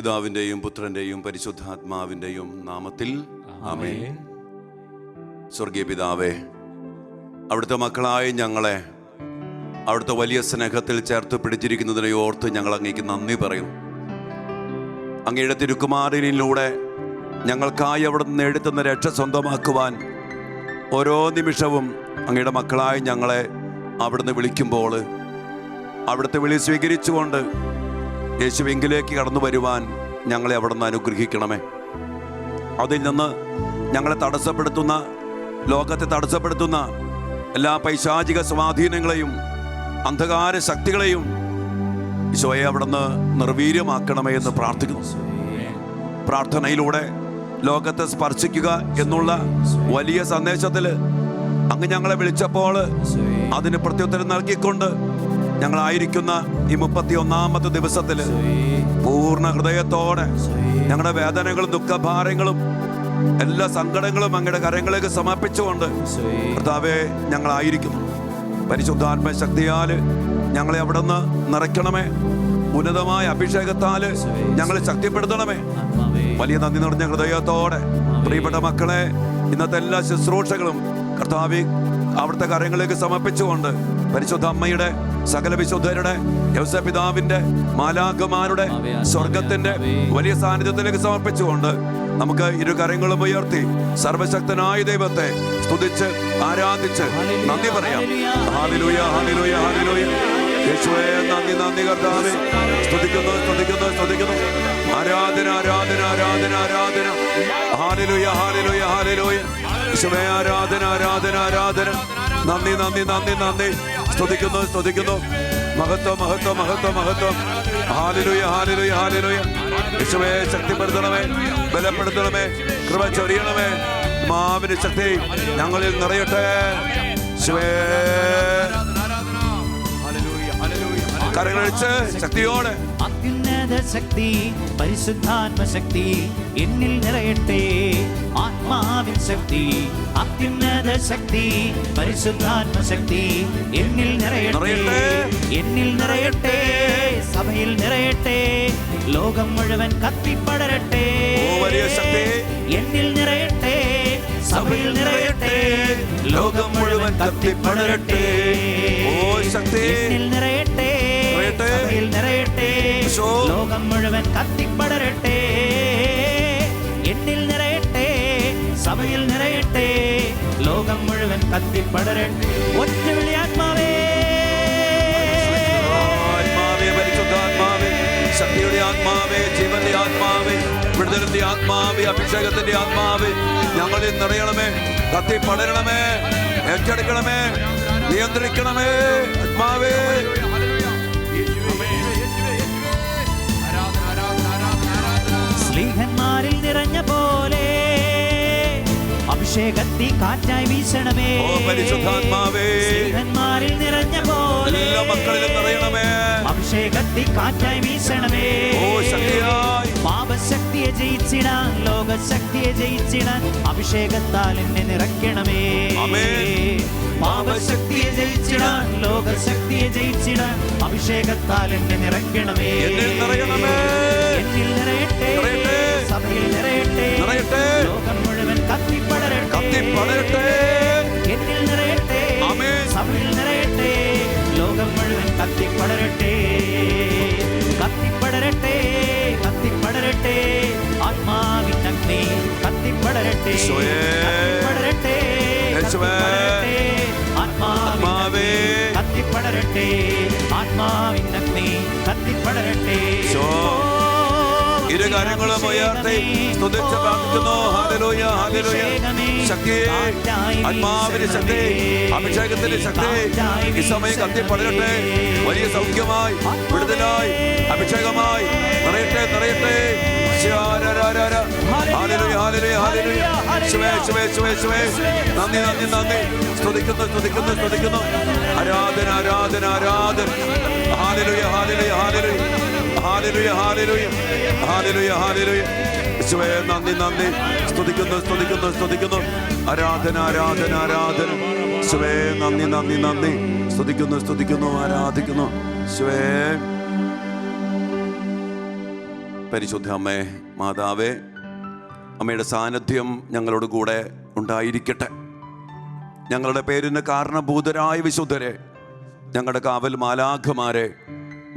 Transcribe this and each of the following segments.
പിതാവിൻ്റെയും പുത്രൻ്റെയും പരിശുദ്ധാത്മാവിൻ്റെയും നാമത്തിൽ ആമേൻ. സ്വർഗീയ പിതാവേ, അവിടുത്തെ മക്കളായ ഞങ്ങളെ അവിടുത്തെ വലിയ സ്നേഹത്തിൽ ചേർത്ത് പിടിച്ചിരിക്കുന്നതിനെ ഓർത്ത് ഞങ്ങൾ അങ്ങേക്ക് നന്ദി പറയും. അങ്ങയുടെ തിരുക്കുമാരനിലൂടെ ഞങ്ങൾക്കായി അവിടുന്ന് എഴുതുന്ന രക്ഷ സ്വന്തമാക്കുവാൻ ഓരോ നിമിഷവും അങ്ങയുടെ മക്കളായി ഞങ്ങളെ അവിടുന്ന് വിളിക്കുമ്പോൾ അവിടുത്തെ വിളി സ്വീകരിച്ചുകൊണ്ട് യേശുവിങ്കിലേക്ക് കടന്നു വരുവാൻ ഞങ്ങളെ അവിടുന്ന് അനുഗ്രഹിക്കണമേ. അതിൽ നിന്ന് ഞങ്ങളെ തടസ്സപ്പെടുത്തുന്ന, ലോകത്തെ തടസ്സപ്പെടുത്തുന്ന എല്ലാ പൈശാചിക സ്വാധീനങ്ങളെയും അന്ധകാര ശക്തികളെയും ഈശോയെ അവിടുന്ന് നിർവീര്യമാക്കണമേ എന്ന് പ്രാർത്ഥിക്കുന്നു. പ്രാർത്ഥനയിലൂടെ ലോകത്തെ സ്പർശിക്കുക എന്നുള്ള വലിയ സന്ദേശത്തിൽ അങ്ങ് ഞങ്ങളെ വിളിച്ചപ്പോൾ അതിന് പ്രത്യുത്തരം നൽകിക്കൊണ്ട് ഞങ്ങളായിരിക്കുന്ന ഈ 31-ാമത്തെ ദിവസത്തിൽ പൂർണ്ണ ഹൃദയത്തോടെ ഞങ്ങളുടെ വേദനകളും ദുഃഖഭാരങ്ങളും എല്ലാ സങ്കടങ്ങളും അങ്ങയുടെ കരങ്ങളിലേക്ക് സമർപ്പിച്ചുകൊണ്ട് കർത്താവേ ഞങ്ങളായിരിക്കുന്നു. പരിശുദ്ധാത്മ ശക്തിയാൽ ഞങ്ങളെ അവിടുന്ന് നിറയ്ക്കണമേ. ഉന്നതമായ അഭിഷേകത്താൽ ഞങ്ങളെ ശക്തിപ്പെടുത്തണമേ. വലിയ നന്ദി നിറഞ്ഞ ഹൃദയത്തോടെ പ്രിയപ്പെട്ട മക്കളെ, ഇന്നത്തെ എല്ലാ ശുശ്രൂഷകളും കർത്താവേ അവിടുത്തെ കരങ്ങളിലേക്ക് സമർപ്പിച്ചുകൊണ്ട് പരിശുദ്ധ അമ്മയുടെ, സകല വിശുദ്ധരുടെ, യോസേപ്പ് പിതാവിന്റെ, മാലാഖമാരുടെ, സ്വർഗത്തിന്റെ വലിയ സാന്നിധ്യത്തിലേക്ക് സമർപ്പിച്ചുകൊണ്ട് നമുക്ക് ഇരു കരങ്ങളും ഉയർത്തി സർവശക്തനായ ദൈവത്തെ സ്തുതിച്ച് ആരാധിച്ച് നന്ദി പറയാം. ഹല്ലേലൂയ, ഹല്ലേലൂയ, ഹല്ലേലൂയ. യേശുവേ നന്ദി, നന്ദി കർത്താവേ. സ്തുതിക്കുന്നു, സ്തുതിക്കുന്നു, സ്തുതിക്കുന്നു. ആരാധന, ആരാധന, ആരാധന, ആരാധന. ഹല്ലേലൂയ, ഹല്ലേലൂയ, ഹല്ലേലൂയ. യേശുവേ ആരാധന, ആരാധന, ആരാധന. നന്ദി, നന്ദി, നന്ദി, നന്ദി. സ്തുതിക്കുന്നു, സ്തുതിക്കുന്നു. മഹത്വം, മഹത്വം, മഹത്വം, മഹത്വം. ഹല്ലേലൂയ, ഹല്ലേലൂയ, ഹല്ലേലൂയ. യേശുവേ ശക്തിപ്പെടുത്തണമേ, ബലപ്പെടുത്തണമേ, കൃപ ചൊരിയണമേ. മാവിന്റെ ശക്തി ഞങ്ങളിൽ നിറയട്ടെ. യേശുവേ കരങ്ങളടിച്ച് ശക്തിയോടെ അത്യുന്നത ശക്തി, പരിശുദ്ധാത്മശക്തി എന്നിൽ നിറയട്ടെ. ആത്മാവിൻ ശക്തി, അത്യുന്നത ശക്തി, പരിശുദ്ധാത്മശക്തി എന്നിൽ നിറയട്ടെ. എന്നിൽ നിറയട്ടെ, സഭയിൽ നിറയട്ടെ, ലോകം മുഴുവൻ കത്തിപ്പടരട്ടെ. എന്നിൽ നിറയട്ടെ, സഭയിൽ നിറയട്ടെ, ലോകം മുഴുവൻ കത്തിപ്പടരട്ടെ. എന്നിൽ നിറയട്ടെ, സഭയിൽ നിറയട്ടെ, ലോകം മുഴുവൻ കത്തിപ്പടരട്ടെ. എന്നിൽ നിറയട്ടെ, സഭയിൽ നിറയട്ടെ, ലോകം മുഴുവൻ കത്തിപ്പടരട്ടെ. ഒറ്റ വിളി ആത്മാവേ, ആത്മാവേ, പരിശുദ്ധാത്മാവേ, ശക്തിയുടെ ആത്മാവേ, ജീവന്റെ ആത്മാവേ, വിടുതലിന്റെ ആത്മാവേ, അഭിഷേകത്തിന്റെ ആത്മാവേ, ഞങ്ങളിൽ നിറയണമേ, കത്തിപ്പടരണമേ, ഏറ്റെടുക്കണമേ, നിയന്ത്രിക്കണമേ. ആത്മാവേ സ്ലീഹന്മാരിൽ നിറഞ്ഞ പോലെ അഭിഷേകത്തി കാറ്റായി വീശണമേ. പരിശുദ്ധാത്മാവേ, സ്ലീഹന്മാരിൽ നിറഞ്ഞ പോലെ എല്ലാ മക്കളിലും നിറയണമേ. അഭിഷേകത്തി കാറ്റായി വീശണമേ. പാപശക്തിയെ ജയിച്ചിടാൻ, ലോകശക്തിയെ ജയിച്ചിടാൻ അഭിഷേകത്താൽ എന്നെ നിറയ്ക്കണമേ. പാപശക്തിയെ ജയിച്ചിടാൻ, ലോകശക്തിയെ ജയിച്ചിടാൻ അഭിഷേകത്താൽ എന്നെ നിറയ്ക്കണമേ. എന്നിൽ നിറയട്ടെ, സഭയിൽ നിറയട്ടെ, ലോകം മുഴുവൻ കത്തിപ്പടരട്ടെ. എന്നിൽ നിറയട്ടെ, സഭയിൽ നിറയട്ടെ, ലോകം മുഴുവൻ കത്തിപ്പടരട്ടെ. കത്തിപ്പടരട്ടെ, കത്തിപ്പടരട്ടെ, ആത്മാവിൻ അഗ്നി കത്തിപ്പടരട്ടെ. കത്തിപ്പടരട്ടെ, കത്തിപ്പടരട്ടെ, ആത്മാവേ കത്തിപ്പടരട്ടെ, ആത്മാവിൻ അഗ്നി കത്തിപ്പടരട്ടെ. ഇരു കാര്യങ്ങളും ഉയർത്തി സ്തുതിച്ച് പ്രാർത്ഥിക്കുന്നു. Hallelujah, hallelujah. ശക്തി, ആത്മാവിന്റെ ശക്തി, അഭിഷേകത്തിന്റെ ശക്തി ഈ സമയം കത്തിപ്പടരട്ടെ. വലിയ സൗഖ്യമായി, വിടുതലായി, അഭിഷേകമായി നിറയട്ടെ, നിറയട്ടെ. ഹല്ലേലൂയ, ഹല്ലേലൂയ, ഹല്ലേലൂയ. ശിവേ, ശിവേ, ശിവേ, ശിവേ. നന്ദി, നന്ദി, നന്ദി. സ്തുതിക്കുന്നു, സ്തുതിക്കുന്നു, സ്തുതിക്കുന്നു. ആരാധന, ആരാധന, ആരാധന. ഹല്ലേലൂയ, ഹല്ലേലൂയ, ഹല്ലേലൂയ. ഹല്ലേലൂയ, ഹല്ലേലൂയ, ഹല്ലേലൂയ, ഹല്ലേലൂയ. യേശുവേ നന്ദി, നന്ദി. സ്തുതിക്കുന്നു, സ്തുതിക്കുന്നു, സ്തുതിക്കുന്നു. ആരാധന, ആരാധന, ആരാധന. യേശുവേ നന്ദി, നന്ദി, നന്ദി. സ്തുതിക്കുന്നു, സ്തുതിക്കുന്നു, ആരാധിക്കുന്നു. യേശുവേ പരിശുദ്ധ അമ്മേ, മാതാവേ, അമ്മയുടെ സാന്നിധ്യം ഞങ്ങളോട് കൂടെ ഉണ്ടായിരിക്കട്ടെ. ഞങ്ങളുടെ പേരിന് കാരണഭൂതരായ വിശുദ്ധരെ, ഞങ്ങളുടെ കാവൽ മാലാഖമാരെ,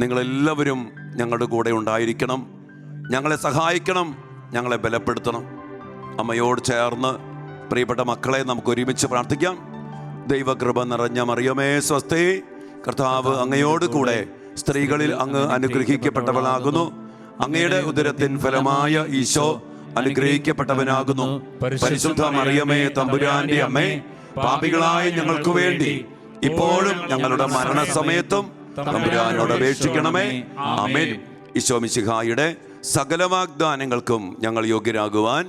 നിങ്ങളെല്ലാവരും ഞങ്ങളുടെ കൂടെ ഉണ്ടായിരിക്കണം. ഞങ്ങളെ സഹായിക്കണം, ഞങ്ങളെ ബലപ്പെടുത്തണം. അമ്മയോട് ചേർന്ന് പ്രിയപ്പെട്ട മക്കളെ നമുക്ക് ഒരുമിച്ച് പ്രാർത്ഥിക്കാം. ദൈവകൃപ നിറഞ്ഞ മറിയമേ സ്വസ്തി, കർത്താവ് അങ്ങയോട് കൂടെ സ്ത്രീകളിൽ അങ്ങ് അനുഗ്രഹിക്കപ്പെട്ടവളാകുന്നു. അങ്ങയുടെ ഉദരത്തിൻ ഫലമായ ഈശോ അനുഗ്രഹിക്കപ്പെട്ടവനാകുന്നു. പരിശുദ്ധ മറിയമേ തമ്പുരാന്റെ അമ്മേ, പാപികളായ ഞങ്ങൾക്ക് വേണ്ടി ഇപ്പോഴും ഞങ്ങളുടെ മരണസമയത്തും തമ്പുരാനോട് അപേക്ഷിക്കണമേ. ആമേൻ. ഈശോ മിശിഹായുടെ സകല വാഗ്ദാനങ്ങൾക്കും ഞങ്ങൾ യോഗ്യരാകുവാൻ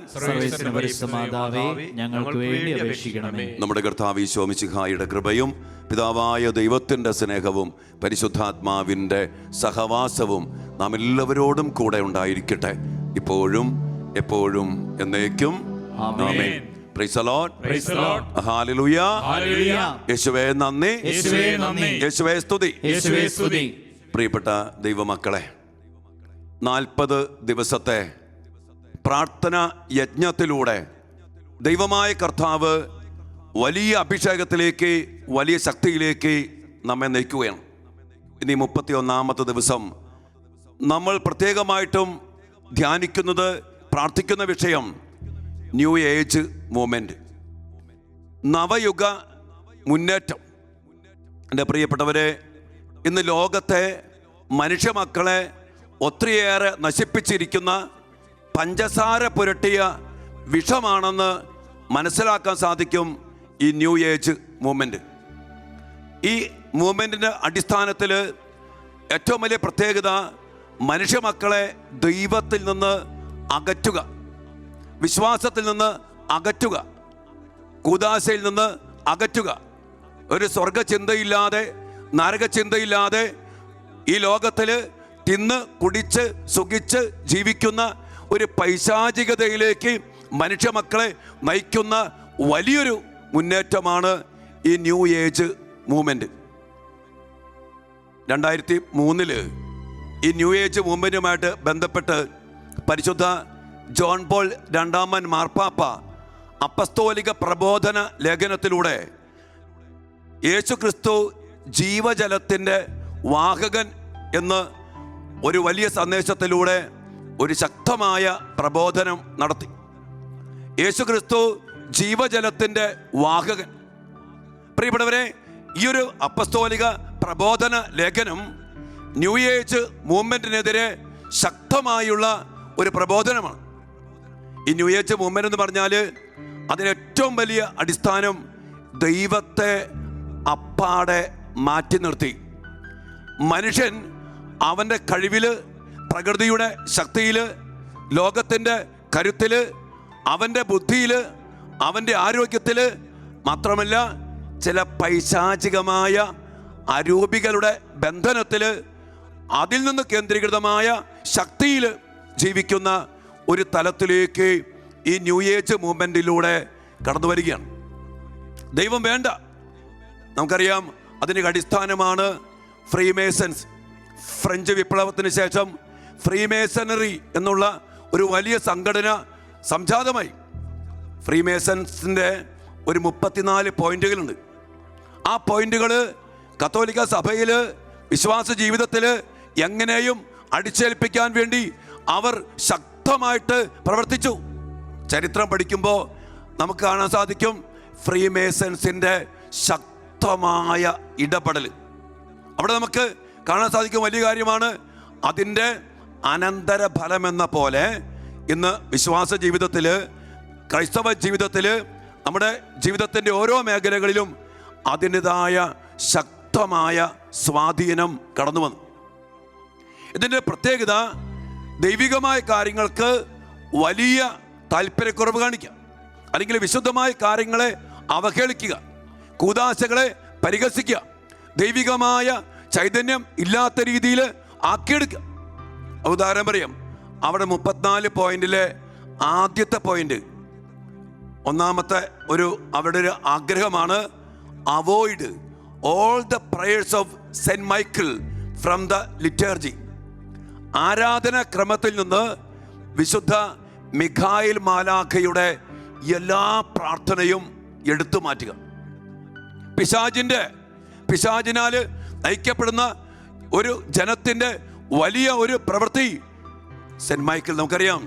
നമ്മുടെ കർത്താവ് ഈശോ മിശിഹായുടെ കൃപയും പിതാവായ ദൈവത്തിൻ്റെ സ്നേഹവും പരിശുദ്ധാത്മാവിൻ്റെ സഹവാസവും നാം എല്ലാവരോടും കൂടെ ഉണ്ടായിരിക്കട്ടെ, ഇപ്പോഴും എപ്പോഴും എന്നേക്കും. ആമേൻ. Praise the Lord. Praise the Lord. Hallelujah. Hallelujah. യേശുവേ നന്ദി, യേശുവേ നന്ദി, യേശുവേ സ്തുതി, യേശുവേ സ്തുതി. പ്രിയപ്പെട്ട ദൈവമക്കളെ, 40 ദിവസത്തെ പ്രാർത്ഥന യജ്ഞത്തിലൂടെ ദൈവമായ കർത്താവ് വലിയ അഭിഷേകത്തിലേക്ക്, വലിയ ശക്തിയിലേക്ക് നമ്മെ നയിക്കുകയാണ്. ഇനി 31-ാമത്തെ ദിവസം നമ്മൾ പ്രത്യേകമായിട്ടും ധ്യാനിക്കുന്നത്, പ്രാർത്ഥിക്കുന്ന വിഷയം ന്യൂ ഏജ് മൂവ്മെൻറ്റ്, നവയുഗ മുന്നേറ്റം. എൻ്റെ പ്രിയപ്പെട്ടവരെ, ഇന്ന് ലോകത്തെ മനുഷ്യമക്കളെ ഒത്തിരിയേറെ നശിപ്പിച്ചിരിക്കുന്ന പഞ്ചസാര പുരട്ടിയ വിഷമാണെന്ന് മനസ്സിലാക്കാൻ സാധിക്കും ഈ ന്യൂ ഏജ് മൂവ്മെൻറ്റ്. ഈ മൂവ്മെൻറ്റിൻ്റെ അടിസ്ഥാനത്തിൽ ഏറ്റവും വലിയ പ്രത്യേകത മനുഷ്യമക്കളെ ദൈവത്തിൽ നിന്ന് അകറ്റുക, വിശ്വാസത്തിൽ നിന്ന് അകറ്റുക, കൂദാശയിൽ നിന്ന് അകറ്റുക. ഒരു സ്വർഗചിന്തയില്ലാതെ, നരകചിന്തയില്ലാതെ ഈ ലോകത്തിൽ തിന്ന് കുടിച്ച് സുഖിച്ച് ജീവിക്കുന്ന ഒരു പൈശാചികതയിലേക്ക് മനുഷ്യമക്കളെ നയിക്കുന്ന വലിയൊരു മുന്നേറ്റമാണ് ഈ ന്യൂ ഏജ് മൂവ്മെൻറ്റ്. 2003 ഈ ന്യൂ ഏജ് മൂവ്മെൻറ്റുമായിട്ട് ബന്ധപ്പെട്ട് പരിശുദ്ധ ജോൺ പോൾ രണ്ടാമൻ മാർപ്പാപ്പ അപ്പസ്തോലിക പ്രബോധന ലേഖനത്തിലൂടെ യേശു ക്രിസ്തു ജീവജലത്തിൻ്റെ വാഹകൻ എന്ന് ഒരു വലിയ സന്ദേശത്തിലൂടെ ഒരു ശക്തമായ പ്രബോധനം നടത്തി. യേശു ക്രിസ്തു ജീവജലത്തിൻ്റെ വാഹകൻ. പ്രിയപ്പെട്ടവരെ, ഈ ഒരു അപ്പസ്തോലിക പ്രബോധന ലേഖനം ന്യൂ ഏജ് മൂവ്മെൻറ്റിനെതിരെ ശക്തമായുള്ള ഒരു പ്രബോധനമാണ്. ഈ ന്യൂ ഏജ് മൂവ്മെൻറ്റ് എന്ന് പറഞ്ഞാൽ അതിന് ഏറ്റവും വലിയ അടിസ്ഥാനം ദൈവത്തെ അപ്പാടെ മാറ്റി നിർത്തി. മനുഷ്യൻ അവൻ്റെ കഴിവിൽ, പ്രകൃതിയുടെ ശക്തിയിൽ, ലോകത്തിൻ്റെ കരുത്തിൽ, അവൻ്റെ ബുദ്ധിയിൽ, അവൻ്റെ ആരോഗ്യത്തിൽ, മാത്രമല്ല ചില പൈശാചികമായ അരൂപികളുടെ ബന്ധനത്തിൽ, അതിൽ നിന്ന് കേന്ദ്രീകൃതമായ ശക്തിയിൽ ജീവിക്കുന്ന ഒരു തലത്തിലേക്ക് ഈ ന്യൂ ഏജ് മൂവ്മെൻറ്റിലൂടെ കടന്നു വരികയാണ്. ദൈവം വേണ്ട. നമുക്കറിയാം, അതിന് അടിസ്ഥാനമാണ് ഫ്രീമേസൺസ്. ഫ്രഞ്ച് വിപ്ലവത്തിന് ശേഷം ഫ്രീമേസണറി എന്നുള്ള ഒരു വലിയ സംഘടന സംജാതമായി. ഫ്രീമേസൺസിൻ്റെ ഒരു 34 പോയിന്റുകളുണ്ട്. ആ പോയിന്റുകൾ കത്തോലിക്ക സഭയിൽ വിശ്വാസ ജീവിതത്തിൽ എങ്ങനെയും അടിച്ചേൽപ്പിക്കാൻ വേണ്ടി അവർ ശക്തമായിട്ട് പ്രവർത്തിച്ചു. ചരിത്രം പഠിക്കുമ്പോൾ നമുക്ക് കാണാൻ സാധിക്കും ഫ്രീമേസൺസിൻ്റെ ശക്തമായ ഇടപെടൽ. അവിടെ നമുക്ക് കാണാൻ സാധിക്കും വലിയ കാര്യമാണ്. അതിൻ്റെ അനന്തരഫലമെന്ന പോലെ ഇന്ന് വിശ്വാസ ജീവിതത്തിൽ, ക്രൈസ്തവ ജീവിതത്തിൽ, നമ്മുടെ ജീവിതത്തിൻ്റെ ഓരോ മേഖലകളിലും അതിൻ്റെതായ ശക്തമായ സ്വാധീനം കടന്നു വന്നു. ഇതിൻ്റെ പ്രത്യേകത ദൈവികമായ കാര്യങ്ങൾക്ക് വലിയ താല്പര്യക്കുറവ് കാണിക്കുക, അല്ലെങ്കിൽ വിശുദ്ധമായ കാര്യങ്ങളെ അവഹേളിക്കുക, കൂദാശകളെ പരിഹസിക്കുക, ദൈവികമായ ചൈതന്യം ഇല്ലാത്ത രീതിയിൽ ആക്കിയെടുക്കുക. ഉദാഹരണം പറയാം, അവിടെ 34 പോയിന്റിലെ ആദ്യത്തെ പോയിന്റ്, ഒന്നാമത്തെ അവരുടെ ഒരു ആഗ്രഹമാണ് avoid all the prayers of saint Michael from the liturgy. ആരാധനാ ക്രമത്തിൽ നിന്ന് വിശുദ്ധ മിഖായേൽ മാലാഖയുടെ എല്ലാ പ്രാർത്ഥനയും എടുത്തു മാറ്റുക. പിശാചിനാൽ നയിക്കപ്പെടുന്ന ഒരു ജനത്തിൻ്റെ വലിയ ഒരു പ്രവൃത്തി സെന്റ് മൈക്കിൾ, നമുക്കറിയാം,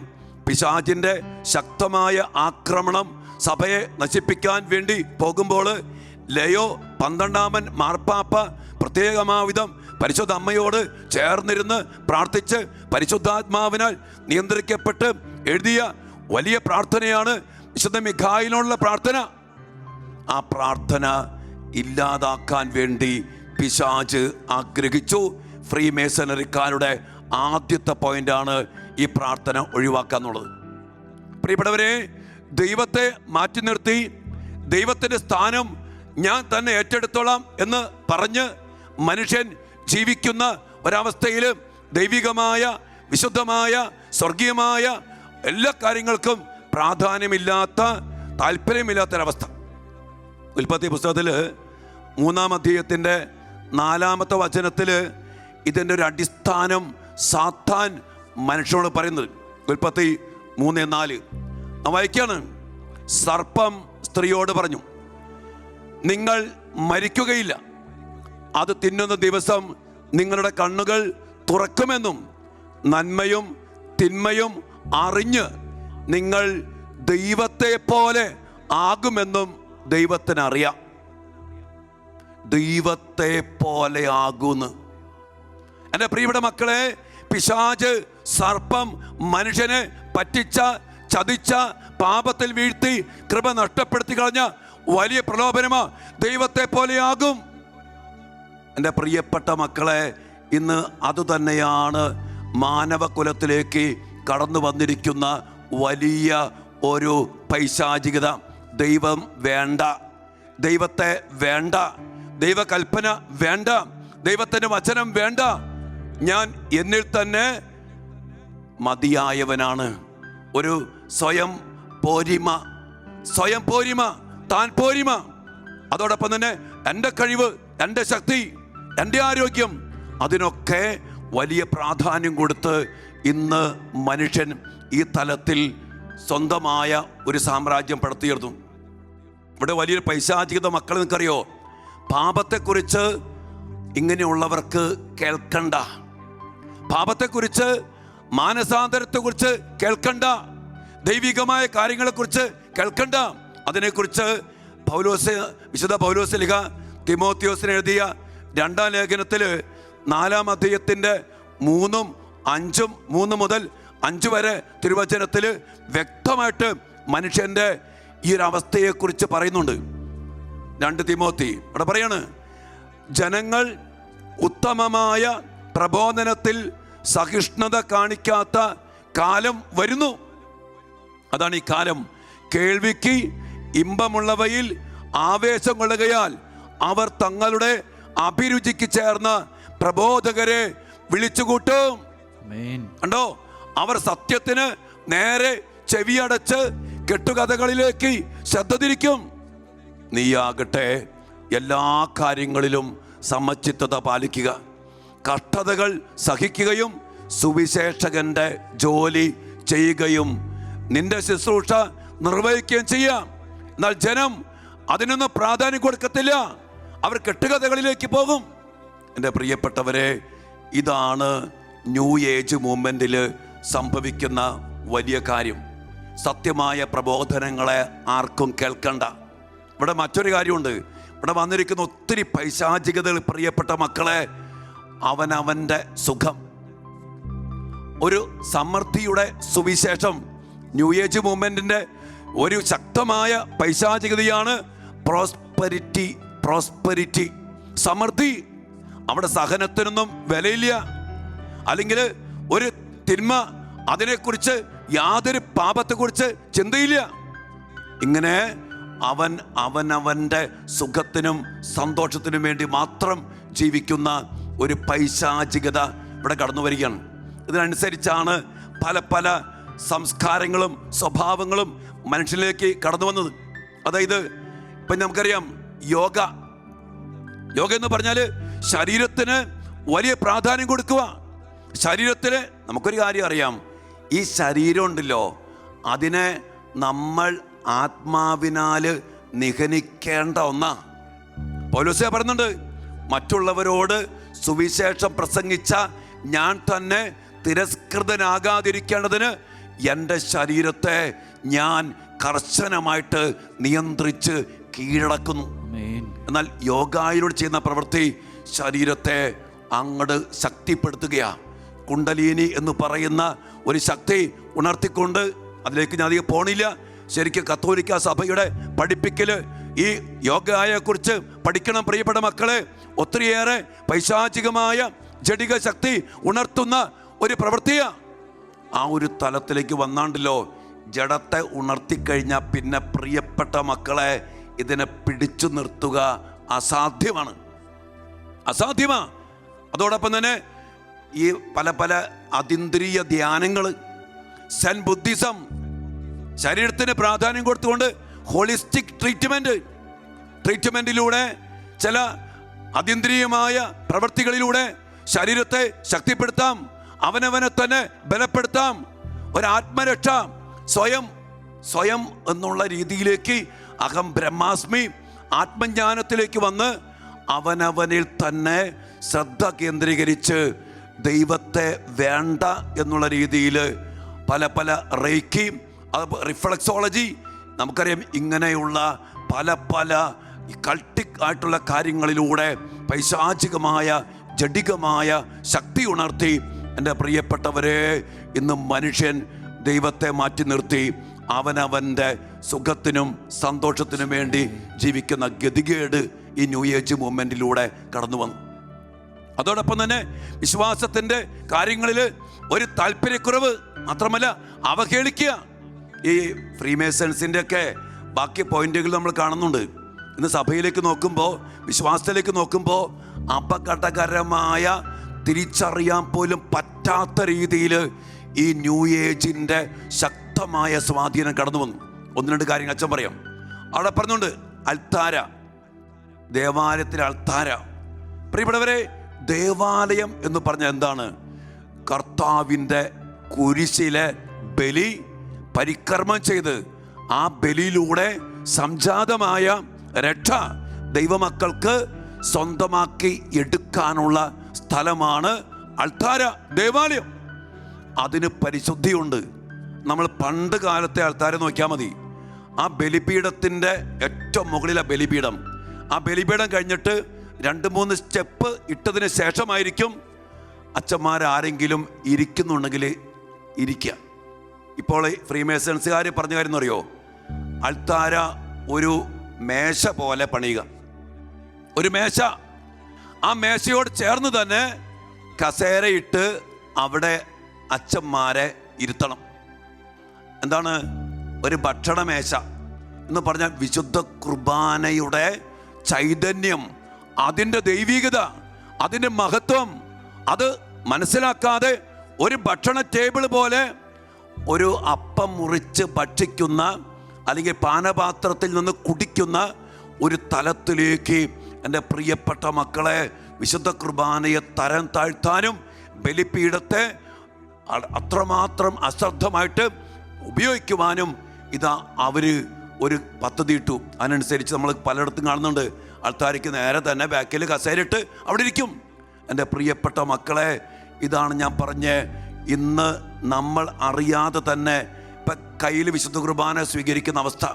പിശാചിൻ്റെ ശക്തമായ ആക്രമണം സഭയെ നശിപ്പിക്കാൻ വേണ്ടി പോകുമ്പോൾ ലയോ 12 മാർപ്പാപ്പ പ്രത്യേകമാവിധം പരിശുദ്ധ അമ്മയോട് ചേർന്നിരുന്ന് പ്രാർത്ഥിച്ച് പരിശുദ്ധാത്മാവിനാൽ നിയന്ത്രിക്കപ്പെട്ട് എഴുതിയ വലിയ പ്രാർത്ഥനയാണ് വിശുദ്ധ മിഖായേലിനുള്ള പ്രാർത്ഥന. ആ പ്രാർത്ഥന ഇല്ലാതാക്കാൻ വേണ്ടി പിശാച് ആഗ്രഹിച്ചു. ഫ്രീ മേസണറിക്കാരുടെ ആദ്യത്തെ പോയിന്റാണ് ഈ പ്രാർത്ഥന ഒഴിവാക്കുക എന്നുള്ളത്. പ്രിയപ്പെട്ടവരെ, ദൈവത്തെ മാറ്റി നിർത്തി ദൈവത്തിൻ്റെ സ്ഥാനം ഞാൻ തന്നെ ഏറ്റെടുത്തോളാം എന്ന് പറഞ്ഞ് മനുഷ്യൻ ജീവിക്കുന്ന ഒരവസ്ഥയിൽ ദൈവികമായ, വിശുദ്ധമായ, സ്വർഗീയമായ എല്ലാ കാര്യങ്ങൾക്കും പ്രാധാന്യമില്ലാത്ത, താല്പര്യമില്ലാത്തൊരവസ്ഥ. ഉൽപ്പത്തി പുസ്തകത്തിൽ 3-ാം അധ്യായത്തിൻ്റെ 4-ാമത്തെ വചനത്തിൽ ഇതിൻ്റെ ഒരു അടിസ്ഥാനം സാത്താൻ മനുഷ്യനോട് പറയുന്നത്. ഉൽപ്പത്തി 3:4 വായിക്കാണ്. സർപ്പം സ്ത്രീയോട് പറഞ്ഞു, നിങ്ങൾ മരിക്കുകയില്ല, അത് തിന്നുന്ന ദിവസം നിങ്ങളുടെ കണ്ണുകൾ തുറക്കുമെന്നും നന്മയും തിന്മയും അറിഞ്ഞ് നിങ്ങൾ ദൈവത്തെ പോലെ ആകുമെന്നും ദൈവത്തിനറിയാം. ദൈവത്തെ പോലെ ആകുന്നു. എൻ്റെ പ്രിയപ്പെട്ട മക്കളെ, പിശാച്, സർപ്പം മനുഷ്യനെ പറ്റിച്ച, ചതിച്ച, പാപത്തിൽ വീഴ്ത്തി കൃപ നഷ്ടപ്പെടുത്തി കളഞ്ഞ വലിയ പ്രലോഭനമാ ദൈവത്തെ പോലെയാകും. എൻ്റെ പ്രിയപ്പെട്ട മക്കളെ, ഇന്ന് അതുതന്നെയാണ് മാനവകുലത്തിലേക്ക് കടന്നു വന്നിരിക്കുന്ന വലിയ ഒരു പൈശാചികത. ദൈവം വേണ്ട, ദൈവത്തെ വേണ്ട, ദൈവകൽപ്പന വേണ്ട, ദൈവത്തിൻ്റെ വചനം വേണ്ട, ഞാൻ എന്നിൽ തന്നെ മതിയായവനാണ്. ഒരു സ്വയം പോരിമ, താൻ പോരിമ. അതോടൊപ്പം തന്നെ എൻ്റെ കഴിവ്, എൻ്റെ ശക്തി, എൻ്റെ ആരോഗ്യം, അതിനൊക്കെ വലിയ പ്രാധാന്യം കൊടുത്ത് ഇന്ന് മനുഷ്യൻ ഈ തലത്തിൽ സ്വന്തമായ ഒരു സാമ്രാജ്യം പടുത്തുയർത്തും. ഇവിടെ വലിയൊരു പൈശാചികത മക്കൾ, നിങ്ങൾക്കറിയോ? പാപത്തെക്കുറിച്ച് ഇങ്ങനെയുള്ളവർക്ക് കേൾക്കണ്ട, പാപത്തെക്കുറിച്ച്, മാനസാന്തരത്തെക്കുറിച്ച് കേൾക്കണ്ട, ദൈവികമായ കാര്യങ്ങളെക്കുറിച്ച് കേൾക്കണ്ട. അതിനെക്കുറിച്ച് വിശുദ്ധ പൗലോസ് ലിഖ തിമോത്തിയോസിന് എഴുതിയ 2-ാം ലേഖനത്തിൽ 4-ാം അധ്യായത്തിൻ്റെ 3 മുതൽ 5 വരെ തിരുവചനത്തിൽ വ്യക്തമായിട്ട് മനുഷ്യൻ്റെ ഈ ഒരു അവസ്ഥയെക്കുറിച്ച് പറയുന്നുണ്ട്. 2 തിമോത്തി അവിടെ പറയാണ്, ജനങ്ങൾ ഉത്തമമായ പ്രബോധനത്തിൽ സഹിഷ്ണുത കാണിക്കാത്ത കാലം വരുന്നു. അതാണ് ഈ കാലം. കേൾവിക്ക് ഇമ്പമുള്ളവയിൽ ആവേശം കൊള്ളുകയാൽ അവർ തങ്ങളുടെ അഭിരുചിക്ക് ചേർന്ന പ്രബോധകരെ വിളിച്ചുകൂട്ടും. കണ്ടോ? അവർ സത്യത്തിന് നേരെ ചെവിയടച്ച് കെട്ടുകഥകളിലേക്ക് ശ്രദ്ധ തിരിക്കും. നീയാകട്ടെ എല്ലാ കാര്യങ്ങളിലും സമചിത്തത പാലിക്കുക, കഷ്ടതകൾ സഹിക്കുകയും സുവിശേഷകന്റെ ജോലി ചെയ്യുകയും നിന്റെ ശുശ്രൂഷ നിർവഹിക്കുകയും ചെയ്യാം. എന്നാൽ ജനം അതിനൊന്നും പ്രാധാന്യം കൊടുക്കത്തില്ല, അവർ കെട്ടുകഥകളിലേക്ക് പോകും. എൻ്റെ പ്രിയപ്പെട്ടവരെ, ഇതാണ് ന്യൂ ഏജ് മൂവ്മെൻറ്റിൽ സംഭവിക്കുന്ന വലിയ കാര്യം. സത്യമായ പ്രബോധനങ്ങളെ ആർക്കും കേൾക്കണ്ട. ഇവിടെ മറ്റൊരു കാര്യമുണ്ട്. ഇവിടെ വന്നിരിക്കുന്ന ഒത്തിരി പൈശാചികതകൾ, പ്രിയപ്പെട്ട മക്കളെ, അവനവൻ്റെ സുഖം, ഒരു സമൃദ്ധിയുടെ സുവിശേഷം. ന്യൂ ഏജ് മൂവ്മെൻറ്റിൻ്റെ ഒരു ശക്തമായ പൈശാചികതയാണ് പ്രോസ്പെരിറ്റി, സമൃദ്ധി. അവിടെ സഹനത്തിനൊന്നും വിലയില്ല, അല്ലെങ്കിൽ ഒരു തിന്മ, അതിനെക്കുറിച്ച് യാതൊരു പാപത്തെക്കുറിച്ച് ചിന്തയില്ല. ഇങ്ങനെ അവനവൻ്റെ സുഖത്തിനും സന്തോഷത്തിനും വേണ്ടി മാത്രം ജീവിക്കുന്ന ഒരു പൈശാചികത ഇവിടെ കടന്നു വരികയാണ്. ഇതിനനുസരിച്ചാണ് പല പല സംസ്കാരങ്ങളും സ്വഭാവങ്ങളും മനുഷ്യനിലേക്ക് കടന്നു വന്നത്. അതായത് ഇപ്പം നമുക്കറിയാം, യോഗ എന്ന് പറഞ്ഞാൽ ശരീരത്തിന് വലിയ പ്രാധാന്യം കൊടുക്കുക. ശരീരത്തിൽ നമുക്കൊരു കാര്യം അറിയാം, ഈ ശരീരം ഉണ്ടല്ലോ, അതിനെ നമ്മൾ ആത്മാവിനാൽ നിഹനിക്കേണ്ട ഒന്നാ. പൗലോസേ പറയുന്നുണ്ട്, മറ്റുള്ളവരോട് സുവിശേഷം പ്രസംഗിച്ച ഞാൻ തന്നെ തിരസ്കൃതനാകാതിരിക്കേണ്ടതിന് എൻ്റെ ശരീരത്തെ ഞാൻ കർശനമായിട്ട് നിയന്ത്രിച്ച് കീഴടക്കുന്നു. എന്നാൽ യോഗയിലൂടെ ചെയ്യുന്ന പ്രവൃത്തി ശരീരത്തെ അങ്ങോട്ട് ശക്തിപ്പെടുത്തുകയാണ്. കുണ്ടലിനി എന്ന് പറയുന്ന ഒരു ശക്തി ഉണർത്തിക്കൊണ്ട്, അതിലേക്ക് ഞാൻ അധികം പോണില്ല, ശരിക്കും കത്തോലിക്ക സഭയുടെ പഠിപ്പിക്കൽ ഈ യോഗയെക്കുറിച്ച് പഠിക്കണം പ്രിയപ്പെട്ട മക്കളെ. ഒത്തിരിയേറെ പൈശാചികമായ ജഡിക ശക്തി ഉണർത്തുന്ന ഒരു പ്രവൃത്തിയാണ്. ആ ഒരു തലത്തിലേക്ക് വന്നാണ്ടല്ലോ, ജഡത്തെ ഉണർത്തിക്കഴിഞ്ഞാൽ പിന്നെ പ്രിയപ്പെട്ട മക്കളെ ഇതിനെ പിടിച്ചു നിർത്തുക അസാധ്യമാണ്. അതോടൊപ്പം തന്നെ ഈ പല പല അതീന്ദ്രിയ ധ്യാനങ്ങൾ, സെൻ ബുദ്ധിസം, ശരീരത്തിന് പ്രാധാന്യം കൊടുത്തുകൊണ്ട് ഹോളിസ്റ്റിക് ട്രീറ്റ്മെന്റിലൂടെ ചില അതീന്ദ്രിയമായ പ്രവൃത്തികളിലൂടെ ശരീരത്തെ ശക്തിപ്പെടുത്താം, അവനവനെ തന്നെ ബലപ്പെടുത്താം. ഒരാത്മരക്ഷ സ്വയം എന്നുള്ള രീതിയിലേക്ക് അഹം ബ്രഹ്മാസ്മി ആത്മജ്ഞാനത്തിലേക്ക് വന്ന് അവനവനിൽ തന്നെ ശ്രദ്ധ കേന്ദ്രീകരിച്ച് ദൈവത്തെ വേണ്ട എന്നുള്ള രീതിയിൽ പല പല റേക്കി, റിഫ്ലക്സോളജി, നമുക്കറിയാം, ഇങ്ങനെയുള്ള പല പല കൾട്ടിക് ആയിട്ടുള്ള കാര്യങ്ങളിലൂടെ പൈശാചികമായ ജഡികമായ ശക്തി ഉണർത്തി എൻ്റെ പ്രിയപ്പെട്ടവരെ, ഇന്ന് മനുഷ്യൻ ദൈവത്തെ മാറ്റി നിർത്തി അവനവൻ്റെ സുഖത്തിനും സന്തോഷത്തിനും വേണ്ടി ജീവിക്കുന്ന ഗതികേട് ഈ ന്യൂ ഏജ് മൂവ്മെൻറ്റിലൂടെ കടന്നു വന്നു. അതോടൊപ്പം തന്നെ വിശ്വാസത്തിൻ്റെ കാര്യങ്ങളിൽ ഒരു താല്പര്യക്കുറവ്, മാത്രമല്ല അവഹേളിക്കുക. ഈ ഫ്രീമേസൺസിൻ്റെ ഒക്കെ ബാക്കി പോയിന്റുകൾ നമ്മൾ കാണുന്നുണ്ട്. ഇന്ന് സഭയിലേക്ക് നോക്കുമ്പോൾ, വിശ്വാസത്തിലേക്ക് നോക്കുമ്പോൾ അപകടകരമായ, തിരിച്ചറിയാൻ പോലും പറ്റാത്ത രീതിയിൽ ഈ ന്യൂ ഏജിൻ്റെ ശക്തമായ സ്വാധീനം കടന്നു വന്നു. ഒന്ന് രണ്ട് കാര്യങ്ങൾ അച്ഛൻ പറയാം. അവിടെ പറഞ്ഞുകൊണ്ട് അൾത്താര, ദേവാലയത്തിലെ അൾത്താര. പ്രിയപ്പെട്ടവരെ, ദേവാലയം എന്ന് പറഞ്ഞാൽ എന്താണ്? കർത്താവിൻ്റെ കുരിശിലെ ബലി പരികർമ്മം ചെയ്ത് ആ ബലിയിലൂടെ സംജാതമായ രക്ഷ ദൈവമക്കൾക്ക് സ്വന്തമാക്കി എടുക്കാനുള്ള സ്ഥലമാണ് അൾത്താര, ദേവാലയം. അതിന് പരിശുദ്ധിയുണ്ട്. നമ്മൾ പണ്ട് കാലത്തെ ആൾക്കാരെ നോക്കിയാൽ മതി. ആ ബലിപീഠത്തിൻ്റെ ഏറ്റവും മുകളിലെ ബലിപീഠം, ആ ബലിപീഠം കഴിഞ്ഞിട്ട് 2-3 സ്റ്റെപ്പ് ഇട്ടതിന് ശേഷമായിരിക്കും അച്ഛന്മാരാരെങ്കിലും ഇരിക്കുന്നുണ്ടെങ്കിൽ ഇരിക്കുക. ഇപ്പോൾ ഫ്രീമേസൺസുകാർ പറഞ്ഞ കാര്യം എന്നറിയോ? അൾത്താര ഒരു മേശ പോലെ പണിയുക, ഒരു മേശ. ആ മേശയോട് ചേർന്ന് തന്നെ കസേരയിട്ട് അവിടെ അച്ഛന്മാരെ ഇരുത്തണം. എന്താണ് ഒരു ഭക്ഷണമേശ എന്ന് പറഞ്ഞാൽ? വിശുദ്ധ കുർബാനയുടെ ചൈതന്യം, അതിൻ്റെ ദൈവികത, അതിൻ്റെ മഹത്വം അത് മനസ്സിലാക്കാതെ ഒരു ഭക്ഷണ ടേബിൾ പോലെ ഒരു അപ്പം മുറിച്ച് ഭക്ഷിക്കുന്ന അല്ലെങ്കിൽ പാനപാത്രത്തിൽ നിന്ന് കുടിക്കുന്ന ഒരു തലത്തിലേക്ക് എൻ്റെ പ്രിയപ്പെട്ട മക്കളെ വിശുദ്ധ കുർബാനയെ തരം താഴ്ത്താനും ബലിപീഠത്തെ അത്രമാത്രം അശ്രദ്ധമായിട്ട് ഉപയോഗിക്കുവാനും ഇതാ അവർ ഒരു പദ്ധതി ഇട്ടു. അതിനനുസരിച്ച് നമ്മൾ പലയിടത്തും കാണുന്നുണ്ട്. ആൾക്കാർക്ക് നേരെ തന്നെ ബാക്കിൽ കസേരയിട്ട് അവിടെ ഇരിക്കും. എൻ്റെ പ്രിയപ്പെട്ട മക്കളെ, ഇതാണ് ഞാൻ പറഞ്ഞ്, ഇന്ന് നമ്മൾ അറിയാതെ തന്നെ ഇപ്പം കയ്യിൽ വിശുദ്ധ കുർബാന സ്വീകരിക്കുന്ന അവസ്ഥ.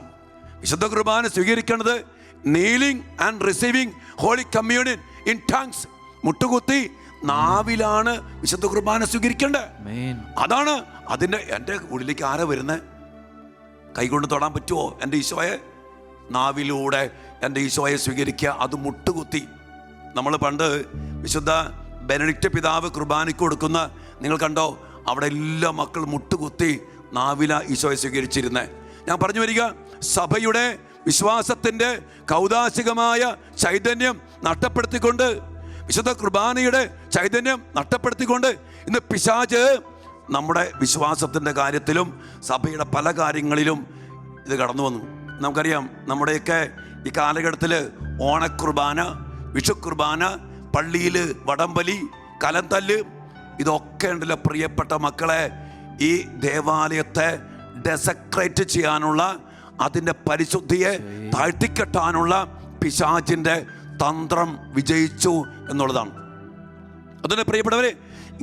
വിശുദ്ധ കുർബാന സ്വീകരിക്കേണ്ടത് kneeling and receiving holy communion in tongues, മുട്ടുകുത്തി നാവിലാണ് വിശുദ്ധ കുർബാന സ്വീകരിക്കേണ്ടത്. അതാണ് അതിൻ്റെ. എൻ്റെ ഉള്ളിലേക്ക് ആരാ വരുന്നത്? കൈകൊണ്ട് തൊടാൻ പറ്റുമോ എൻ്റെ ഈശോയെ? നാവിലൂടെ എൻ്റെ ഈശോയെ സ്വീകരിക്കുക, അത് മുട്ടുകുത്തി. നമ്മൾ പണ്ട് വിശുദ്ധ ബെനഡിക്റ്റ് പിതാവ് കുർബാനയ്ക്ക് കൊടുക്കുന്ന നിങ്ങൾ കണ്ടോ? അവിടെ എല്ലാ മക്കളും മുട്ടുകുത്തി നാവില ഈശോയെ സ്വീകരിച്ചിരുന്നത്. ഞാൻ പറഞ്ഞു വരിക, സഭയുടെ വിശ്വാസത്തിൻ്റെ കൗതാശികമായ ചൈതന്യം നഷ്ടപ്പെടുത്തിക്കൊണ്ട്, വിശുദ്ധ കുർബാനയുടെ ചൈതന്യം നഷ്ടപ്പെടുത്തിക്കൊണ്ട് ഇന്ന് പിശാച് നമ്മുടെ വിശ്വാസത്തിൻ്റെ കാര്യത്തിലും സഭയുടെ പല കാര്യങ്ങളിലും ഇത് കടന്നു വന്നു. നമുക്കറിയാം, നമ്മുടെയൊക്കെ ഈ കാലഘട്ടത്തിൽ ഓണക്കുർബാന, വിഷുക്കുർബാന, പള്ളിയിൽ വടംവലി, കലന്തല്ല്, ഇതൊക്കെ ഉണ്ടല്ലോ പ്രിയപ്പെട്ട മക്കളെ, ഈ ദേവാലയത്തെ ഡെസക്രേറ്റ് ചെയ്യാനുള്ള, അതിൻ്റെ പരിശുദ്ധിയെ താഴ്ത്തിക്കെട്ടാനുള്ള പിശാചിൻ്റെ തന്ത്രം വിജയിച്ചു എന്നുള്ളതാണ്. അതിന് പ്രിയപ്പെട്ടവരെ,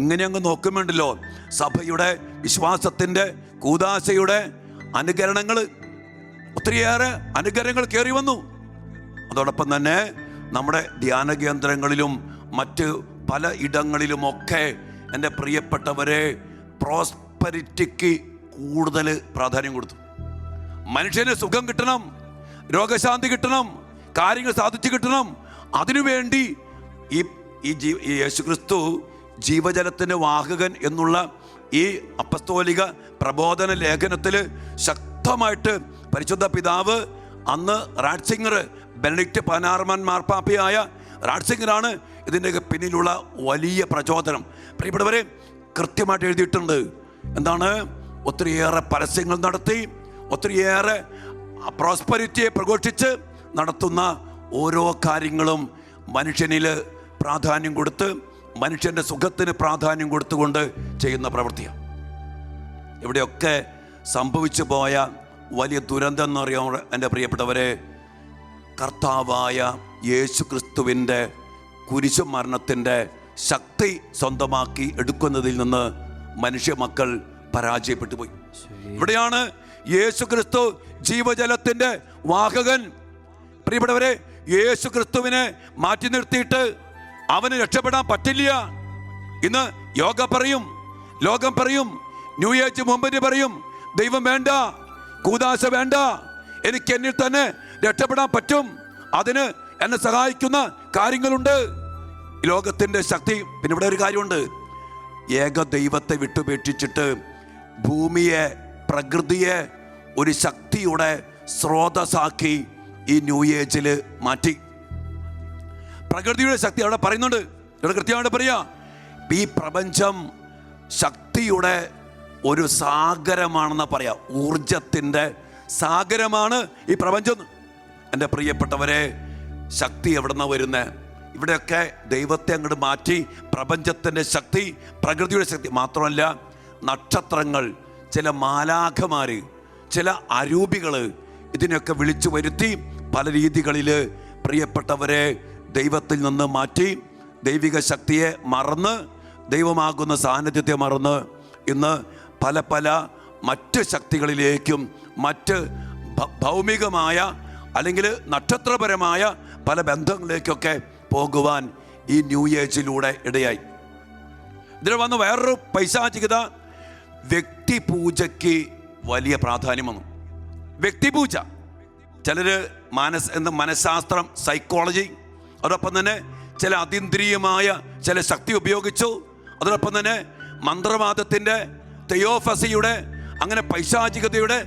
ഇങ്ങനെ അങ്ങ് നോക്കുമ്പോണ്ടല്ലോ സഭയുടെ വിശ്വാസത്തിൻ്റെ കൂദാശയുടെ അനുകരണങ്ങൾ, ഒത്തിരിയേറെ അനുകരണങ്ങൾ കയറി വന്നു. അതോടൊപ്പം തന്നെ നമ്മുടെ ധ്യാന കേന്ദ്രങ്ങളിലും മറ്റ് പല ഇടങ്ങളിലുമൊക്കെ എൻ്റെ പ്രിയപ്പെട്ടവരെ പ്രോസ്പെരിറ്റിക്ക് കൂടുതൽ പ്രാധാന്യം കൊടുത്തു. മനുഷ്യന് സുഖം കിട്ടണം, രോഗശാന്തി കിട്ടണം, കാര്യങ്ങൾ സാധിച്ചു കിട്ടണം. അതിനുവേണ്ടി ഈ യേശുക്രിസ്തു ജീവജലത്തിൻ്റെ വാഹകൻ എന്നുള്ള ഈ അപ്പസ്തോലിക പ്രബോധന ലേഖനത്തിൽ ശക്തമായിട്ട് പരിശുദ്ധ പിതാവ്, അന്ന് റാറ്റ്സിംഗർ, ബെനഡിക്റ്റ് 16 മാർപ്പാപ്പയായ റാറ്റ്സിംഗറാണ് ഇതിൻ്റെ പിന്നിലുള്ള വലിയ പ്രചോദനം. പ്രിയപ്പെട്ടവരെ, കൃത്യമായിട്ട് എഴുതിയിട്ടുണ്ട്. എന്താണ്? ഒത്തിരിയേറെ പരസ്യങ്ങൾ നടത്തി, ഒത്തിരിയേറെ പ്രോസ്പെരിറ്റിയെ പ്രഘോഷിച്ച് നടത്തുന്ന ഓരോ കാര്യങ്ങളും മനുഷ്യനിൽ പ്രാധാന്യം കൊടുത്ത്, മനുഷ്യൻ്റെ സുഖത്തിന് പ്രാധാന്യം കൊടുത്തുകൊണ്ട് ചെയ്യുന്ന പ്രവൃത്തിയാണ്. ഇവിടെയൊക്കെ സംഭവിച്ചു പോയ വലിയ ദുരന്തം എന്ന് അറിയാമോ എൻ്റെ പ്രിയപ്പെട്ടവരെ? കർത്താവായ യേശു ക്രിസ്തുവിൻ്റെ കുരിശു മരണത്തിൻ്റെ ശക്തി സ്വന്തമാക്കി എടുക്കുന്നതിൽ നിന്ന് മനുഷ്യ മക്കൾ പരാജയപ്പെട്ടു പോയി. ഇവിടെയാണ് യേശു ക്രിസ്തു ജീവജലത്തിൻ്റെ വാഹകൻ. പ്രിയപ്പെട്ടവരെ, യേശു ക്രിസ്തുവിനെ മാറ്റി നിർത്തിയിട്ട് അവന് രക്ഷപ്പെടാൻ പറ്റില്ല. ഇന്ന് ലോകം പറയും, ന്യൂ ഏജ് മുമ്പ് പറയും, ദൈവം വേണ്ട, കൂദാശ വേണ്ട, എനിക്ക് എന്നിൽ തന്നെ രക്ഷപ്പെടാൻ പറ്റും, അതിന് എന്നെ സഹായിക്കുന്ന കാര്യങ്ങളുണ്ട്. ലോകത്തിൻ്റെ ശക്തി. പിന്നെ ഇവിടെ ഒരു കാര്യമുണ്ട്, ഏക ദൈവത്തെ വിട്ടുപേക്ഷിച്ചിട്ട് ഭൂമിയെ, പ്രകൃതിയെ ഒരു ശക്തിയുടെ സ്രോതസ്സാക്കി ഈ ന്യൂ ഏജിൽ മാറ്റി. പ്രകൃതിയുടെ ശക്തി അവിടെ പറയുന്നുണ്ട്, ഇവിടെ കൃത്യമായിട്ട് പറയാ, ഈ പ്രപഞ്ചം ശക്തിയുടെ ഒരു സാഗരമാണെന്ന് പറയാം. ഊർജത്തിൻ്റെ സാഗരമാണ് ഈ പ്രപഞ്ചം. എൻ്റെ പ്രിയപ്പെട്ടവരെ, ശക്തി എവിടെ നിന്നാണ് വരുന്നത്? ഇവിടെയൊക്കെ ദൈവത്തെ അങ്ങോട്ട് മാറ്റി പ്രപഞ്ചത്തിൻ്റെ ശക്തി, പ്രകൃതിയുടെ ശക്തി മാത്രമല്ല, നക്ഷത്രങ്ങൾ, ചില മാലാഖമാർ, ചില അരൂപികൾ, ഇതിനൊക്കെ വിളിച്ചു വരുത്തി പല രീതികളിൽ പ്രിയപ്പെട്ടവരെ ദൈവത്തിൽ നിന്ന് മാറ്റി, ദൈവിക ശക്തിയെ മറന്ന്, ദൈവമാകുന്ന സാന്നിധ്യത്തെ മറന്ന് ഇന്ന് പല പല മറ്റ് ശക്തികളിലേക്കും മറ്റ് ഭൗമികമായ അല്ലെങ്കിൽ നക്ഷത്രപരമായ പല ബന്ധങ്ങളിലേക്കൊക്കെ പോകുവാൻ ഈ ന്യൂ ഏജിലൂടെ ഇടയായി. ഇതിൽ വന്ന് വേറൊരു പൈശാചികത, വ്യക്തിപൂജയ്ക്ക് വലിയ പ്രാധാന്യം വന്നു. വ്യക്തിപൂജ, ചിലർ മനഃശാസ്ത്രം, സൈക്കോളജി, അതോടൊപ്പം തന്നെ ചില അതീന്ദ്രിയമായ ചില ശക്തി ഉപയോഗിച്ചു. അതോടൊപ്പം തന്നെ മന്ത്രവാദത്തിൻ്റെ, തെയോഫസിയുടെ, അങ്ങനെ പൈശാചികതയുടെ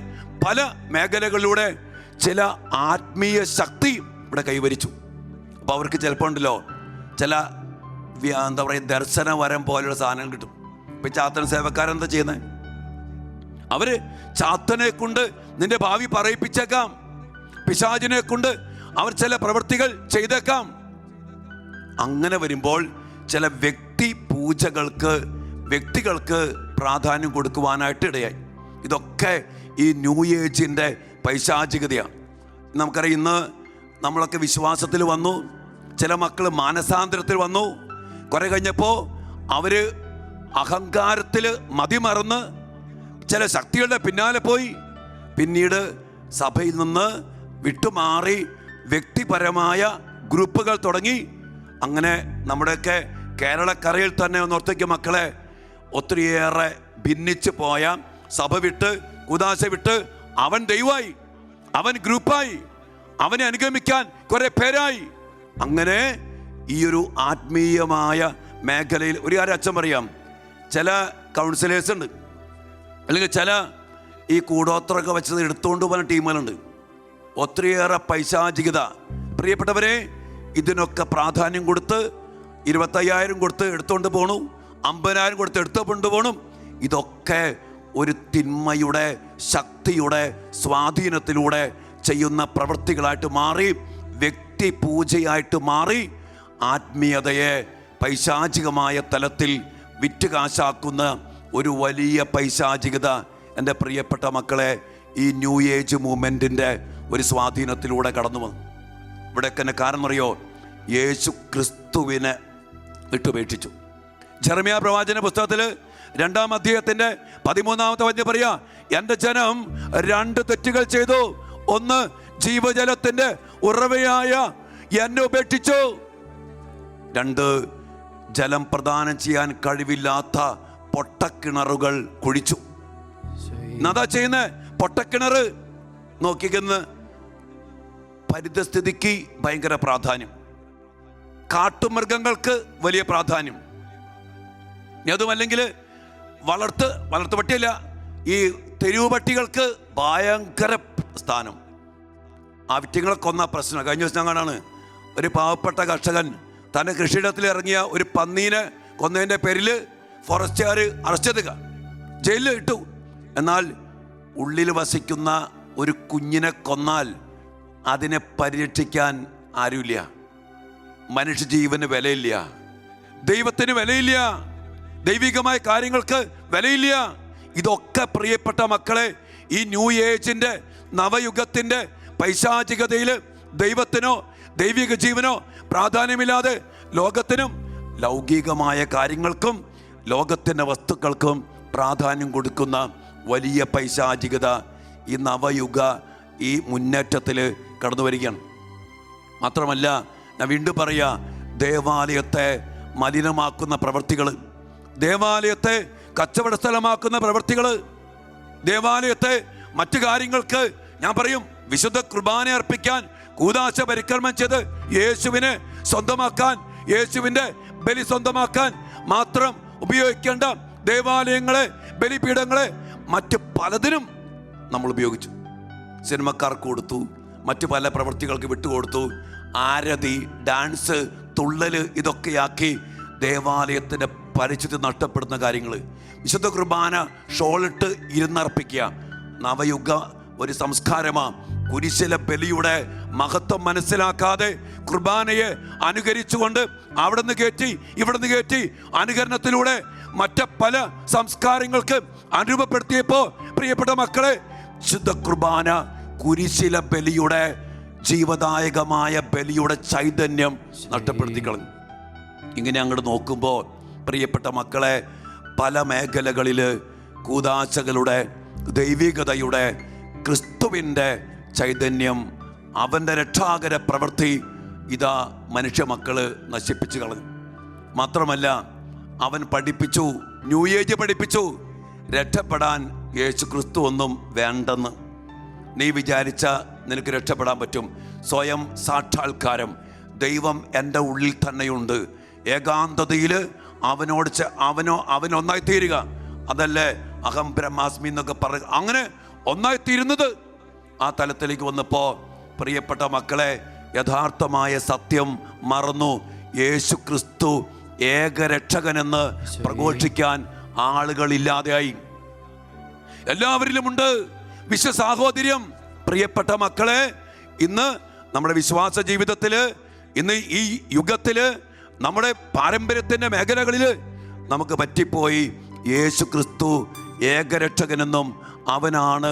പല മേഖലകളിലൂടെ ചില ആത്മീയ ശക്തി ഇവിടെ കൈവരിച്ചു. അപ്പോൾ അവർക്ക് ചിലപ്പോൾ ഉണ്ടല്ലോ ചില എന്താ പറയുക, ദർശന വരം പോലെയുള്ള സാധനം കിട്ടും. ഇപ്പം ചാത്തൻ സേവക്കാരെന്താ ചെയ്യുന്നത്? അവർ ചാത്തനെ കൊണ്ട് നിന്റെ ഭാവി പറയിപ്പിച്ചേക്കാം, പിശാചിനെ കൊണ്ട് അവർ ചില പ്രവൃത്തികൾ ചെയ്തേക്കാം. അങ്ങനെ വരുമ്പോൾ ചില വ്യക്തികൾക്ക് പ്രാധാന്യം കൊടുക്കുവാനായിട്ട് ഇടയായി. ഇതൊക്കെ ഈ ന്യൂ ഏജിൻ്റെ പൈശാചികതയാണ്. നമുക്കറിയാം, ഇന്ന് നമ്മളൊക്കെ വിശ്വാസത്തിൽ വന്നു, ചില മക്കൾ മാനസാന്തരത്തിൽ വന്നു. കുറെ കഴിഞ്ഞപ്പോൾ അവർ അഹങ്കാരത്തിൽ മതിമറന്ന് ചില ശക്തികളുടെ പിന്നാലെ പോയി. പിന്നീട് സഭയിൽ നിന്ന് വിട്ടുമാറി വ്യക്തിപരമായ ഗ്രൂപ്പുകൾ തുടങ്ങി. അങ്ങനെ നമ്മുടെയൊക്കെ കേരളക്കരയിൽ തന്നെ ഒന്നോർത്തേക്ക് മക്കളെ, ഒത്തിരിയേറെ ഭിന്നിച്ച് പോയ, സഭ വിട്ട്, കൂദാശ വിട്ട്, അവൻ ദൈവമായി, അവൻ ഗ്രൂപ്പായി, അവനെ അനുഗമിക്കാൻ കുറെ പേരായി. അങ്ങനെ ഈ ഒരു ആത്മീയമായ മേഖലയിൽ ഒരു കാര്യം അച്ഛൻ പറയാം, ചില കൗൺസിലേഴ്സ് ഉണ്ട്, അല്ലെങ്കിൽ ചില ഈ കൂടോത്രമൊക്കെ വെച്ചത് എടുത്തുകൊണ്ട് പോകുന്ന ടീമുകളുണ്ട്. ഒത്തിരിയേറെ പൈശാചികത. പ്രിയപ്പെട്ടവരെ, ഇതിനൊക്കെ പ്രാധാന്യം കൊടുത്ത് 25,000 കൊടുത്ത് എടുത്തുകൊണ്ട് പോകണു, 50,000 കൊടുത്ത് എടുത്തുകൊണ്ട് പോകണം. ഇതൊക്കെ ഒരു തിന്മയുടെ ശക്തിയുടെ സ്വാധീനത്തിലൂടെ ചെയ്യുന്ന പ്രവൃത്തികളായിട്ട് മാറി, വ്യക്തി പൂജയായിട്ട് മാറി, ആത്മീയതയെ പൈശാചികമായ തലത്തിൽ വിറ്റ് കാശാക്കുന്ന ഒരു വലിയ പൈശാചികത എൻ്റെ പ്രിയപ്പെട്ട മക്കളെ ഈ ന്യൂ ഏജ് മൂവ്മെൻറ്റിൻ്റെ ഒരു സ്വാധീനത്തിലൂടെ കടന്നു വന്നു. ഇവിടെയൊക്കെ എന്നെ കാരണം അറിയോ? യേശു ക്രിസ്തുവിനെ വിട്ടുപേക്ഷിച്ചു. ജെറമ്യാ പ്രവാചന പുസ്തകത്തിൽ 2-ാം അധ്യായത്തിൻ്റെ 13-ാമത്തെ വചനം പറയാ, എൻ്റെ ജനം 2 തെറ്റുകൾ ചെയ്തു. ഒന്ന്, ജീവജലത്തിൻ്റെ ഉറവയായ എന്നെ ഉപേക്ഷിച്ചു. 2, ജലം പ്രദാനം ചെയ്യാൻ കഴിവില്ലാത്ത പൊട്ടക്കിണറുകൾ കുഴിച്ചു. എന്നതാ ചെയ്യുന്നത്? പൊട്ടക്കിണർ നോക്കിക്കുന്ന പരിതസ്ഥിതിക്ക് ഭയങ്കര പ്രാധാന്യം, കാട്ടുമൃഗങ്ങൾക്ക് വലിയ പ്രാധാന്യം. ഇനി അതുമല്ലെങ്കിൽ വളർത്തു പട്ടിയല്ല, ഈ തെരുവ് പട്ടികൾക്ക് ഭയങ്കര സ്ഥാനം. ആ വിറ്റങ്ങളെ കൊന്ന പ്രശ്നം. കഴിഞ്ഞ ദിവസം ഞങ്ങളാണ് ഒരു പാവപ്പെട്ട കർഷകൻ തൻ്റെ കൃഷിയിടത്തിൽ ഇറങ്ങിയ ഒരു പന്നീനെ കൊന്നതിൻ്റെ പേരിൽ ഫോറസ്റ്റുകാർ അറസ്റ്റ് ചെയ്തുക, ജയിലിൽ ഇട്ടു. എന്നാൽ ഉള്ളിൽ വസിക്കുന്ന ഒരു കുഞ്ഞിനെ കൊന്നാൽ അതിനെ പരിരക്ഷിക്കാൻ ആരുമില്ല. മനുഷ്യജീവന് വിലയില്ല, ദൈവത്തിന് വിലയില്ല, ദൈവികമായ കാര്യങ്ങൾക്ക് വിലയില്ല. ഇതൊക്കെ പ്രിയപ്പെട്ട മക്കളെ ഈ ന്യൂ ഏജിൻ്റെ നവയുഗത്തിൻ്റെ പൈശാചികതയിൽ ദൈവത്തിനോ ദൈവിക ജീവനോ പ്രാധാന്യമില്ലാതെ ലോകത്തിനും ലൗകികമായ കാര്യങ്ങൾക്കും ലോകത്തിൻ്റെ വസ്തുക്കൾക്കും പ്രാധാന്യം കൊടുക്കുന്ന വലിയ പൈശാചികത ഈ നവയുഗ ഈ മുന്നേറ്റത്തിൽ കടന്നു വരികയാണ്. മാത്രമല്ല, ഞാൻ വീണ്ടും പറയാ, ദേവാലയത്തെ മലിനമാക്കുന്ന പ്രവൃത്തികൾ, ദേവാലയത്തെ കച്ചവട സ്ഥലമാക്കുന്ന പ്രവൃത്തികൾ, ദേവാലയത്തെ മറ്റു കാര്യങ്ങൾക്ക് ഞാൻ പറയും വിശുദ്ധ കുർബാന അർപ്പിക്കാൻ കൂദാശ പരിക്രമം ചെയ്ത് യേശുവിനെ സ്വന്തമാക്കാൻ, യേശുവിൻ്റെ ബലി സ്വന്തമാക്കാൻ മാത്രം ഉപയോഗിക്കേണ്ട ദേവാലയങ്ങളെ, ബലിപീഠങ്ങളെ മറ്റ് പലതിനും നമ്മൾ ഉപയോഗിച്ചു. സിനിമക്കാർക്ക് കൊടുത്തു, മറ്റു പല പ്രവൃത്തികൾക്ക് വിട്ടുകൊടുത്തു. ആരതി, ഡാൻസ്, തുള്ളല് ഇതൊക്കെയാക്കി ദേവാലയത്തിൻ്റെ പരിശുദ്ധി നഷ്ടപ്പെടുന്ന കാര്യങ്ങൾ. വിശുദ്ധ കുർബാന ഷോളിട്ട് ഇരുന്നർപ്പിക്കുക നവയുഗ ഒരു സംസ്കാരമാണ്. കുരിശിലെ ബലിയുടെ മഹത്വം മനസ്സിലാക്കാതെ കുർബാനയെ അനുകരിച്ചുകൊണ്ട് അവിടുന്ന് കയറ്റി ഇവിടുന്ന് കയറ്റി അനുകരണത്തിലൂടെ മറ്റ് പല സംസ്കാരങ്ങൾക്ക് അനുരൂപപ്പെടുത്തിയപ്പോൾ പ്രിയപ്പെട്ട മക്കളെ, ശുദ്ധ കുർബാന കുരിശിലെ ബലിയുടെ ജീവദായകമായ ബലിയുടെ ചൈതന്യം നഷ്ടപ്പെടുത്തി കളഞ്ഞു. ഇങ്ങനെ അങ്ങോട്ട് നോക്കുമ്പോൾ പ്രിയപ്പെട്ട മക്കളെ, പല മേഖലകളിൽ കൂദാശകളുടെ ദൈവികതയുടെ ക്രിസ്തുവിൻ്റെ ചൈതന്യം, അവൻ്റെ രക്ഷാകര പ്രവൃത്തി ഇതാ മനുഷ്യ മക്കള് നശിപ്പിച്ചു കളഞ്ഞു. മാത്രമല്ല, അവൻ പഠിപ്പിച്ചു, ന്യൂ ഏജ് പഠിപ്പിച്ചു, രക്ഷപ്പെടാൻ യേശു ക്രിസ്തു ഒന്നും വേണ്ടെന്ന്. നീ വിചാരിച്ച നിനക്ക് രക്ഷപ്പെടാൻ പറ്റും. സ്വയം സാക്ഷാത്കാരം, ദൈവം എൻ്റെ ഉള്ളിൽ തന്നെയുണ്ട്, ഏകാന്തതയിൽ അവനൊന്നായി തീരുക, അതല്ലേ അഹം ബ്രഹ്മാസ്മി എന്നൊക്കെ പറയുക. അങ്ങനെ ഒന്നായിത്തീരുന്നത് ആ തലത്തിലേക്ക് വന്നപ്പോൾ പ്രിയപ്പെട്ട മക്കളെ, യഥാർത്ഥമായ സത്യം മറന്നു. യേശു ക്രിസ്തു ഏകരക്ഷകനെന്ന് പ്രഘോഷിക്കാൻ ആളുകളില്ലാതെയായി. എല്ലാവരിലുമുണ്ട് വിശ്വസാഹോദര്യം. പ്രിയപ്പെട്ട മക്കളെ, ഇന്ന് നമ്മുടെ വിശ്വാസ ജീവിതത്തിൽ, ഇന്ന് ഈ യുഗത്തിൽ, നമ്മുടെ പാരമ്പര്യത്തിൻ്റെ മേഖലകളിൽ നമുക്ക് പറ്റിപ്പോയി യേശു ക്രിസ്തു ഏകരക്ഷകനെന്നും അവനാണ്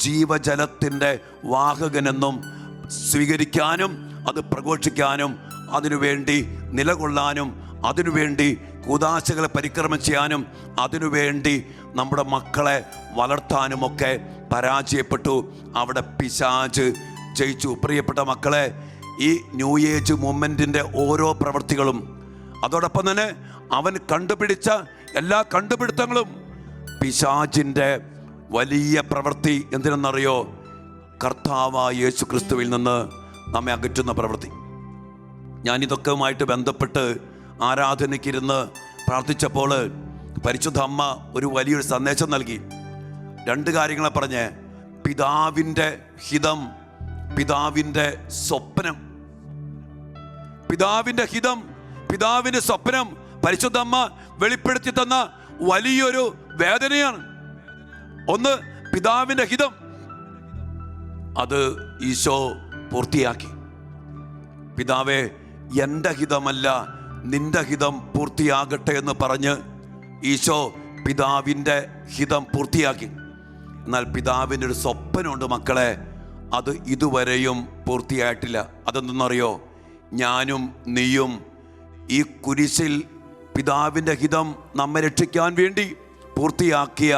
ജീവജലത്തിൻ്റെ വാഹകനെന്നും സ്വീകരിക്കാനും അത് പ്രഘോഷിക്കാനും അതിനുവേണ്ടി നിലകൊള്ളാനും അതിനുവേണ്ടി കൂദാശകളെ പരിക്രമം ചെയ്യാനും അതിനുവേണ്ടി നമ്മുടെ മക്കളെ വളർത്താനുമൊക്കെ പരാജയപ്പെട്ടു. അവിടെ പിശാച് ജയിച്ചു. പ്രിയപ്പെട്ട മക്കളെ, ഈ ന്യൂ ഏജ് മൂവ്മെൻറ്റിൻ്റെ ഓരോ പ്രവൃത്തികളും, അതോടൊപ്പം തന്നെ അവൻ കണ്ടുപിടിച്ച എല്ലാ കണ്ടുപിടുത്തങ്ങളും പിശാചിൻ്റെ വലിയ പ്രവൃത്തി. എന്തിനെന്നറിയോ? കർത്താവായ യേശു ക്രിസ്തുവിൽ നിന്ന് നമ്മെ അകറ്റുന്ന പ്രവൃത്തി. ഞാനിതൊക്കെയുമായിട്ട് ബന്ധപ്പെട്ട് ആരാധനയ്ക്കിരുന്ന് പ്രാർത്ഥിച്ചപ്പോൾ പരിശുദ്ധ അമ്മ ഒരു വലിയൊരു സന്ദേശം നൽകി. 2 കാര്യങ്ങളെ പറഞ്ഞ്, പിതാവിൻ്റെ ഹിതം, പിതാവിൻ്റെ സ്വപ്നം. പിതാവിൻ്റെ ഹിതം, പിതാവിൻ്റെ സ്വപ്നം പരിശുദ്ധ അമ്മ വെളിപ്പെടുത്തി തന്ന വലിയൊരു വേദനയാണ്. ഒന്ന്, പിതാവിൻ്റെ ഹിതം, അത് ഈശോ പൂർത്തിയാക്കി. പിതാവേ, എൻ്റെ ഹിതമല്ല നിന്റെ ഹിതം പൂർത്തിയാകട്ടെ എന്ന് പറഞ്ഞ് ഈശോ പിതാവിൻ്റെ ഹിതം പൂർത്തിയാക്കി. എന്നാൽ പിതാവിൻ്റെ ഒരു സ്വപ്നമുണ്ട് മക്കളെ, അത് ഇതുവരെയും പൂർത്തിയായിട്ടില്ല. അതെന്തെന്നറിയോ? ഞാനും നീയും ഈ കുരിശിൽ പിതാവിൻ്റെ ഹിതം നമ്മെ രക്ഷിക്കാൻ വേണ്ടി പൂർത്തിയാക്കിയ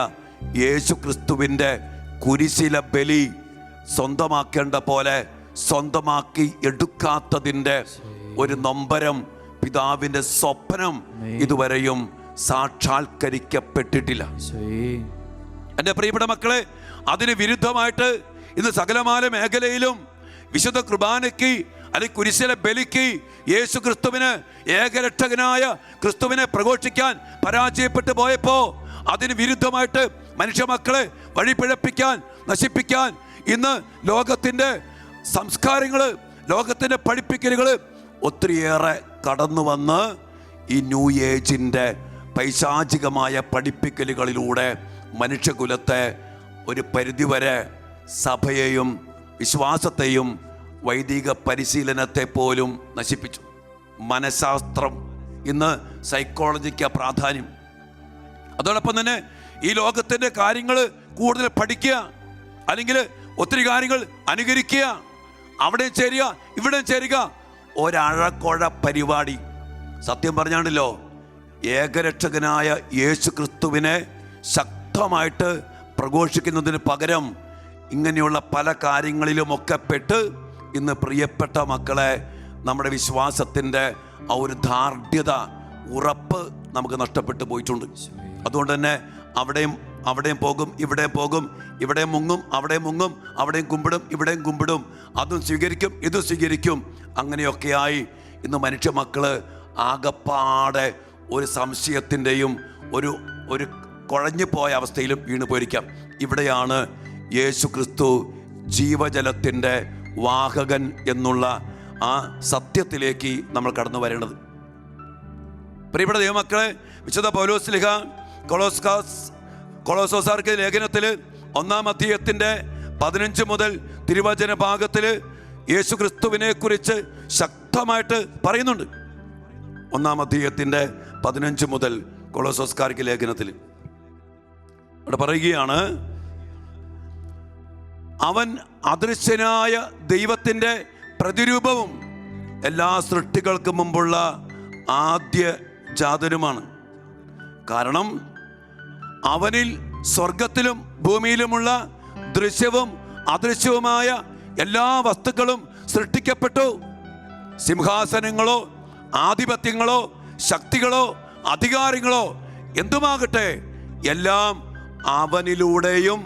യേശു ക്രിസ്തുവിൻ്റെ കുരിശിലെ ബലി സ്വന്തമാക്കേണ്ട പോലെ സ്വന്തമാക്കി എടുക്കാത്തതിൻ്റെ ഒരു നൊമ്പരം, പിതാവിൻ്റെ സ്വപ്നം ഇതുവരെയും സാക്ഷാത്കരിക്കപ്പെട്ടിട്ടില്ല. എൻ്റെ പ്രിയപ്പെട്ട മക്കളെ, അതിന് വിരുദ്ധമായിട്ട് ഇന്ന് സകലമാന മേഖലയിലും വിശുദ്ധ കുർബാനയ്ക്ക് അല്ലെങ്കിൽ കുരിശിലെ ബലിക്ക് യേശു ക്രിസ്തുവിന്, ഏകരക്ഷകനായ ക്രിസ്തുവിനെ പ്രഘോഷിക്കാൻ പരാജയപ്പെട്ടു പോയപ്പോൾ അതിന് വിരുദ്ധമായിട്ട് മനുഷ്യ മക്കളെ വഴിപിഴപ്പിക്കാൻ, നശിപ്പിക്കാൻ ഇന്ന് ലോകത്തിൻ്റെ സംസ്കാരങ്ങൾ, ലോകത്തിൻ്റെ പഠിപ്പിക്കലുകൾ ഒത്തിരിയേറെ കടന്നു വന്ന് ഈ ന്യൂ ഏജിൻ്റെ പൈശാചികമായ പഠിപ്പിക്കലുകളിലൂടെ മനുഷ്യകുലത്തെ ഒരു പരിധിവരെ, സഭയെയും വിശ്വാസത്തെയും വൈദിക പരിശീലനത്തെ പോലും നശിപ്പിച്ചു. മനഃശാസ്ത്രം, ഇന്ന് സൈക്കോളജിക്ക് പ്രാധാന്യം. അതോടൊപ്പം തന്നെ ഈ ലോകത്തിൻ്റെ കാര്യങ്ങൾ കൂടുതൽ പഠിക്കുക, അല്ലെങ്കിൽ ഒത്തിരി കാര്യങ്ങൾ അനുകരിക്കുക, അവിടെ ചേരുക, ഇവിടെ ചേരുക, ഒരഴക്കൊഴ പരിപാടി. സത്യം പറഞ്ഞാണല്ലോ, ഏകരക്ഷകനായ യേശു ക്രിസ്തുവിനെ ശക്തമായിട്ട് പ്രഘോഷിക്കുന്നതിന് പകരം ഇങ്ങനെയുള്ള പല കാര്യങ്ങളിലുമൊക്കെ പെട്ട് ഇന്ന് പ്രിയപ്പെട്ട മക്കളെ നമ്മുടെ വിശ്വാസത്തിൻ്റെ ആ ഒരു ധാർഢ്യത, ഉറപ്പ് നമുക്ക് നഷ്ടപ്പെട്ടു പോയിട്ടുണ്ട്. അതുകൊണ്ട് തന്നെ അവിടെയും പോകും, ഇവിടെയും പോകും, ഇവിടെ മുങ്ങും, അവിടെ മുങ്ങും, അവിടെയും കുമ്പിടും, ഇവിടെയും കുമ്പിടും, അതും സ്വീകരിക്കും, ഇതും സ്വീകരിക്കും. അങ്ങനെയൊക്കെയായി ഇന്ന് മനുഷ്യ മക്കള് ആകപ്പാടെ ഒരു സംശയത്തിൻ്റെയും ഒരു കുഴഞ്ഞു പോയ അവസ്ഥയിലും വീണു പോയിരിക്കാം. ഇവിടെയാണ് യേശു ക്രിസ്തു ജീവജലത്തിൻ്റെ വാഹകൻ എന്നുള്ള ആ സത്യത്തിലേക്ക് നമ്മൾ കടന്നു വരേണ്ടത്. പ്രിയപ്പെട്ട ദൈവമക്കളെ, വിശുദ്ധ പൗലോസ് ശ്ലീഹ കൊളോസോസാർക്ക് ലേഖനത്തിൽ 1-ാം അധ്യായത്തിൻ്റെ 15 മുതൽ തിരുവചന ഭാഗത്തിൽ യേശു ക്രിസ്തുവിനെ കുറിച്ച് ശക്തമായിട്ട് പറയുന്നുണ്ട്. 1-ാം അധ്യായത്തിൻ്റെ 15 മുതൽ കൊളോസോസ്കാർക്ക് ലേഖനത്തിൽ അവിടെ പറയുകയാണ്, അവൻ അദൃശ്യനായ ദൈവത്തിൻ്റെ പ്രതിരൂപവും എല്ലാ സൃഷ്ടികൾക്കും മുമ്പുള്ള ആദ്യ ജാതനുമാണ്. കാരണം അവനിൽ സ്വർഗത്തിലും ഭൂമിയിലുമുള്ള ദൃശ്യവും അദൃശ്യവുമായ എല്ലാ വസ്തുക്കളും സൃഷ്ടിക്കപ്പെട്ടു. സിംഹാസനങ്ങളോ ആധിപത്യങ്ങളോ ശക്തികളോ അധികാരങ്ങളോ എന്തുമാകട്ടെ, എല്ലാം അവനിലൂടെയും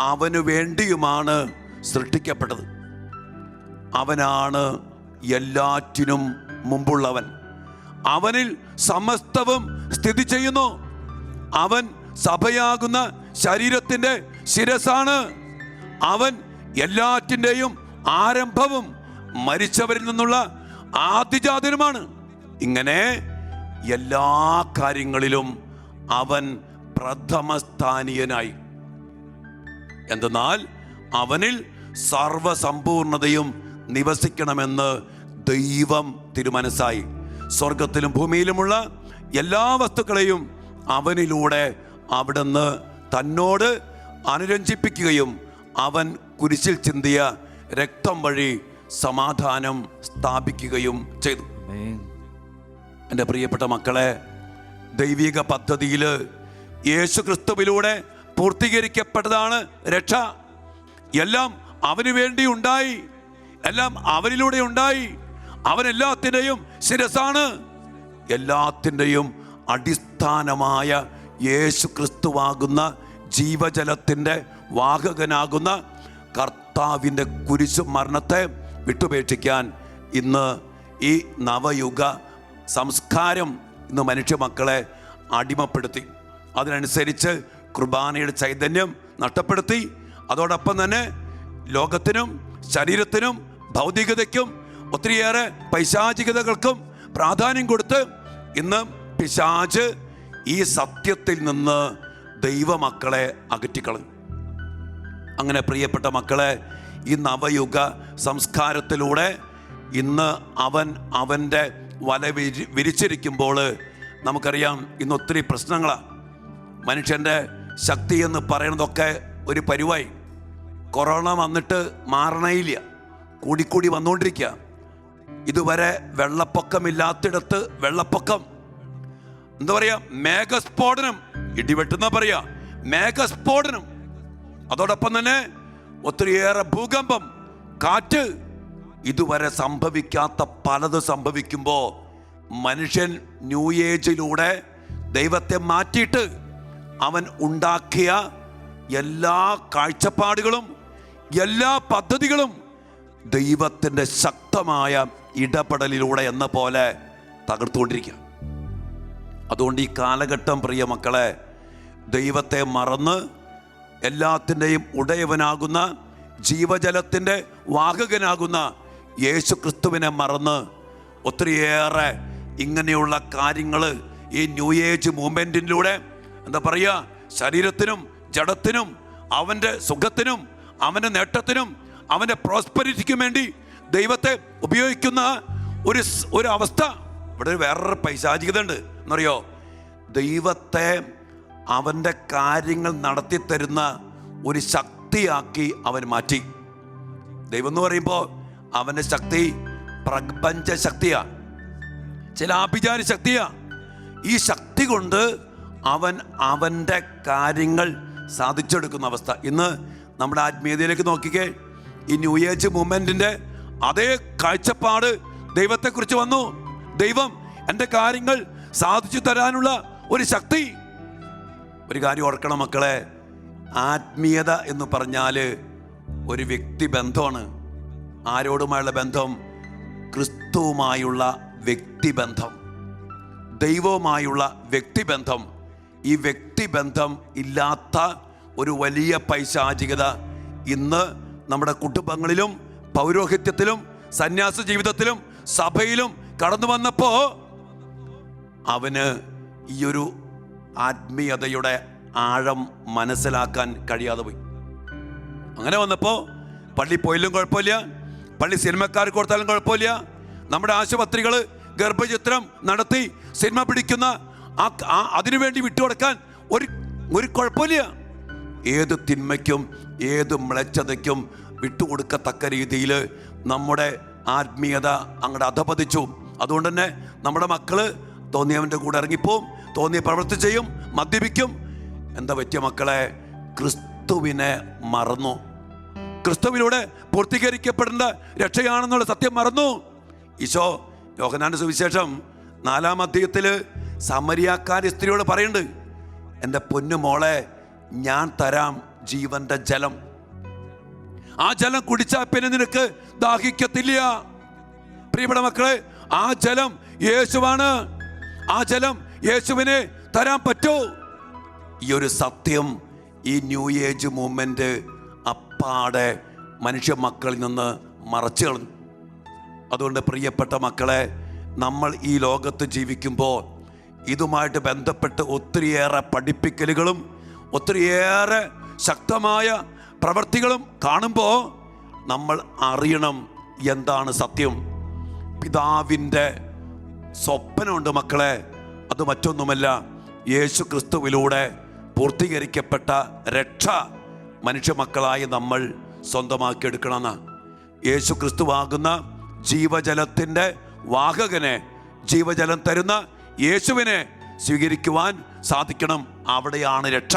അവനു വേണ്ടിയുമാണ് സൃഷ്ടിക്കപ്പെട്ടത്. അവനാണ് എല്ലാറ്റിനും മുമ്പുള്ളവൻ. അവനിൽ സമസ്തവും സ്ഥിതി ചെയ്യുന്നു. അവൻ സഭയാകുന്ന ശരീരത്തിൻ്റെ ശിരസാണ്. അവൻ എല്ലാറ്റിൻ്റെയും ആരംഭവും മരിച്ചവരിൽ നിന്നുള്ള ആദ്യജാതനുമാണ്. ഇങ്ങനെ എല്ലാ കാര്യങ്ങളിലും അവൻ പ്രഥമസ്ഥാനീയനായി. എന്തെന്നാൽ അവനിൽ സർവസമ്പൂർണതയും നിവസിക്കണമെന്ന് ദൈവം തിരുമനസ്സായി. സ്വർഗത്തിലും ഭൂമിയിലുമുള്ള എല്ലാ വസ്തുക്കളെയും അവനിലൂടെ അവിടുന്ന് തന്നോട് അനുരഞ്ജിപ്പിക്കുകയും അവൻ കുരിശിൽ ചിന്തിയ രക്തം വഴി സമാധാനം സ്ഥാപിക്കുകയും ചെയ്തു. എൻ്റെ പ്രിയപ്പെട്ട മക്കളെ, ദൈവിക പദ്ധതിയിൽ യേശു ക്രിസ്തുവിലൂടെ പൂർത്തീകരിക്കപ്പെട്ടതാണ് രക്ഷ. എല്ലാം അവന് വേണ്ടി ഉണ്ടായി, എല്ലാം അവനിലൂടെ ഉണ്ടായി. അവൻ എല്ലാത്തിൻ്റെയും ശിരസാണ്. എല്ലാത്തിൻ്റെയും അടിസ്ഥാനമായ യേശു ക്രിസ്തുവാകുന്ന ജീവജലത്തിൻ്റെ വാഹകനാകുന്ന കർത്താവിൻ്റെ കുരിശു മരണത്തെ വിട്ടുപേക്ഷിക്കാൻ ഇന്ന് ഈ നവയുഗ സംസ്കാരം ഇന്ന് മനുഷ്യ മക്കളെ അടിമപ്പെടുത്തി. അതിനനുസരിച്ച് കുർബാനയുടെ ചൈതന്യം നഷ്ടപ്പെടുത്തി. അതോടൊപ്പം തന്നെ ലോകത്തിനും ശരീരത്തിനും ഭൗതികതയ്ക്കും ഒത്തിരിയേറെ പൈശാചികതകൾക്കും പ്രാധാന്യം കൊടുത്ത് ഇന്ന് പിശാച് ഈ സത്യത്തിൽ നിന്ന് ദൈവമക്കളെ അകറ്റിക്കളഞ്ഞു. അങ്ങനെ പ്രിയപ്പെട്ട മക്കളെ, ഈ നവയുഗ സംസ്കാരത്തിലൂടെ ഇന്ന് അവൻ്റെ വല വിരിച്ചിരിക്കുമ്പോൾ നമുക്കറിയാം ഇന്ന് ഒത്തിരി പ്രശ്നങ്ങളാണ്. മനുഷ്യൻ്റെ ശക്തി എന്ന് പറയുന്നതൊക്കെ ഒരു പരിവായി. കൊറോണ വന്നിട്ട് മാറണയില്ല, കൂടിക്കൂടി വന്നുകൊണ്ടിരിക്കുക. ഇതുവരെ വെള്ളപ്പൊക്കമില്ലാത്തിടത്ത് വെള്ളപ്പൊക്കം, എന്താ പറയാ, മേഘസ്ഫോടനം, ഇടിവെട്ടുന്ന പറയാ മേഘസ്ഫോടനം. അതോടൊപ്പം തന്നെ ഒത്തിരിയേറെ ഭൂകമ്പം, കാറ്റ്. ഇതുവരെ സംഭവിക്കാത്ത പലത് സംഭവിക്കുമ്പോൾ മനുഷ്യൻ ന്യൂ ഏജിലൂടെ ദൈവത്തെ മാറ്റിയിട്ട് അവൻ ഉണ്ടാക്കിയ എല്ലാ കാഴ്ചപ്പാടുകളും എല്ലാ പദ്ധതികളും ദൈവത്തിൻ്റെ ശക്തമായ ഇടപെടലിലൂടെ എന്ന പോലെ തകർത്തുകൊണ്ടിരിക്കുക. അതുകൊണ്ട് ഈ കാലഘട്ടം, പ്രിയ മക്കളെ, ദൈവത്തെ മറന്ന് എല്ലാത്തിൻ്റെയും ഉടയവനാകുന്ന ജീവജലത്തിൻ്റെ വാഹകനാകുന്ന യേശു ക്രിസ്തുവിനെ മറന്ന് ഒത്തിരിയേറെ ഇങ്ങനെയുള്ള കാര്യങ്ങൾ ഈ ന്യൂ ഏജ് മൂവ്മെൻറ്റിലൂടെ എന്താ പറയുക, ശരീരത്തിനും ജഡത്തിനും അവൻ്റെ സുഖത്തിനും അവൻ്റെ നേട്ടത്തിനും അവൻ്റെ പ്രോസ്പെരിറ്റിക്കും വേണ്ടി ദൈവത്തെ ഉപയോഗിക്കുന്ന ഒരു അവസ്ഥ. ഇവിടെ വേറൊരു പൈശാചികത ഉണ്ട് എന്നറിയോ? ദൈവത്തെ അവൻ്റെ കാര്യങ്ങൾ നടത്തിത്തരുന്ന ഒരു ശക്തിയാക്കി അവൻ മാറ്റി. ദൈവം എന്ന് പറയുമ്പോൾ അവൻ്റെ ശക്തി പ്രപഞ്ച ശക്തിയാ, ചില ആഭിചാര ശക്തിയാ. ഈ ശക്തി കൊണ്ട് അവൻ അവൻ്റെ കാര്യങ്ങൾ സാധിച്ചെടുക്കുന്ന അവസ്ഥ. ഇന്ന് നമ്മുടെ ആത്മീയതയിലേക്ക് നോക്കിക്കേ, ഈ ന്യൂ ഏജ് മൂവ്മെൻറ്റിൻ്റെ അതേ കാഴ്ചപ്പാട് ദൈവത്തെക്കുറിച്ച് വന്നു. ദൈവം എൻ്റെ കാര്യങ്ങൾ സാധിച്ചു തരാനുള്ള ഒരു ശക്തി. ഒരു കാര്യം ഓർക്കണം മക്കളെ, ആത്മീയത എന്ന് പറഞ്ഞാൽ ഒരു വ്യക്തിബന്ധമാണ്. ആരോടുമായുള്ള ബന്ധം? ക്രിസ്തുവുമായുള്ള വ്യക്തിബന്ധം, ദൈവവുമായുള്ള വ്യക്തിബന്ധം. ഈ വ്യക്തിബന്ധം ഇല്ലാത്ത ഒരു വലിയ പൈശാചികത ഇന്ന് നമ്മുടെ കുടുംബങ്ങളിലും പൗരോഹിത്യത്തിലും സന്യാസ ജീവിതത്തിലും സഭയിലും കടന്നു വന്നപ്പോൾ അവന് ഈ ഒരു ആത്മീയതയുടെ ആഴം മനസ്സിലാക്കാൻ കഴിയാതെ പോയി. അങ്ങനെ വന്നപ്പോൾ പള്ളി പോയാലും കുഴപ്പമില്ല, പള്ളി സിനിമക്കാർക്ക് കൊടുത്താലും കുഴപ്പമില്ല, നമ്മുടെ ആശുപത്രികൾ ഗർഭചിത്രം നടത്തി സിനിമ പിടിക്കുന്ന അതിനുവേണ്ടി വിട്ടുകൊടുക്കാൻ ഒരു കുഴപ്പമില്ല. ഏത് തിന്മയ്ക്കും ഏത് മ്ലേച്ഛതയ്ക്കും വിട്ടുകൊടുക്കത്തക്ക രീതിയിൽ നമ്മുടെ ആത്മീയത അങ്ങോട്ട് അധപതിച്ചു. അതുകൊണ്ട് തന്നെ നമ്മുടെ മക്കള് തോന്നിയവൻ്റെ കൂടെ ഇറങ്ങിപ്പോവും, തോന്നിയ പ്രവൃത്തി ചെയ്യും, മദ്യപിക്കും. എന്താ പറ്റിയ മക്കളെ? ക്രിസ്തുവിനെ മറന്നു. ക്രിസ്തുവിലൂടെ പൂർത്തീകരിക്കപ്പെടേണ്ട രക്ഷയാണെന്നുള്ള സത്യം മറന്നു. ഈശോ യോഹന്നാന്റെ സുവിശേഷം 4-ാം അധ്യായത്തിൽ സമരിയാക്കാരി സ്ത്രീയോട് പറയുന്നുണ്ട്, എൻ്റെ പൊന്നു മോളെ, ഞാൻ തരാം ജീവന്റെ ജലം. ആ ജലം കുടിച്ചാൽ പിന്നെ നിനക്ക് ദാഹിക്കത്തില്ല. പ്രിയപ്പെട്ട മക്കളെ, ആ ജലം യേശുവാണ്. ആ ജലം യേശുവിനെ തരാൻ പറ്റൂ. ഈ ഒരു സത്യം ഈ ന്യൂ ഏജ് മൂവ്മെന്റ് അപ്പാടെ മനുഷ്യ മക്കളിൽ നിന്ന് മറച്ചു കളഞ്ഞു. അതുകൊണ്ട് പ്രിയപ്പെട്ട മക്കളെ, നമ്മൾ ഈ ലോകത്ത് ജീവിക്കുമ്പോൾ ഇതുമായിട്ട് ബന്ധപ്പെട്ട് ഒത്തിരിയേറെ പഠിപ്പിക്കലുകളും ഒത്തിരിയേറെ ശക്തമായ പ്രവൃത്തികളും കാണുമ്പോൾ നമ്മൾ അറിയണം എന്താണ് സത്യം. പിതാവിൻ്റെ സ്വപ്നമുണ്ട് മക്കളെ, അത് മറ്റൊന്നുമല്ല, യേശു ക്രിസ്തുവിലൂടെ പൂർത്തീകരിക്കപ്പെട്ട രക്ഷ മനുഷ്യ മക്കളായി നമ്മൾ സ്വന്തമാക്കിയെടുക്കണമെന്ന്. യേശു ക്രിസ്തുവാകുന്ന ജീവജലത്തിൻ്റെ വാഹകനെ, ജീവജലം തരുന്ന യേശുവിനെ സ്വീകരിക്കുവാൻ സാധിക്കണം. അവിടെയാണ് രക്ഷ.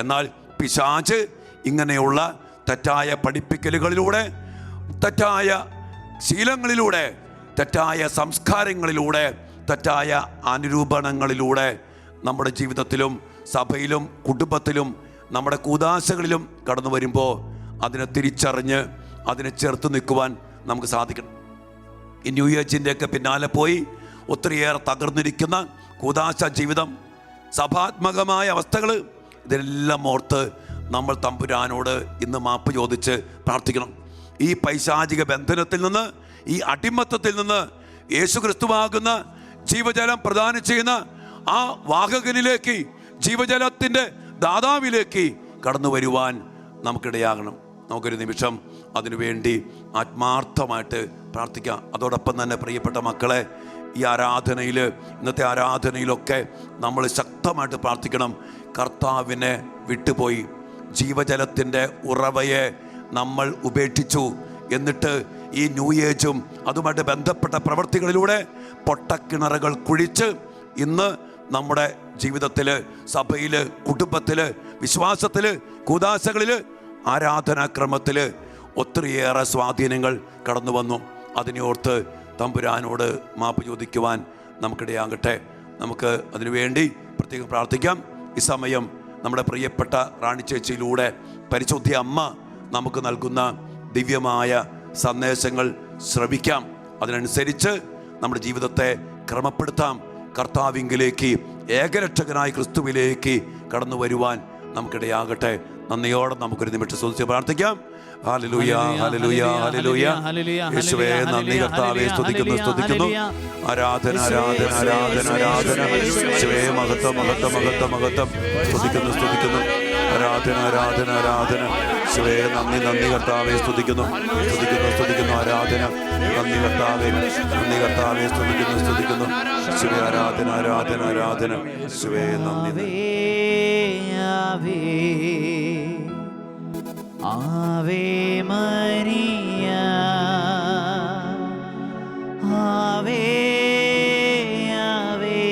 എന്നാൽ പിശാച് ഇങ്ങനെയുള്ള തെറ്റായ പഠിപ്പിക്കലുകളിലൂടെ, തെറ്റായ ശീലങ്ങളിലൂടെ, തെറ്റായ സംസ്കാരങ്ങളിലൂടെ, തെറ്റായ അനുരൂപണങ്ങളിലൂടെ നമ്മുടെ ജീവിതത്തിലും സഭയിലും കുടുംബത്തിലും നമ്മുടെ കൂദാശകളിലും കടന്നു വരുമ്പോൾ അതിനെ തിരിച്ചറിഞ്ഞ് അതിനെ ചേർത്ത് നിൽക്കുവാൻ നമുക്ക് സാധിക്കണം. ഈ ന്യൂ ഏജിൻ്റെയൊക്കെ പിന്നാലെ പോയി ഒത്തിരിയേറെ തകർന്നിരിക്കുന്ന കൂദാശ ജീവിതം, സഭാത്മകമായ അവസ്ഥകൾ, ഇതെല്ലാം ഓർത്ത് നമ്മൾ തമ്പുരാനോട് ഇന്ന് മാപ്പ് ചോദിച്ച് പ്രാർത്ഥിക്കണം. ഈ പൈശാചിക ബന്ധനത്തിൽ നിന്ന്, ഈ അടിമത്തത്തിൽ നിന്ന് യേശു ക്രിസ്തുവാകുന്ന ജീവജലം പ്രദാനം ചെയ്യുന്ന ആ വാഹകനിലേക്ക്, ജീവജലത്തിൻ്റെ ദാതാവിലേക്ക് കടന്നു വരുവാൻ നമുക്കിടയാകണം. നമുക്കൊരു നിമിഷം അതിനുവേണ്ടി ആത്മാർത്ഥമായിട്ട് പ്രാർത്ഥിക്കാം. അതോടൊപ്പം തന്നെ പ്രിയപ്പെട്ട മക്കളെ, ഈ ആരാധനയിൽ, ഇന്നത്തെ ആരാധനയിലൊക്കെ നമ്മൾ ശക്തമായിട്ട് പ്രാർത്ഥിക്കണം. കർത്താവിനെ വിട്ടുപോയി. ജീവജലത്തിൻ്റെ ഉറവയെ നമ്മൾ ഉപേക്ഷിച്ചു. എന്നിട്ട് ഈ ന്യൂ ഏജും അതുമായിട്ട് ബന്ധപ്പെട്ട പ്രവൃത്തികളിലൂടെ പൊട്ടക്കിണറുകൾ കുഴിച്ച് ഇന്ന് നമ്മുടെ ജീവിതത്തിൽ, സഭയിൽ, കുടുംബത്തിൽ, വിശ്വാസത്തിൽ, കൂദാശകളിൽ, ആരാധനാക്രമത്തിൽ ഒത്തിരിയേറെ സ്വാധീനങ്ങൾ കടന്നു വന്നു. അതിനെ ഓർത്ത് തമ്പുരാനോട് മാപ്പ് ചോദിക്കുവാൻ നമുക്കിടയാകട്ടെ. നമുക്ക് അതിനുവേണ്ടി പ്രത്യേകം പ്രാർത്ഥിക്കാം. ഈ സമയം നമ്മുടെ പ്രിയപ്പെട്ട റാണി ചേച്ചിയിലൂടെ പരിശുദ്ധ അമ്മ നമുക്ക് നൽകുന്ന ദിവ്യമായ സന്ദേശങ്ങൾ ശ്രവിക്കാം. അതിനനുസരിച്ച് നമ്മുടെ ജീവിതത്തെ ക്രമപ്പെടുത്താം. കർത്താവിങ്കിലേക്ക്, ഏകരക്ഷകനായ ക്രിസ്തുവിലേക്ക് കടന്നു വരുവാൻ നമുക്കിടയാകട്ടെ. നന്ദിയോടെ നമുക്കൊരു നിമിഷം സ്തുതിച്ച് പ്രാർത്ഥിക്കാം. ഹല്ലേലൂയ, ഹല്ലേലൂയ, ഹല്ലേലൂയ. യേശുവേ നന്ദി, കർത്താവേ സ്തുതിക്കുന്നു, സ്തുതിക്കുന്നു. ആരാധന, ആരാധന, ആരാധന, ആരാധന. യേശുവേ മഹത്വം, മഹത്വം, മഹത്വം, മഹത്വം. സ്തുതിക്കുന്നു, സ്തുതിക്കുന്നു. ആരാധന, ആരാധന, ആരാധന. യേശുവേ നന്ദി, നന്ദി കർത്താവേ സ്തുതിക്കുന്നു, സ്തുതിക്കുന്നു, സ്തുതിക്കുന്നു. ആരാധന, നന്ദി കർത്താവേ, നന്ദി കർത്താവേ സ്തുതിക്കുന്നു, സ്തുതിക്കുന്നു. യേശുവേ ആരാധന, ആരാധന, ആരാധന. യേശുവേ നന്ദി. ആവേ മരിയ, ആവേ ആവേ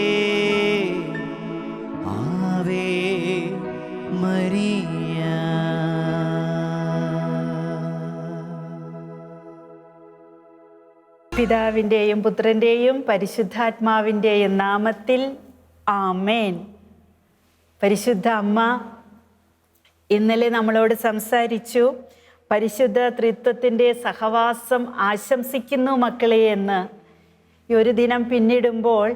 ആവേ മരിയ. പിതാവിൻ്റെയും പുത്രൻ്റെയും പരിശുദ്ധാത്മാവിൻ്റെയും നാമത്തിൽ ആമേൻ. പരിശുദ്ധ അമ്മ ഇന്നലെ നമ്മളോട് സംസാരിച്ചു. പരിശുദ്ധ ത്രിത്വത്തിൻ്റെ സഹവാസം ആശംസിക്കുന്നു മക്കളെ എന്ന്. ഈ ഒരു ദിനം പിന്നിടുമ്പോൾ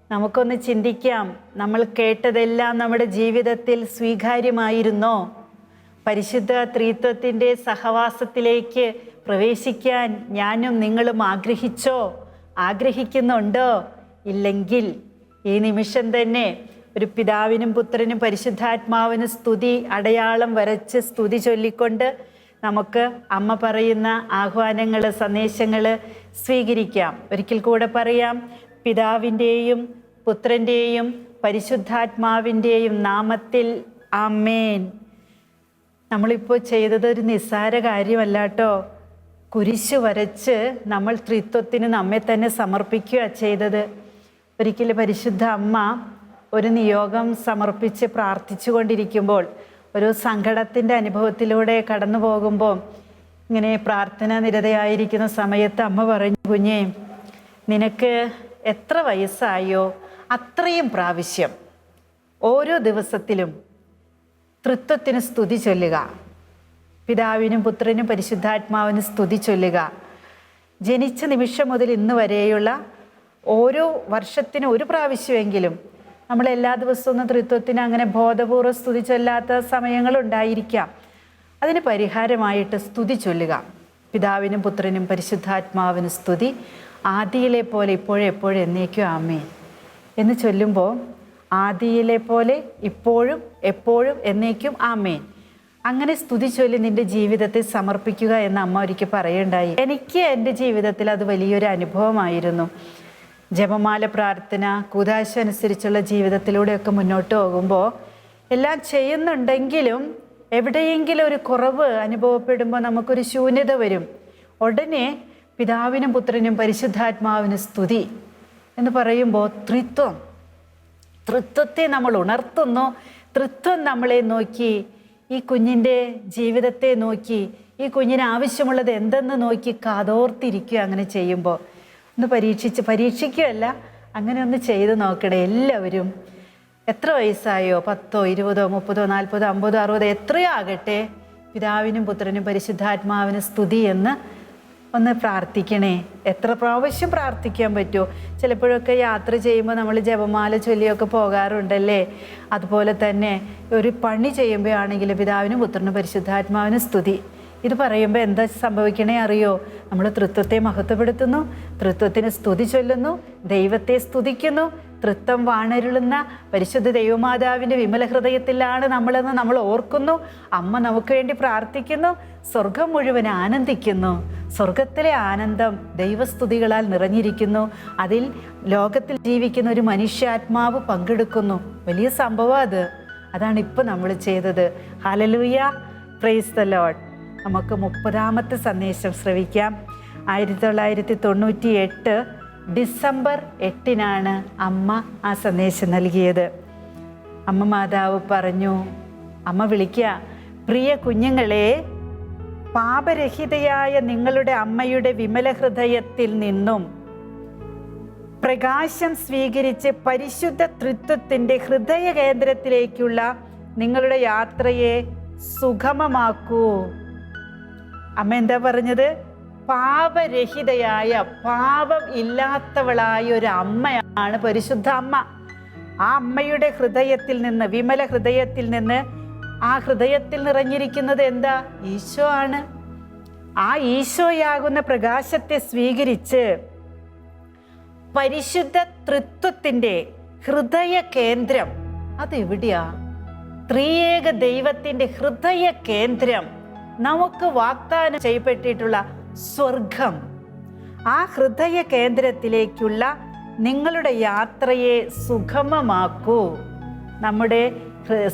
നമുക്കൊന്ന് ചിന്തിക്കാം, നമ്മൾ കേട്ടതെല്ലാം നമ്മുടെ ജീവിതത്തിൽ സ്വീകാര്യമായിരുന്നോ? പരിശുദ്ധ ത്രിത്വത്തിൻ്റെ സഹവാസത്തിലേക്ക് പ്രവേശിക്കാൻ ഞാനും നിങ്ങളും ആഗ്രഹിക്കുന്നുണ്ടോ? ഇല്ലെങ്കിൽ ഈ നിമിഷം തന്നെ ഒരു പിതാവിനും പുത്രനും പരിശുദ്ധാത്മാവിനും സ്തുതി അടയാളം വരച്ച് സ്തുതി ചൊല്ലിക്കൊണ്ട് നമുക്ക് അമ്മ പറയുന്ന ആഹ്വാനങ്ങൾ, സന്ദേശങ്ങൾ സ്വീകരിക്കാം. ഒരിക്കൽ കൂടെ പറയാം. പിതാവിൻ്റെയും പുത്രൻ്റെയും പരിശുദ്ധാത്മാവിൻ്റെയും നാമത്തിൽ ആമേൻ. നമ്മളിപ്പോൾ ചെയ്തത് ഒരു നിസ്സാര കാര്യമല്ല കേട്ടോ. കുരിശ് വരച്ച് നമ്മൾ ത്രിത്വത്തിന് നമ്മെ തന്നെ സമർപ്പിക്കുക ചെയ്തത്. ഒരിക്കൽ പരിശുദ്ധ അമ്മ ഒരു നിയോഗം സമർപ്പിച്ച് പ്രാർത്ഥിച്ചു കൊണ്ടിരിക്കുമ്പോൾ, ഒരു സങ്കടത്തിൻ്റെ അനുഭവത്തിലൂടെ കടന്നു പോകുമ്പോൾ, ഇങ്ങനെ പ്രാർത്ഥന നിരതയായിരിക്കുന്ന സമയത്ത് അമ്മ പറഞ്ഞു, കുഞ്ഞേ നിനക്ക് എത്ര വയസ്സായോ അത്രയും പ്രാവശ്യം ഓരോ ദിവസത്തിലും ത്രിത്വത്തിന് സ്തുതി ചൊല്ലുക, പിതാവിനും പുത്രനും പരിശുദ്ധാത്മാവിനും സ്തുതി ചൊല്ലുക. ജനിച്ച നിമിഷം മുതൽ ഇന്ന് വരെയുള്ള ഓരോ വർഷത്തിന് ഒരു പ്രാവശ്യമെങ്കിലും, നമ്മൾ എല്ലാ ദിവസവും ത്രിത്വത്തിന് അങ്ങനെ ബോധപൂർവ്വം സ്തുതി ചൊല്ലാത്ത സമയങ്ങളുണ്ടായിരിക്കാം. അതിന് പരിഹാരമായിട്ട് സ്തുതി ചൊല്ലുക. പിതാവിനും പുത്രനും പരിശുദ്ധാത്മാവിനും സ്തുതി, ആദിയിലെ പോലെ ഇപ്പോഴും എപ്പോഴും എന്നേക്കും ആമേൻ എന്ന് ചൊല്ലുമ്പോൾ, ആദിയിലെ പോലെ ഇപ്പോഴും എപ്പോഴും എന്നേക്കും ആമേൻ, അങ്ങനെ സ്തുതി ചൊല്ലി നിൻ്റെ ജീവിതത്തെ സമർപ്പിക്കുക എന്ന് അമ്മ ഒരിക്കൽ പറയുണ്ടായി. എനിക്ക് എൻ്റെ ജീവിതത്തിൽ അത് വലിയൊരു അനുഭവമായിരുന്നു. ജപമാല പ്രാർത്ഥന, കൂദാശ അനുസരിച്ചുള്ള ജീവിതത്തിലൂടെയൊക്കെ മുന്നോട്ട് പോകുമ്പോൾ എല്ലാം ചെയ്യുന്നുണ്ടെങ്കിലും എവിടെയെങ്കിലും ഒരു കുറവ് അനുഭവപ്പെടുമ്പോൾ നമുക്കൊരു ശൂന്യത വരും. ഉടനെ പിതാവിനും പുത്രനും പരിശുദ്ധാത്മാവിനും സ്തുതി എന്ന് പറയുമ്പോൾ ത്രിത്വത്തെ നമ്മൾ ഉണർത്തുന്നു. ത്രിത്വം നമ്മളെ നോക്കി, ഈ കുഞ്ഞിൻ്റെ ജീവിതത്തെ നോക്കി, ഈ കുഞ്ഞിന് ആവശ്യമുള്ളത് എന്തെന്ന് നോക്കി കാതോർത്തിരിക്കുക. അങ്ങനെ ചെയ്യുമ്പോൾ ഒന്ന് പരീക്ഷിക്കുകയല്ല, അങ്ങനെ ഒന്ന് ചെയ്ത് നോക്കണേ എല്ലാവരും. എത്ര വയസ്സായോ, 10, 20, 30, 40, 50, 60 എത്രയോ ആകട്ടെ, പിതാവിനും പുത്രനും പരിശുദ്ധാത്മാവിനും സ്തുതി എന്ന് ഒന്ന് പ്രാർത്ഥിക്കണേ. എത്ര പ്രാവശ്യം പ്രാർത്ഥിക്കാൻ പറ്റുമോ? ചിലപ്പോഴൊക്കെ യാത്ര ചെയ്യുമ്പോൾ നമ്മൾ ജപമാല ചൊല്ലിയൊക്കെ പോകാറുണ്ടല്ലേ. അതുപോലെ തന്നെ ഒരു പണി ചെയ്യുമ്പോഴാണെങ്കിൽ പിതാവിനും പുത്രനും പരിശുദ്ധാത്മാവിനും സ്തുതി ഇത് പറയുമ്പോൾ എന്താ സംഭവിക്കണേ അറിയോ? നമ്മൾ ത്രിത്വത്തെ മഹത്വപ്പെടുത്തുന്നു, ത്രിത്വത്തിന് സ്തുതി ചൊല്ലുന്നു, ദൈവത്തെ സ്തുതിക്കുന്നു. തൃത്വം വാണരുളുന്ന പരിശുദ്ധ ദൈവമാതാവിൻ്റെ വിമല ഹൃദയത്തിലാണ് നമ്മളെന്ന് നമ്മൾ ഓർക്കുന്നു. അമ്മ നമുക്ക് വേണ്ടി പ്രാർത്ഥിക്കുന്നു. സ്വർഗം മുഴുവൻ ആനന്ദിക്കുന്നു. സ്വർഗത്തിലെ ആനന്ദം ദൈവസ്തുതികളാൽ നിറഞ്ഞിരിക്കുന്നു. അതിൽ ലോകത്തിൽ ജീവിക്കുന്ന ഒരു മനുഷ്യാത്മാവ് പങ്കെടുക്കുന്നു. വലിയ സംഭവം അത്. അതാണ് ഇപ്പം നമ്മൾ ചെയ്തത്. Hallelujah, praise the Lord. നമുക്ക് 30ാമത്തെ സന്ദേശം ശ്രവിക്കാം. 1998 ഡിസംബർ 8 അമ്മ ആ സന്ദേശം നൽകിയത്. അമ്മ മാതാവ് പറഞ്ഞു, അമ്മ വിളിക്കുക, പ്രിയ കുഞ്ഞുങ്ങളെ, പാപരഹിതയായ നിങ്ങളുടെ അമ്മയുടെ വിമല ഹൃദയത്തിൽ നിന്നും പ്രകാശം സ്വീകരിച്ച് പരിശുദ്ധ തൃത്വത്തിൻ്റെ ഹൃദയ കേന്ദ്രത്തിലേക്കുള്ള നിങ്ങളുടെ യാത്രയെ സുഗമമാക്കൂ. അമ്മ എന്താ പറഞ്ഞത്? പാപരഹിതയായ, പാപം ഇല്ലാത്തവളായ ഒരു അമ്മയാണ് പരിശുദ്ധ അമ്മ. ആ അമ്മയുടെ ഹൃദയത്തിൽ നിന്ന്, വിമല ഹൃദയത്തിൽ നിന്ന്, ആ ഹൃദയത്തിൽ നിറഞ്ഞിരിക്കുന്നത് എന്താ? ഈശോ ആണ്. ആ ഈശോയാകുന്ന പ്രകാശത്തെ സ്വീകരിച്ച് പരിശുദ്ധ തൃത്വത്തിൻ്റെ ഹൃദയ കേന്ദ്രം, അതെവിടെയാ? ത്രിയേക ദൈവത്തിൻ്റെ ഹൃദയ കേന്ദ്രം, നമുക്ക് വാഗ്ദാനം ചെയ്യപ്പെട്ടിട്ടുള്ള സ്വർഗം. ആ ഹൃദയ കേന്ദ്രത്തിലേക്കുള്ള നിങ്ങളുടെ യാത്രയെ സുഗമമാക്കൂ. നമ്മുടെ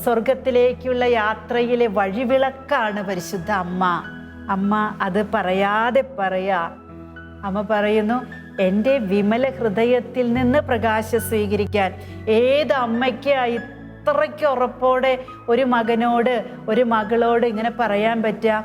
സ്വർഗത്തിലേക്കുള്ള യാത്രയിലെ വഴിവിളക്കാണ് പരിശുദ്ധ അമ്മ. അമ്മ അത് പറയാതെ പറയാ. അമ്മ പറയുന്നു, എൻ്റെ വിമല ഹൃദയത്തിൽ നിന്ന് പ്രകാശം സ്വീകരിക്കാൻ ഏത് അമ്മയ്ക്ക് ഇത്രയ്ക്ക് ഉറപ്പോടെ ഒരു മകനോട്, ഒരു മകളോട് ഇങ്ങനെ പറയാൻ പറ്റുക?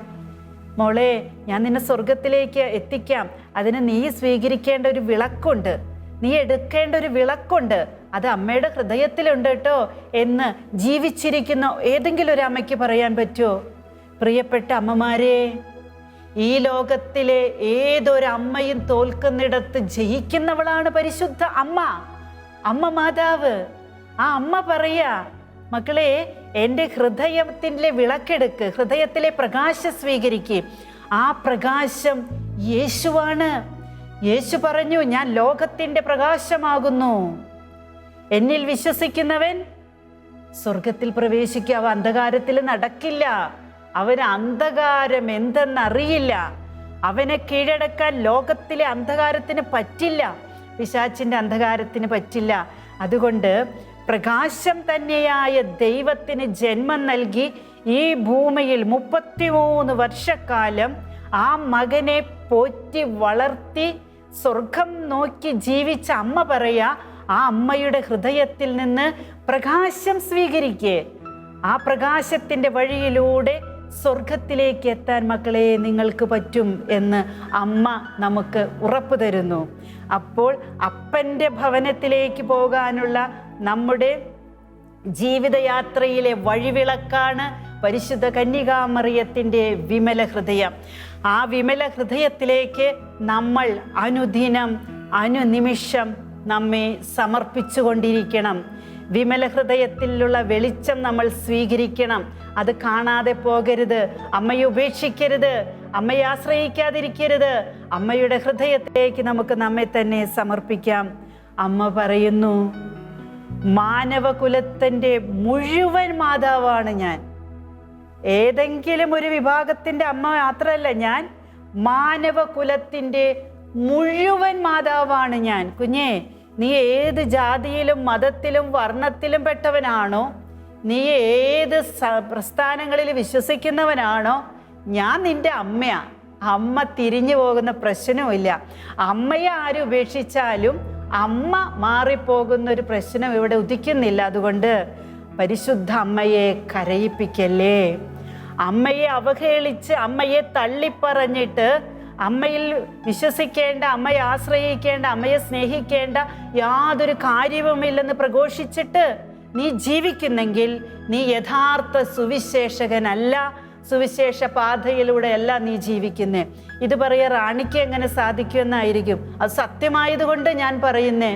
മോളെ, ഞാൻ നിന്നെ സ്വർഗത്തിലേക്ക് എത്തിക്കാം, അതിന് നീ സ്വീകരിക്കേണ്ട ഒരു വിളക്കുണ്ട്, നീ എടുക്കേണ്ട ഒരു വിളക്കുണ്ട്, അത് അമ്മയുടെ ഹൃദയത്തിലുണ്ട് കേട്ടോ എന്ന് ജീവിച്ചിരിക്കുന്ന ഏതെങ്കിലും ഒരു അമ്മയ്ക്ക് പറയാൻ പറ്റുമോ? പ്രിയപ്പെട്ട അമ്മമാരെ, ഈ ലോകത്തിലെ ഏതൊരമ്മയും തോൽക്കുന്നിടത്ത് ജയിക്കുന്നവളാണ് പരിശുദ്ധ അമ്മ, അമ്മ മാതാവ്. ആ അമ്മ പറയാ, മക്കളെ, എൻ്റെ ഹൃദയത്തിലെ വിളക്കെടുക്ക്, ഹൃദയത്തിലെ പ്രകാശം സ്വീകരിക്കുക. ആ പ്രകാശം യേശുവാണ്. യേശു പറഞ്ഞു, ഞാൻ ലോകത്തിൻ്റെ പ്രകാശമാകുന്നു, എന്നിൽ വിശ്വസിക്കുന്നവൻ സ്വർഗത്തിൽ പ്രവേശിക്കുക. അവ അന്ധകാരത്തിൽ നടക്കില്ല, അവന് അന്ധകാരം എന്തെന്നറിയില്ല, അവനെ കീഴടക്കാൻ ലോകത്തിലെ അന്ധകാരത്തിന് പറ്റില്ല, പിശാചിൻ്റെ അന്ധകാരത്തിന് പറ്റില്ല. അതുകൊണ്ട് പ്രകാശം തന്നെയായ ദൈവത്തിന് ജന്മം നൽകി ഈ ഭൂമിയിൽ 33 വർഷക്കാലം ആ മകനെ പോറ്റി വളർത്തി സ്വർഗം നോക്കി ജീവിച്ച അമ്മ പറയാ, ആ അമ്മയുടെ ഹൃദയത്തിൽ നിന്ന് പ്രകാശം സ്വീകരിക്കേ. ആ പ്രകാശത്തിൻ്റെ വഴിയിലൂടെ സ്വർഗത്തിലേക്ക് എത്താൻ മക്കളെ നിങ്ങൾക്ക് പറ്റും എന്ന് അമ്മ നമുക്ക് ഉറപ്പ് തരുന്നു. അപ്പോൾ അപ്പൻ്റെ ഭവനത്തിലേക്ക് പോകാനുള്ള നമ്മുടെ ജീവിതയാത്രയിലെ വഴിവിളക്കാണ് പരിശുദ്ധ കന്യകാമറിയത്തിൻ്റെ വിമല ഹൃദയം. ആ വിമല ഹൃദയത്തിലേക്ക് നമ്മൾ അനുദിനം, അനുനിമിഷം നമ്മെ സമർപ്പിച്ചുകൊണ്ടിരിക്കണം. വിമല ഹൃദയത്തിലുള്ള വെളിച്ചം നമ്മൾ സ്വീകരിക്കണം. അത് കാണാതെ പോകരുത്. അമ്മയെ ഉപേക്ഷിക്കരുത്, അമ്മയെ ആശ്രയിക്കാതിരിക്കരുത്. അമ്മയുടെ ഹൃദയത്തിലേക്ക് നമുക്ക് നമ്മെ തന്നെ സമർപ്പിക്കാം. അമ്മ പറയുന്നു, മാനവകുലത്തിൻ്റെ മുഴുവൻ മാതാവാണ് ഞാൻ. ഏതെങ്കിലും ഒരു വിഭാഗത്തിൻ്റെ അമ്മ മാത്രമല്ല ഞാൻ, മാനവകുലത്തിൻ്റെ മുഴുവൻ മാതാവാണ് ഞാൻ. കുഞ്ഞേ, നീ ഏത് ജാതിയിലും മതത്തിലും വർണ്ണത്തിലും പെട്ടവനാണോ, നീ ഏത് പ്രസ്ഥാനങ്ങളിൽ വിശ്വസിക്കുന്നവനാണോ, ഞാൻ നിൻ്റെ അമ്മയാ. അമ്മ തിരിഞ്ഞു പോകുന്ന പ്രശ്നവുമില്ല. അമ്മയെ ആരും ഉപേക്ഷിച്ചാലും അമ്മ മാറിപ്പോകുന്ന ഒരു പ്രശ്നം ഇവിടെ ഉദിക്കുന്നില്ല. അതുകൊണ്ട് പരിശുദ്ധ അമ്മയെ കരയിപ്പിക്കല്ലേ. അമ്മയെ അവഹേളിച്ച്, അമ്മയെ തള്ളിപ്പറഞ്ഞിട്ട്, അമ്മയിൽ വിശ്വസിക്കേണ്ട, അമ്മയെ ആശ്രയിക്കേണ്ട, അമ്മയെ സ്നേഹിക്കേണ്ട യാതൊരു കാര്യവുമില്ലെന്ന് പ്രഘോഷിച്ചിട്ട് നീ ജീവിക്കുന്നെങ്കിൽ നീ യഥാർത്ഥ സുവിശേഷകനല്ല, സുവിശേഷ പാതയിലൂടെയല്ല നീ ജീവിക്കുന്നേ. ഇത് പറയാ റാണിക്ക് എങ്ങനെ സാധിക്കുമെന്നായിരിക്കും. അത് സത്യമായതുകൊണ്ട് ഞാൻ പറയുന്നേ.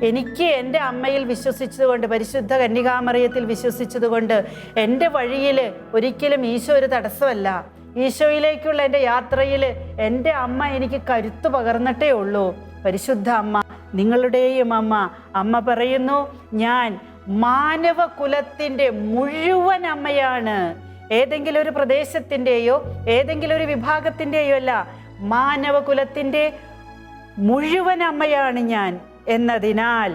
എനിക്ക് എൻ്റെ അമ്മയിൽ വിശ്വസിച്ചതുകൊണ്ട്, പരിശുദ്ധ കന്യകാമറിയത്തിൽ വിശ്വസിച്ചതുകൊണ്ട് എൻ്റെ വഴിയിൽ ഒരിക്കലും ഈശോ ഒരു തടസ്സമല്ല. ഈശോയിലേക്കുള്ള എൻ്റെ യാത്രയിൽ എൻ്റെ അമ്മ എനിക്ക് കരുത്ത് പകർന്നിട്ടേ ഉള്ളൂ. പരിശുദ്ധ അമ്മ, നിങ്ങളുടെയും അമ്മ. അമ്മ പറയുന്നു, ഞാൻ മാനവകുലത്തിൻ്റെ മുഴുവൻ അമ്മയാണ്. ഏതെങ്കിലും ഒരു പ്രദേശത്തിൻ്റെയോ ഏതെങ്കിലും ഒരു വിഭാഗത്തിൻ്റെയോ അല്ല, മാനവകുലത്തിൻ്റെ മുഴുവൻ അമ്മയാണ് ഞാൻ എന്നതിനാൽ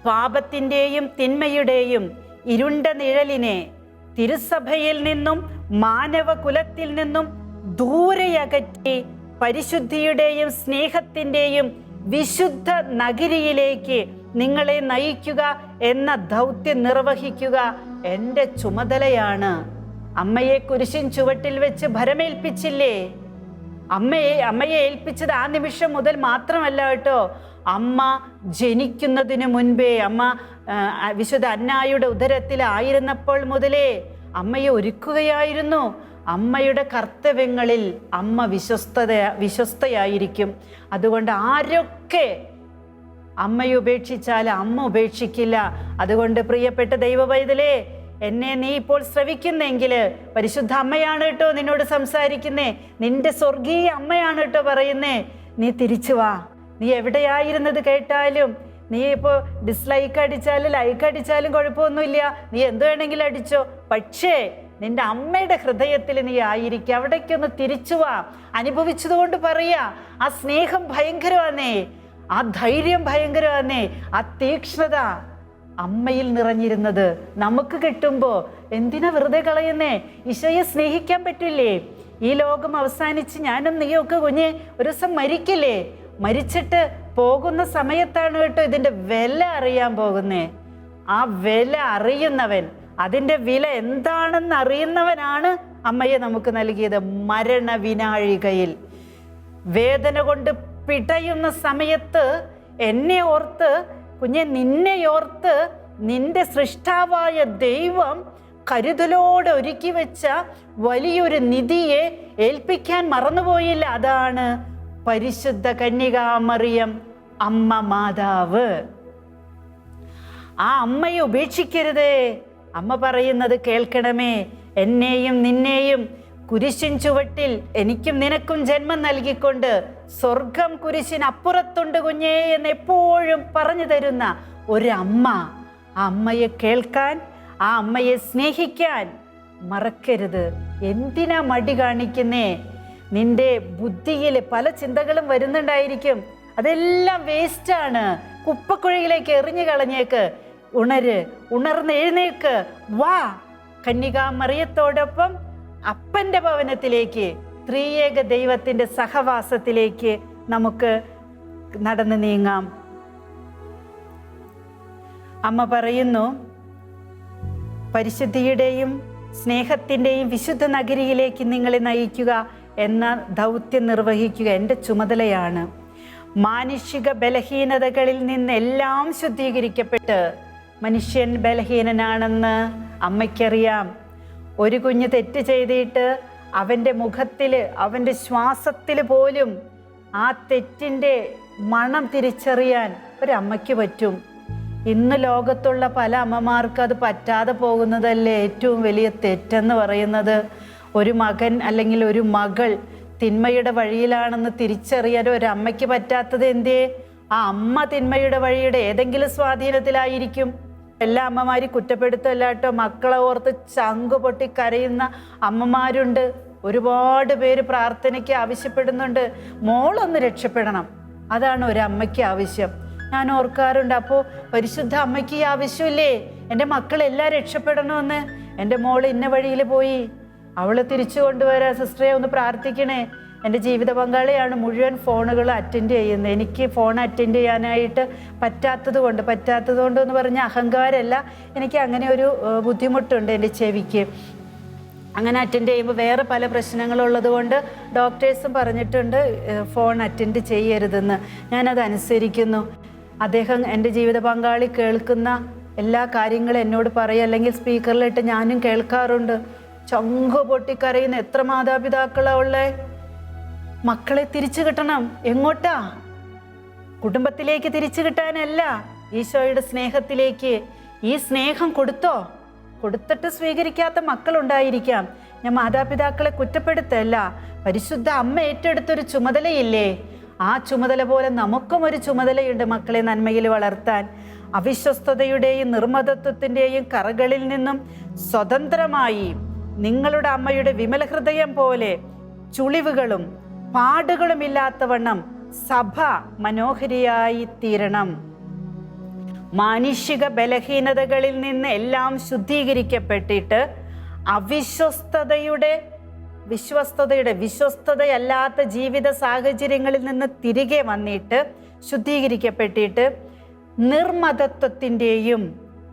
പാപത്തിൻ്റെയും തിന്മയുടെയും ഇരുണ്ട നിഴലിനെ തിരുസഭയിൽ നിന്നും മാനവകുലത്തിൽ നിന്നും ദൂരെയകറ്റി പരിശുദ്ധിയുടെയും സ്നേഹത്തിൻ്റെയും വിശുദ്ധ നഗരിയിലേക്ക് നിങ്ങളെ നയിക്കുക എന്ന ദൗത്യം നിർവഹിക്കുക എൻ്റെ ചുമതലയാണ്. അമ്മയെ കുരിശിൻ ചുവട്ടിൽ വെച്ച് ഭരമേൽപ്പിച്ചില്ലേ? അമ്മയെ ഏൽപ്പിച്ചത് ആ നിമിഷം മുതൽ മാത്രമല്ല കേട്ടോ. അമ്മ ജനിക്കുന്നതിന് മുൻപേ, അമ്മ വിശുദ്ധ അന്നായുടെ ഉദരത്തിലായിരുന്നപ്പോൾ മുതലേ അമ്മയെ ഒരുക്കുകയായിരുന്നു. അമ്മയുടെ കർത്തവ്യങ്ങളിൽ അമ്മ വിശ്വസ്തയായിരിക്കും. അതുകൊണ്ട് ആരൊക്കെ അമ്മയെ ഉപേക്ഷിച്ചാൽ അമ്മ ഉപേക്ഷിക്കില്ല. അതുകൊണ്ട് പ്രിയപ്പെട്ട ദൈവപൈതലേ, എന്നെ നീ ഇപ്പോൾ ശ്രവിക്കുന്നെങ്കിൽ പരിശുദ്ധ അമ്മയാണ് കേട്ടോ നിന്നോട് സംസാരിക്കുന്നേ. നിന്റെ സ്വർഗീയ അമ്മയാണ് കേട്ടോ പറയുന്നേ. നീ തിരിച്ചു വാ. നീ എവിടെയായിരുന്നത് കേട്ടാലും, നീ ഇപ്പോൾ ഡിസ്ലൈക്ക് അടിച്ചാലും ലൈക്ക് അടിച്ചാലും കുഴപ്പമൊന്നുമില്ല, നീ എന്ത് വേണമെങ്കിലും അടിച്ചോ. പക്ഷേ നിന്റെ അമ്മയുടെ ഹൃദയത്തിൽ നീ ആയിരിക്കുക. അവിടേക്കൊന്ന് തിരിച്ചു വാ. അനുഭവിച്ചതുകൊണ്ട് പറയാ, ആ സ്നേഹം ഭയങ്കരമാന്നേ, ആ ധൈര്യം ഭയങ്കരമാന്നേ, ആ തീക്ഷ്ണത അമ്മയിൽ നിറഞ്ഞിരുന്നത് നമുക്ക് കിട്ടുമ്പോൾ എന്തിനാ വെറുതെ കളയുന്നേ? ഈശോയെ സ്നേഹിക്കാൻ പറ്റില്ലേ? ഈ ലോകം അവസാനിച്ച് ഞാനും നീയൊക്കെ കുഞ്ഞെ ഒരു ദിവസം മരിക്കില്ലേ? മരിച്ചിട്ട് പോകുന്ന സമയത്താണ് കേട്ടോ ഇതിൻ്റെ വില അറിയാൻ പോകുന്നേ. ആ വില അറിയുന്നവൻ, അതിൻ്റെ വില എന്താണെന്ന് അറിയുന്നവനാണ് അമ്മയെ നമുക്ക് നൽകിയത്. മരണവിനാഴികയിൽ വേദന കൊണ്ട് പിടയുന്ന സമയത്ത് എന്നെ ഓർത്ത് കുഞ്ഞെ, നിന്നെ ഓർത്ത് നിന്റെ സൃഷ്ടാവായ ദൈവം കരുതലോടെ ഒരുക്കി വെച്ച വലിയൊരു നിധിയെ ഏൽപ്പിക്കാൻ മറന്നുപോയില്ല. അതാണ് പരിശുദ്ധ കന്യകാമറിയം, അമ്മ മാതാവ്. ആ അമ്മയെ ഉപേക്ഷിക്കരുതേ. അമ്മ പറയുന്നത് കേൾക്കണമേ. എന്നെയും നിന്നെയും കുരിശിൻ ചുവട്ടിൽ എനിക്കും നിനക്കും ജന്മം നൽകിക്കൊണ്ട് സ്വർഗം കുരിശിനപ്പുറത്തുണ്ട് കുഞ്ഞേ എന്ന് എപ്പോഴും പറഞ്ഞു തരുന്ന ഒരമ്മ. ആ അമ്മയെ കേൾക്കാൻ, ആ അമ്മയെ സ്നേഹിക്കാൻ മറക്കരുത്. എന്തിനാ മടി കാണിക്കുന്നേ? നിന്റെ ബുദ്ധിയിൽ പല ചിന്തകളും വരുന്നുണ്ടായിരിക്കും. അതെല്ലാം വേസ്റ്റാണ്. കുപ്പക്കുഴിയിലേക്ക് എറിഞ്ഞു കളഞ്ഞേക്ക്. ഉണർന്ന് എഴുന്നേക്ക്. വാ, കന്യകാമറിയത്തോടൊപ്പം അപ്പൻ്റെ ഭവനത്തിലേക്ക്, ത്രിയേക ദൈവത്തിൻ്റെ സഹവാസത്തിലേക്ക് നമുക്ക് നടന്നു നീങ്ങാം. അമ്മ പറയുന്നു, പരിശുദ്ധിയുടെയും സ്നേഹത്തിൻ്റെയും വിശുദ്ധ നഗരിയിലേക്ക് നിങ്ങളെ നയിക്കുക എന്ന ദൗത്യം നിർവഹിക്കുക എൻ്റെ ചുമതലയാണ്. മാനുഷിക ബലഹീനതകളിൽ നിന്നെല്ലാം ശുദ്ധീകരിക്കപ്പെട്ട്, മനുഷ്യൻ ബലഹീനനാണെന്ന് അമ്മയ്ക്കറിയാം. ഒരു കുഞ്ഞ് തെറ്റ് ചെയ്തിട്ട് അവൻ്റെ മുഖത്തിൽ, അവൻ്റെ ശ്വാസത്തിൽ പോലും ആ തെറ്റിൻ്റെ മണം തിരിച്ചറിയാൻ ഒരമ്മയ്ക്ക് പറ്റും. ഇന്ന് ലോകത്തുള്ള പല അമ്മമാർക്ക് അത് പറ്റാതെ പോകുന്നതല്ലേ ഏറ്റവും വലിയ തെറ്റെന്ന് പറയുന്നത്. ഒരു മകൻ അല്ലെങ്കിൽ ഒരു മകൾ തിന്മയുടെ വഴിയിലാണെന്ന് തിരിച്ചറിയാൻ ഒരമ്മയ്ക്ക് പറ്റാത്തത് എന്തേ? ആ അമ്മ തിന്മയുടെ വഴിയുടെ ഏതെങ്കിലും സ്വാധീനത്തിലായിരിക്കും. എല്ലാ അമ്മമാരും കുറ്റപ്പെടുത്തല്ല കേട്ടോ. മക്കളെ ഓർത്ത് ചങ്ക് പൊട്ടി കരയുന്ന അമ്മമാരുണ്ട്. ഒരുപാട് പേര് പ്രാർത്ഥനയ്ക്ക് ആവശ്യപ്പെടുന്നുണ്ട്. മോളൊന്ന് രക്ഷപ്പെടണം, അതാണ് ഒരമ്മയ്ക്ക് ആവശ്യം. ഞാൻ ഓർക്കാറുണ്ട്, അപ്പോൾ പരിശുദ്ധ അമ്മയ്ക്ക് ഈ ആവശ്യമില്ലേ? എൻ്റെ മക്കളെല്ലാം രക്ഷപ്പെടണമെന്ന്. എൻ്റെ മോള് ഇന്ന വഴിയിൽ പോയി, അവളെ തിരിച്ചു കൊണ്ടുവരാൻ സിസ്റ്ററെ ഒന്ന് പ്രാർത്ഥിക്കണേ. എൻ്റെ ജീവിത പങ്കാളിയാണ് മുഴുവൻ ഫോണുകൾ അറ്റൻഡ് ചെയ്യുന്നത്. എനിക്ക് ഫോൺ അറ്റൻഡ് ചെയ്യാനായിട്ട് പറ്റാത്തത് കൊണ്ട് എന്ന് പറഞ്ഞ അഹങ്കാരമല്ല, എനിക്ക് അങ്ങനെ ഒരു ബുദ്ധിമുട്ടുണ്ട് എൻ്റെ ചെവിക്ക്. അങ്ങനെ അറ്റൻഡ് ചെയ്യുമ്പോൾ വേറെ പല പ്രശ്നങ്ങളുള്ളത് കൊണ്ട് ഡോക്ടേഴ്സും പറഞ്ഞിട്ടുണ്ട് ഫോൺ അറ്റൻഡ് ചെയ്യരുതെന്ന്. ഞാനത് അനുസരിക്കുന്നു. അദ്ദേഹം, എൻ്റെ ജീവിത പങ്കാളി കേൾക്കുന്ന എല്ലാ കാര്യങ്ങളും എന്നോട് പറയും, അല്ലെങ്കിൽ സ്പീക്കറിലിട്ട് ഞാനും കേൾക്കാറുണ്ട്. ചങ്ക് പൊട്ടിക്കരയുന്ന എത്ര മാതാപിതാക്കളാണ് ഉള്ളത്. മക്കളെ തിരിച്ചു കിട്ടണം. എങ്ങോട്ടാ? കുടുംബത്തിലേക്ക് തിരിച്ചു കിട്ടാനല്ല, ഈശോയുടെ സ്നേഹത്തിലേക്ക്. ഈ സ്നേഹം കൊടുത്തിട്ട് സ്വീകരിക്കാത്ത മക്കളുണ്ടായിരിക്കാം. ഞാൻ മാതാപിതാക്കളെ കുറ്റപ്പെടുത്തല്ല. പരിശുദ്ധ അമ്മ ഏറ്റെടുത്തൊരു ചുമതലയില്ലേ? ആ ചുമതല പോലെ നമുക്കും ഒരു ചുമതലയുണ്ട് മക്കളെ നന്മയിൽ വളർത്താൻ. അവിശ്വസ്തതയുടെയും നിർമ്മതത്വത്തിൻ്റെയും കറകളിൽ നിന്നും സ്വതന്ത്രമായി നിങ്ങളുടെ അമ്മയുടെ വിമല ഹൃദയം പോലെ ചുളിവുകളും പാടുകളുമില്ലാത്തവണ്ണം സഭ മനോഹരിയായി തീരണം. മാനുഷിക ബലഹീനതകളിൽ നിന്ന് എല്ലാം ശുദ്ധീകരിക്കപ്പെട്ടിട്ട് വിശ്വസ്തതയല്ലാത്ത ജീവിത സാഹചര്യങ്ങളിൽ നിന്ന് തിരികെ വന്നിട്ട് ശുദ്ധീകരിക്കപ്പെട്ടിട്ട് നിർമ്മതത്വത്തിൻ്റെയും,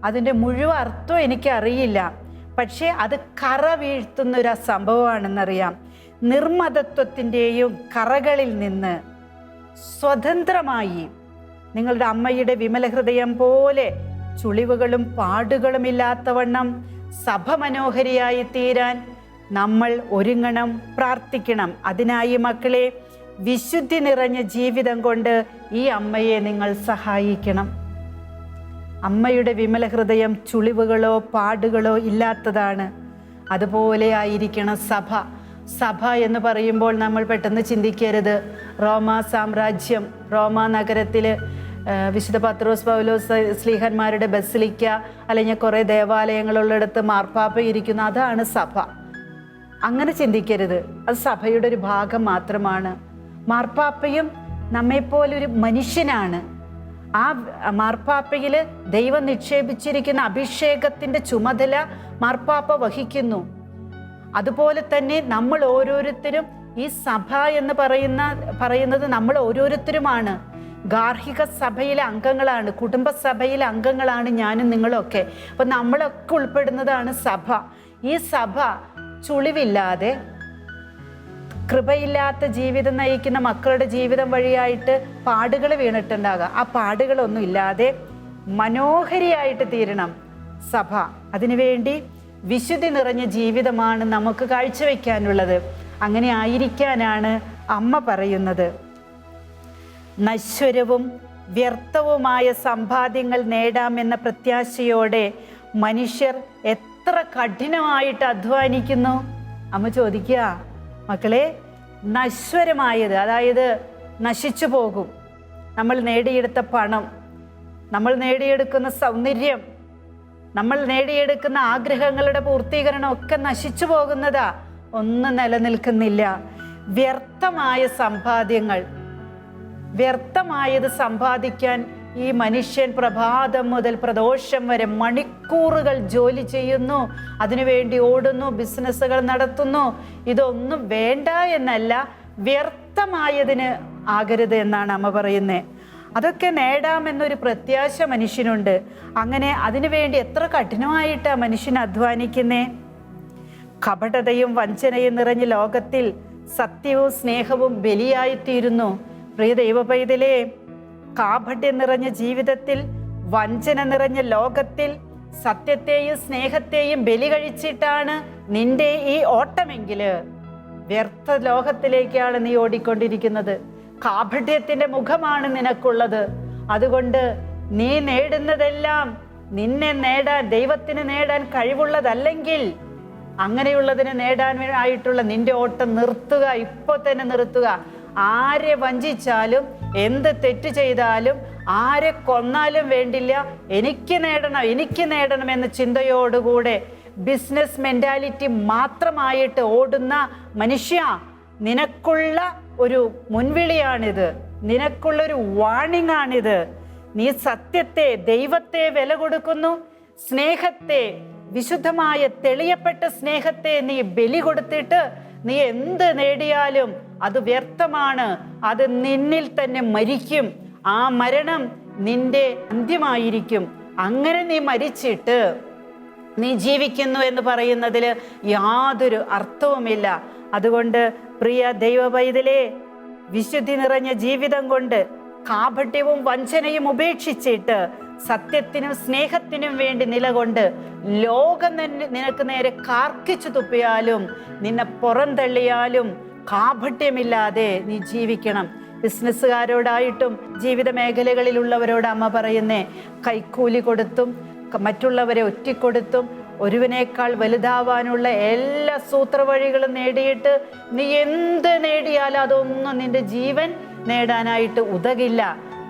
അതിൻ്റെ മുഴുവൻ അർത്ഥം എനിക്കറിയില്ല, പക്ഷേ അത് കറ വീഴ്ത്തുന്നൊരു സംഭവമാണെന്നറിയാം. നിർമ്മതത്വത്തിൻ്റെയും കറകളിൽ നിന്ന് സ്വതന്ത്രമായി നിങ്ങളുടെ അമ്മയുടെ വിമല ഹൃദയം പോലെ ചുളിവുകളും പാടുകളും ഇല്ലാത്തവണ്ണം സഭ മനോഹരിയായി തീരാൻ നമ്മൾ ഒരുങ്ങണം, പ്രാർത്ഥിക്കണം. അതിനായി മക്കളെ, വിശുദ്ധി നിറഞ്ഞ ജീവിതം കൊണ്ട് ഈ അമ്മയെ നിങ്ങൾ സഹായിക്കണം. അമ്മയുടെ വിമല ഹൃദയം ചുളിവുകളോ പാടുകളോ ഇല്ലാത്തതാണ്. അതുപോലെ ആയിരിക്കണം സഭ. സഭ എന്ന് പറയുമ്പോൾ നമ്മൾ പെട്ടെന്ന് ചിന്തിക്കരുത് റോമാ സാമ്രാജ്യം, റോമാ നഗരത്തിൽ വിശുദ്ധ പത്രോസ് പൗലോസ് ശ്ലീഹന്മാരുടെ ബസിലിക്ക, അല്ലെങ്കിൽ കുറേ ദേവാലയങ്ങളുള്ളിടത്ത് മാർപ്പാപ്പ ഇരിക്കുന്ന, അതാണ് സഭ. അങ്ങനെ ചിന്തിക്കരുത്. അത് സഭയുടെ ഒരു ഭാഗം മാത്രമാണ്. മാർപ്പാപ്പയും നമ്മെപ്പോലൊരു മനുഷ്യനാണ്. ആ മാർപ്പാപ്പയിൽ ദൈവം നിക്ഷേപിച്ചിരിക്കുന്ന അഭിഷേകത്തിൻ്റെ ചുമതല മാർപ്പാപ്പ വഹിക്കുന്നു. അതുപോലെ തന്നെ നമ്മൾ ഓരോരുത്തരും, ഈ സഭ എന്ന് പറയുന്നത് നമ്മൾ ഓരോരുത്തരുമാണ്. ഗാർഹിക സഭയിലെ അംഗങ്ങളാണ്, കുടുംബസഭയിലെ അംഗങ്ങളാണ് ഞാനും നിങ്ങളൊക്കെ. അപ്പം നമ്മളൊക്കെ ഉൾപ്പെടുന്നതാണ് സഭ. ഈ സഭ ചുളിവില്ലാതെ, കൃപയില്ലാത്ത ജീവിതം നയിക്കുന്ന മക്കളുടെ ജീവിതം വഴിയായിട്ട് പാടുകൾ വീണിട്ടുണ്ടാകാം. ആ പാടുകളൊന്നും ഇല്ലാതെ മനോഹരിയായിട്ട് തീരണം സഭ. അതിനുവേണ്ടി വിശുദ്ധി നിറഞ്ഞ ജീവിതമാണ് നമുക്ക് കാഴ്ചവെക്കാനുള്ളത്. അങ്ങനെ ആയിരിക്കാനാണ് അമ്മ പറയുന്നത്. നശ്വരവും വ്യർത്ഥവുമായ സമ്പാദ്യങ്ങൾ നേടാമെന്ന പ്രത്യാശയോടെ മനുഷ്യർ എത്ര കഠിനമായിട്ട് അധ്വാനിക്കുന്നു. അമ്മ ചോദിക്കുക, മക്കളെ, നശ്വരമായത്, അതായത് നശിച്ചു പോകും. നമ്മൾ നേടിയെടുത്ത പണം, നമ്മൾ നേടിയെടുക്കുന്ന സൗന്ദര്യം, നമ്മൾ നേടിയെടുക്കുന്ന ആഗ്രഹങ്ങളുടെ പൂർത്തീകരണം ഒക്കെ നശിച്ചു പോകുന്നതാ, ഒന്നും നിലനിൽക്കുന്നില്ല. വ്യർത്ഥമായ സമ്പാദ്യങ്ങൾ, വ്യർത്ഥമായത് സമ്പാദിക്കാൻ ഈ മനുഷ്യൻ പ്രഭാതം മുതൽ പ്രദോഷം വരെ മണിക്കൂറുകൾ ജോലി ചെയ്യുന്നു, അതിനുവേണ്ടി ഓടുന്നു, ബിസിനസ്സുകൾ നടത്തുന്നു. ഇതൊന്നും വേണ്ട എന്നല്ല, വ്യർത്ഥമായതിന് ആകരുത് എന്നാണ് അമ്മ പറയുന്നത്. അതൊക്കെ നേടാമെന്നൊരു പ്രത്യാശ മനുഷ്യനുണ്ട്. അങ്ങനെ അതിനുവേണ്ടി എത്ര കഠിനമായിട്ടാണ് മനുഷ്യൻ അധ്വാനിക്കുന്നേ. കപടതയും വഞ്ചനയും നിറഞ്ഞ ലോകത്തിൽ സത്യവും സ്നേഹവും ബലിയായിത്തീരുന്നു. പ്രിയ ദൈവപൈതലേ, കാപട്യം നിറഞ്ഞ ജീവിതത്തിൽ, വഞ്ചന നിറഞ്ഞ ലോകത്തിൽ സത്യത്തെയും സ്നേഹത്തെയും ബലി കഴിച്ചിട്ടാണ് നിന്റെ ഈ ഓട്ടമെങ്കിൽ വ്യർത്ഥ ലോകത്തിലേക്കാണ് നീ ഓടിക്കൊണ്ടിരിക്കുന്നത്. കാപട്യത്തിന്റെ മുഖമാണ് നിനക്കുള്ളത്. അതുകൊണ്ട് നീ നേടുന്നതെല്ലാം നിന്നെ നേടാൻ, ദൈവത്തിന് നേടാൻ കഴിവുള്ളതല്ലെങ്കിൽ അങ്ങനെയുള്ളതിനെ നേടാനായിട്ടുള്ള നിന്റെ ഓട്ടം നിർത്തുക, ഇപ്പോൾ തന്നെ നിർത്തുക. ആരെ വഞ്ചിച്ചാലും, എന്ത് തെറ്റ് ചെയ്താലും, ആരെ കൊന്നാലും വേണ്ടില്ല, എനിക്ക് നേടണം എന്ന ചിന്തയോടുകൂടെ ബിസിനസ് മെന്റാലിറ്റി മാത്രമായിട്ട് ഓടുന്ന മനുഷ്യ, നിനക്കുള്ള ഒരു മുൻവിളിയാണിത്, നിനക്കുള്ളൊരു വാണിംഗ് ആണിത്. നീ സത്യത്തെ, ദൈവത്തെ വില കൊടുക്കുന്നു, സ്നേഹത്തെ, വിശുദ്ധമായ തെളിയപ്പെട്ട സ്നേഹത്തെ നീ ബലി കൊടുത്തിട്ട് നീ എന്ത് നേടിയാലും അത് വ്യർത്ഥമാണ്. അത് നിന്നിൽ തന്നെ മരിക്കും. ആ മരണം നിന്റെ അന്ത്യമായിരിക്കും. അങ്ങനെ നീ മരിച്ചിട്ട് നീ ജീവിക്കുന്നു എന്ന് പറയുന്നതിൽ യാതൊരു അർത്ഥവുമില്ല. അതുകൊണ്ട് പ്രിയ ദൈവപൈതലേ, വിശുദ്ധി നിറഞ്ഞ ജീവിതം കൊണ്ട് കാപട്യവും വഞ്ചനയും ഉപേക്ഷിച്ചിട്ട് സത്യത്തിനും സ്നേഹത്തിനും വേണ്ടി നിലകൊണ്ട് ലോകം നിനക്ക് നേരെ കാർക്കിച്ചു തുപ്പിയാലും, നിന്നെ പുറന്തള്ളിയാലും കാപട്യമില്ലാതെ നീ ജീവിക്കണം. ബിസിനസ്സുകാരോടായിട്ടും ജീവിത മേഖലകളിലുള്ളവരോട് അമ്മ പറയുന്നേ, കൈക്കൂലി കൊടുത്തും മറ്റുള്ളവരെ ഒറ്റിക്കൊടുത്തും ഒരുവനേക്കാൾ വലുതാവാനുള്ള എല്ലാ സൂത്രവഴികളും നേടിയിട്ട് നീ എന്ത് നേടിയാലും അതൊന്നും നിന്റെ ജീവൻ നേടാനായിട്ട് ഉതകില്ല.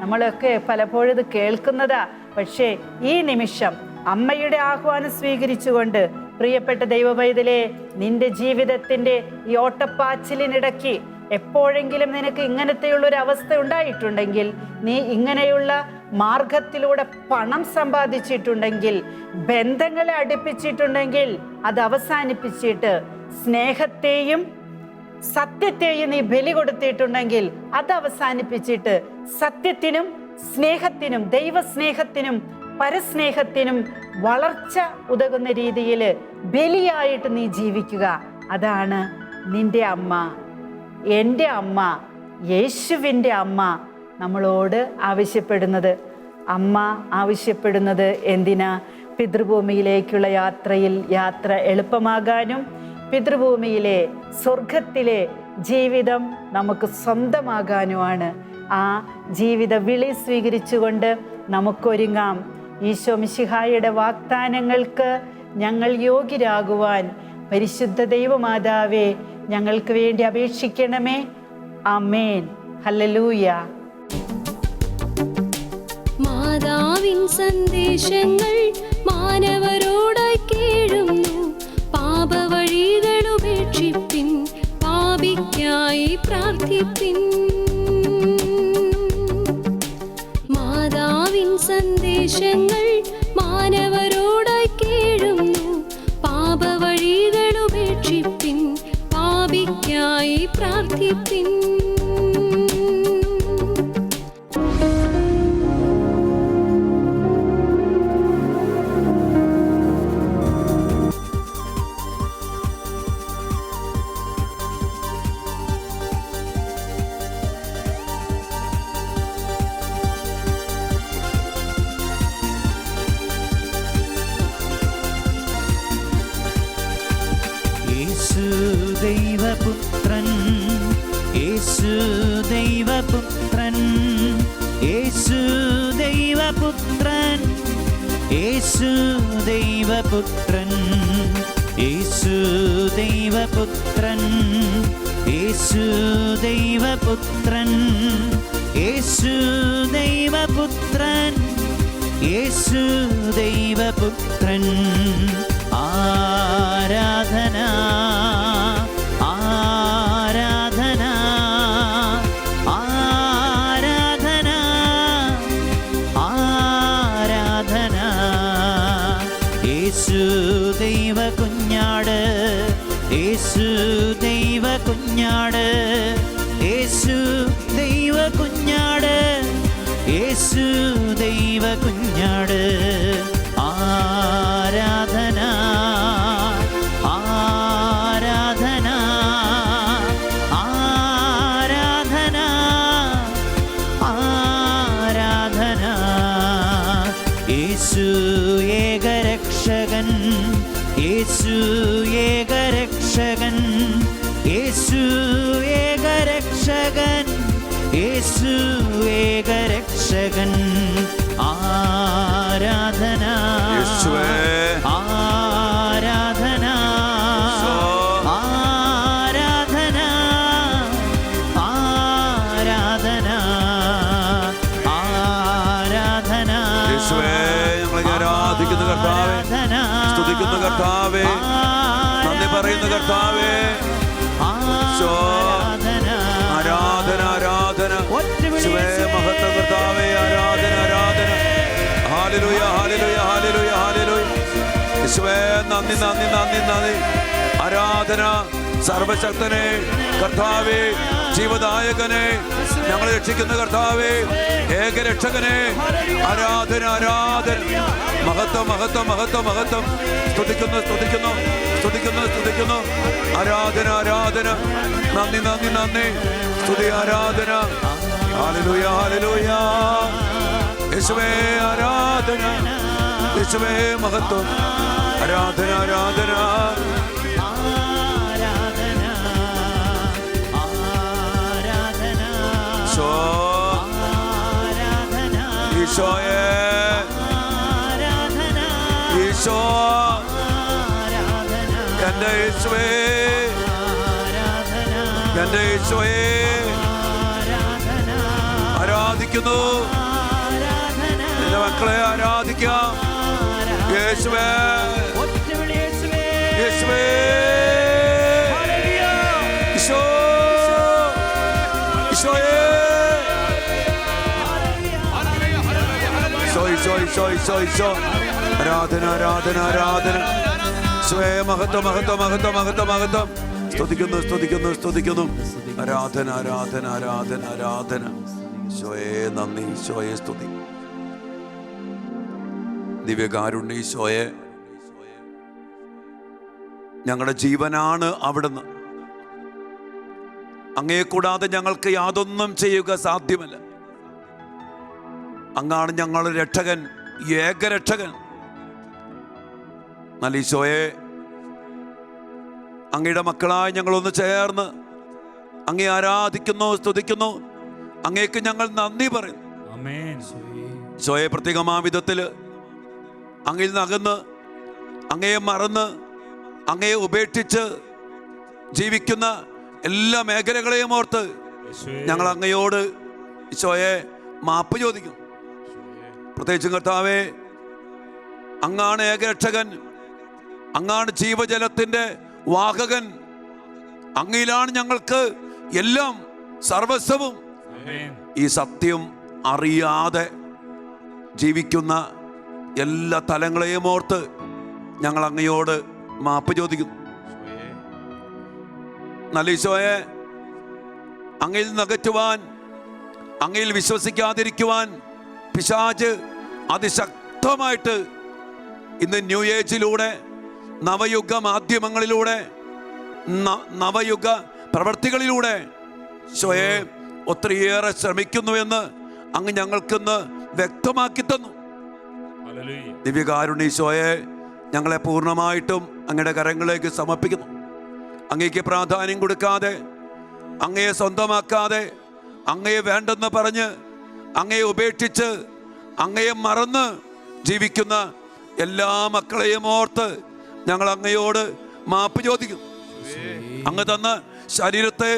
നമ്മളൊക്കെ പലപ്പോഴും ഇത് കേൾക്കുന്നതാ. പക്ഷേ ഈ നിമിഷം അമ്മയുടെ ആഹ്വാനം സ്വീകരിച്ചുകൊണ്ട് പ്രിയപ്പെട്ട ദൈവപൈതലേ, നിന്റെ ജീവിതത്തിൻ്റെ ഈ ഓട്ടപ്പാച്ചിലിനിടയ്ക്ക് എപ്പോഴെങ്കിലും നിനക്ക് ഇങ്ങനത്തെയുള്ളൊരു അവസ്ഥ ഉണ്ടായിട്ടുണ്ടെങ്കിൽ, നീ ഇങ്ങനെയുള്ള മാർഗത്തിലൂടെ പണം സമ്പാദിച്ചിട്ടുണ്ടെങ്കിൽ, ബന്ധങ്ങളെ അടുപ്പിച്ചിട്ടുണ്ടെങ്കിൽ, അത് അവസാനിപ്പിച്ചിട്ട് സ്നേഹത്തെയും സത്യത്തെയും നീ ബലി കൊടുത്തിട്ടുണ്ടെങ്കിൽ, അത് അവസാനിപ്പിച്ചിട്ട് സത്യത്തിനും സ്നേഹത്തിനും ദൈവസ്നേഹത്തിനും പരസ്നേഹത്തിനും വളർച്ച ഉതകുന്ന രീതിയിൽ ബലിയായിട്ട് നീ ജീവിക്കുക. അതാണ് നിന്റെ അമ്മ, എൻ്റെ അമ്മ, യേശുവിൻ്റെ അമ്മ നമ്മളോട് ആവശ്യപ്പെടുന്നത്. അമ്മ ആവശ്യപ്പെടുന്നത് എന്തിനാ? പിതൃഭൂമിയിലേക്കുള്ള യാത്ര എളുപ്പമാകാനും പിതൃഭൂമിയിലെ സ്വർഗത്തിലെ ജീവിതം നമുക്ക് സ്വന്തമാകാനുമാണ്. ആ ജീവിത വിളി സ്വീകരിച്ചുകൊണ്ട് നമുക്കൊരുങ്ങാം. ഈശോ മിശിഹായുടെ വാഗ്ദാനങ്ങൾക്ക് ഞങ്ങൾ യോഗ്യരാകുവാൻ പരിശുദ്ധ ദൈവമാതാവേ, ഞങ്ങൾക്ക് വേണ്ടി അപേക്ഷിക്കണമേ. ആമേൻ. ഹല്ലേലൂയ. മാതാവിൻ സന്ദേശങ്ങൾ മാനവരോടായി കേഴുന്നു. പാപവഴികളുപേക്ഷിപ്പിൻ, പാപിക്കായി പ്രാർത്ഥിപ്പിൻ. മാതാവിൻ സന്ദേശങ്ങൾ മാനവരോടായി കേഴുന്നു. പാപവഴികളുപേക്ഷിപ്പിൻ, പാപിക്കായി പ്രാർത്ഥിപ്പിൻ. ദൈവപുത്രൻ, യേശു ദൈവപുത്രൻ, യേശു ദൈവപുത്രൻ, യേശു ദൈവപുത്രൻ, യേശു ദൈവപുത്രൻ, യേശു ദൈവപുത്രൻ, യേശു ദൈവപുത്രൻ, യേശു ദൈവപുത്രൻ. ആരാധന ആരാധന ആരാധന ആരാധന. യേശു ദൈവ കുഞ്ഞാട്, യേശു ദൈവ കുഞ്ഞാട്, യേശു ദൈവ കുഞ്ഞാട്, യേശു ദൈവ കുഞ്ഞാട്. ആരാധന ആരാധന ആരാധന ആരാധന. യേശു ഏകരക്ഷകൻ, യേശു ഏകരക്ഷകൻ, യേശു ഏകരക്ഷകൻ, യേശു ഏകരക്ഷകൻ. ആരാധന ആരാധന ആരാധന ആരാധന ആരാധന. ഞങ്ങളെ ആരാധിക്കുന്ന കർത്താവേ, സ്തുതിക്കുന്ന കർത്താവേ, നന്ദി പറയുന്ന കർത്താവേ. ആരാധന ആരാധന, മഹത്വം കർത്താവേ, ആരാധന ആരാധന. ഹല്ലേലൂയ ഹല്ലേലൂയ ഹല്ലേലൂയ ഹല്ലേലൂയ. യേശുവേ നന്ദി നന്ദി നന്ദി നന്ദി. ആരാധന സർവശക്തനെ, കർത്താവേ, ജീവദായകനെ, ഞങ്ങളെ രക്ഷിക്കുന്ന കർത്താവേ, ഏകരക്ഷകനെ. ആരാധന ആരാധന, മഹത്വം മഹത്വം മഹത്വം മഹത്വം. സ്തുതിക്കുന്നു സ്തുതിക്കുന്നു സ്തുതിക്കുന്നു സ്തുതിക്കുന്നു. ആരാധന ആരാധന, നന്ദി നന്ദി നന്ദി. സ്തുതി ആരാധന. ഹല്ലേലൂയ ഹല്ലേലൂയ. യേശുവേ ആരാധന, യേശുവേ മഹത്വം. ആരാധന ആരാധന ഈശോയെ, ഈശോ എന്റെ യേശുവേ, എന്റെ യേശുവേ ആരാധിക്കുന്നു. എന്റെ മക്കളെ ആരാധിക്കാം. യേശുവേ യേശുവേ ഈശോ ഈശോയേ. ആരാധന ആരാധന ആരാധന. മഹത്വം മഹത്വം മഹത്വം മഹത്വം മഹത്വം. സ്തുതിക്കുന്നു സ്തുതിക്കുന്നു സ്തുതിക്കുന്നു. ആരാധന ആരാധന ആരാധന ആരാധന. ഈശോയെ നന്ദി, ഈശോയെ സ്തുതി. ദിവ്യകാരുണ്യ ഈശോയെ, ഞങ്ങളുടെ ജീവനാണ് അവിടുന്ന്. അങ്ങയെ കൂടാതെ ഞങ്ങൾക്ക് യാതൊന്നും ചെയ്യുക സാധ്യമല്ല. അങ്ങാണ് ഞങ്ങളുടെ രക്ഷകൻ, ഏകരക്ഷകൻ. നല്ല ഈശോയെ, അങ്ങയുടെ മക്കളായി ഞങ്ങളൊന്ന് ചേർന്ന് അങ്ങയെ ആരാധിക്കുന്നു, സ്തുതിക്കുന്നു. അങ്ങേക്ക് ഞങ്ങൾ നന്ദി പറയുന്നു. ഈശോയെ, പ്രത്യേകമായ വിധത്തിൽ അങ്ങയിൽ നിന്ന് അകന്ന്, അങ്ങയെ മറന്ന്, അങ്ങയെ ഉപേക്ഷിച്ച് ജീവിക്കുന്ന എല്ലാ മേഖലകളെയും ഓർത്ത് ഞങ്ങൾ അങ്ങയോട് ഈശോയെ മാപ്പ് ചോദിക്കും. പ്രത്യേകിച്ചും കർത്താവേ, അങ്ങാണ് ഏകരക്ഷകൻ, അങ്ങാണ് ജീവജലത്തിൻ്റെ വാഹകൻ. അങ്ങയിലാണ് ഞങ്ങൾക്ക് എല്ലാം സർവസ്വവും. ഈ സത്യം അറിയാതെ ജീവിക്കുന്ന എല്ലാ തലങ്ങളെയും ഓർത്ത് ഞങ്ങൾ അങ്ങയോട് മാപ്പ് ചോദിക്കുന്നു. നല്ല ഈശോയെ, അങ്ങയിൽ നകറ്റുവാൻ, അങ്ങയിൽ വിശ്വസിക്കാതിരിക്കുവാൻ പിശാച് അതിശക്തമായിട്ട് ഇന്ന് ന്യൂ ഏജിലൂടെ, നവയുഗ മാധ്യമങ്ങളിലൂടെ, നവയുഗ പ്രവൃത്തികളിലൂടെ ഈശോയെ ഒത്തിരിയേറെ ശ്രമിക്കുന്നുവെന്ന് അങ്ങ് ഞങ്ങൾക്കിന്ന് വ്യക്തമാക്കി തന്നു. ദിവ്യകാരുണ്യ ഈശോയെ, ഞങ്ങളെ പൂർണ്ണമായിട്ടും അങ്ങയുടെ കരങ്ങളിലേക്ക് സമർപ്പിക്കുന്നു. അങ്ങേക്ക് പ്രാധാന്യം കൊടുക്കാതെ, അങ്ങയെ സ്വന്തമാക്കാതെ, അങ്ങയെ വേണ്ടെന്ന് പറഞ്ഞ്, അങ്ങയെ ഉപേക്ഷിച്ച്, അങ്ങയെ മറന്ന് ജീവിക്കുന്ന എല്ലാ മക്കളെയും ഓർത്ത് ഞങ്ങൾ അങ്ങയോട് മാപ്പ് ചോദിക്കും. അങ്ങ് തന്ന ശരീരത്തെ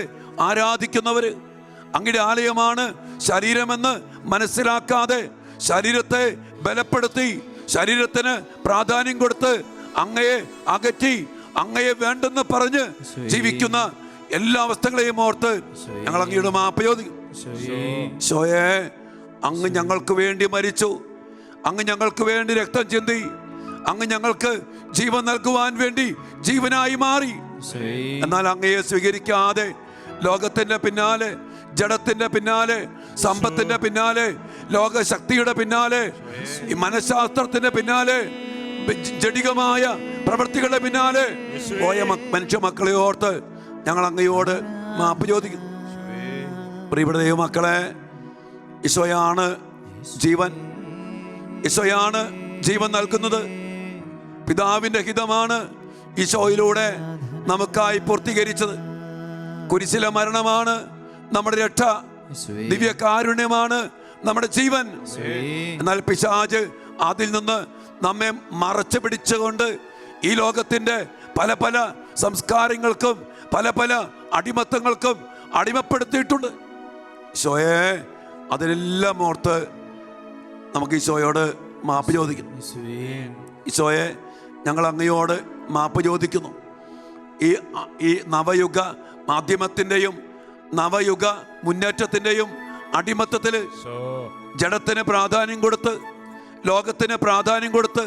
ആരാധിക്കുന്നവര്, അങ്ങയുടെ ആലയമാണ് ശരീരമെന്ന് മനസ്സിലാക്കാതെ ശരീരത്തെ ബലപ്പെടുത്തി, ശരീരത്തിന് പ്രാധാന്യം കൊടുത്ത് അങ്ങയെ അകറ്റി, അങ്ങയെ വേണ്ടെന്ന് പറഞ്ഞ് ജീവിക്കുന്ന എല്ലാ അവസ്ഥകളെയും ഓർത്ത് ഞങ്ങൾ അങ്ങയോട് മാപ്പ് ചോദിക്കും. ഈശോയെ, അങ്ങ് ഞങ്ങൾക്ക് വേണ്ടി മരിച്ചു, അങ്ങ് ഞങ്ങൾക്ക് വേണ്ടി രക്തം ചിന്തി, അങ്ങ് ഞങ്ങൾക്ക് ജീവൻ നൽകുവാൻ വേണ്ടി ജീവനായി മാറി. എന്നാൽ അങ്ങയെ സ്വീകരിക്കാതെ ലോകത്തിന്റെ പിന്നാലെ, ജഡത്തിന്റെ പിന്നാലെ, സമ്പത്തിന്റെ പിന്നാലെ, ലോകശക്തിയുടെ പിന്നാലെ, ഈ മനഃശാസ്ത്രത്തിന്റെ പിന്നാലെ, ജഡികമായ പ്രവൃത്തികളുടെ പിന്നാലെ പോയ മനുഷ്യ മക്കളെ ഓർത്ത് ഞങ്ങൾ അങ്ങയോട് മാപ്പ് ചോദിക്കുന്നു. പ്രിയപ്പെട്ട ദൈവമക്കളെ, ഈശോയാണ് ജീവൻ, ഈശോയാണ് ജീവൻ നൽകുന്നത്. പിതാവിന്റെ ഹിതമാണ് ഈശോയിലൂടെ നമുക്കായി പൂർത്തീകരിച്ചത്. കുരിശിലെ മരണമാണ് നമ്മുടെ രക്ഷ, ദിവ്യകാരുണ്യമാണ് നമ്മുടെ ജീവൻ. എന്നാൽ പിശാച് അതിൽ നിന്ന് നമ്മെ മറച്ചു പിടിച്ചുകൊണ്ട് ഈ ലോകത്തിന്റെ പല പല സംസ്കാരങ്ങൾക്കും പല പല അടിമത്തങ്ങൾക്കും അടിമപ്പെടുത്തിയിട്ടുണ്ട്. ഈശോയെ, അതിനെല്ലാം ഓർത്ത് നമുക്ക് ഈശോയോട് മാപ്പ് ചോദിക്കുന്നു. ഈശോയെ, ഞങ്ങൾ അങ്ങയോട് മാപ്പ് ചോദിക്കുന്നു. ഈ നവയുഗ മാധ്യമത്തിൻ്റെയും നവയുഗ മുന്നേറ്റത്തിൻ്റെയും അടിമത്തത്തിൽ ജഡത്തിന് പ്രാധാന്യം കൊടുത്ത്, ലോകത്തിന് പ്രാധാന്യം കൊടുത്ത്,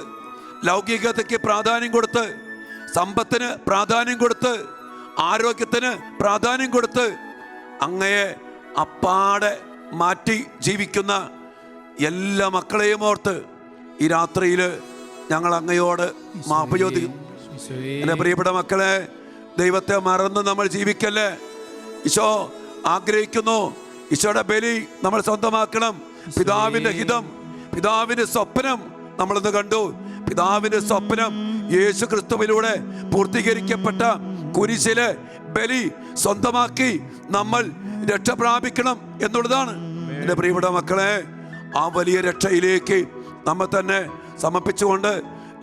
ലൗകികതയ്ക്ക് പ്രാധാന്യം കൊടുത്ത്, സമ്പത്തിന് പ്രാധാന്യം കൊടുത്ത്, ആരോഗ്യത്തിന് പ്രാധാന്യം കൊടുത്ത് അങ്ങയെ അപ്പാടെ മാറ്റി ജീവിക്കുന്ന എല്ലാ മക്കളെയും ഓർത്ത് ഈ രാത്രിയിൽ ഞങ്ങൾ അങ്ങയോട് മാപ്പ് ചോദിക്കുന്നു. എൻ്റെ പ്രിയപ്പെട്ട മക്കളെ, ദൈവത്തെ മറന്ന് നമ്മൾ ജീവിക്കല്ലേ. ഈശോ ആഗ്രഹിക്കുന്നു, ഈശോയുടെ ബലി നമ്മൾ സ്വന്തമാക്കണം. പിതാവിൻ്റെ ഹിതം, പിതാവിൻ്റെ സ്വപ്നം നമ്മളിന്ന് കണ്ടു. പിതാവിൻ്റെ സ്വപ്നം യേശു ക്രിസ്തുവിലൂടെ പൂർത്തീകരിക്കപ്പെട്ട കുരിശിലെ ബലി സ്വന്തമാക്കി നമ്മൾ രക്ഷ പ്രാപിക്കണം എന്നുള്ളതാണ്. എൻ്റെ പ്രിയപ്പെട്ട മക്കളെ, ആ വലിയ രക്ഷയിലേക്ക് നമ്മെ തന്നെ സമർപ്പിച്ചുകൊണ്ട്,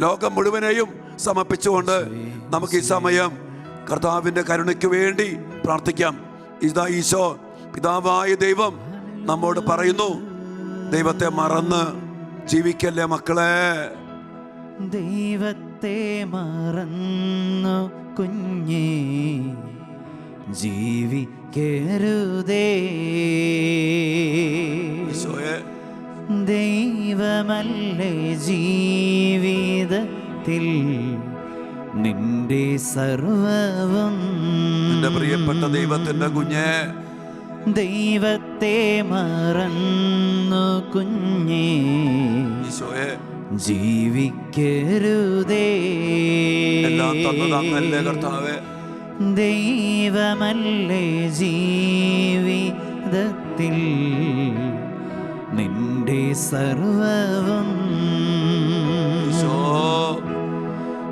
ലോകം മുഴുവനെയും സമർപ്പിച്ചുകൊണ്ട് നമുക്ക് ഈ സമയം കർത്താവിൻ്റെ കരുണയ്ക്ക് വേണ്ടി പ്രാർത്ഥിക്കാം. ഇതാ ഈശോ, പിതാവായ ദൈവം നമ്മോട് പറയുന്നു, ദൈവത്തെ മറന്ന് ജീവിക്കല്ലേ മക്കളെ. ദൈവത്തെ മറന്നു കുഞ്ഞേ, ജീവിക്കരുതേ. ഈശോയെ ദൈവമല്ലേ ജീവിതത്തിൽ നിന്റെ സർവവും. എന്റെ പ്രിയപ്പെട്ട ദൈവത്തിന്റെ കുഞ്ഞെ, ദൈവത്തെ മറന്നു കുഞ്ഞേ ഈശോയെ ജീവിക്കരുതേ. എല്ലാം തന്നത് അങ്ങല്ലേ കർത്താവേ. ദൈവമല്ലേ ജീവിതത്തിൽ നിന്റെ സർവവും. ഈശോ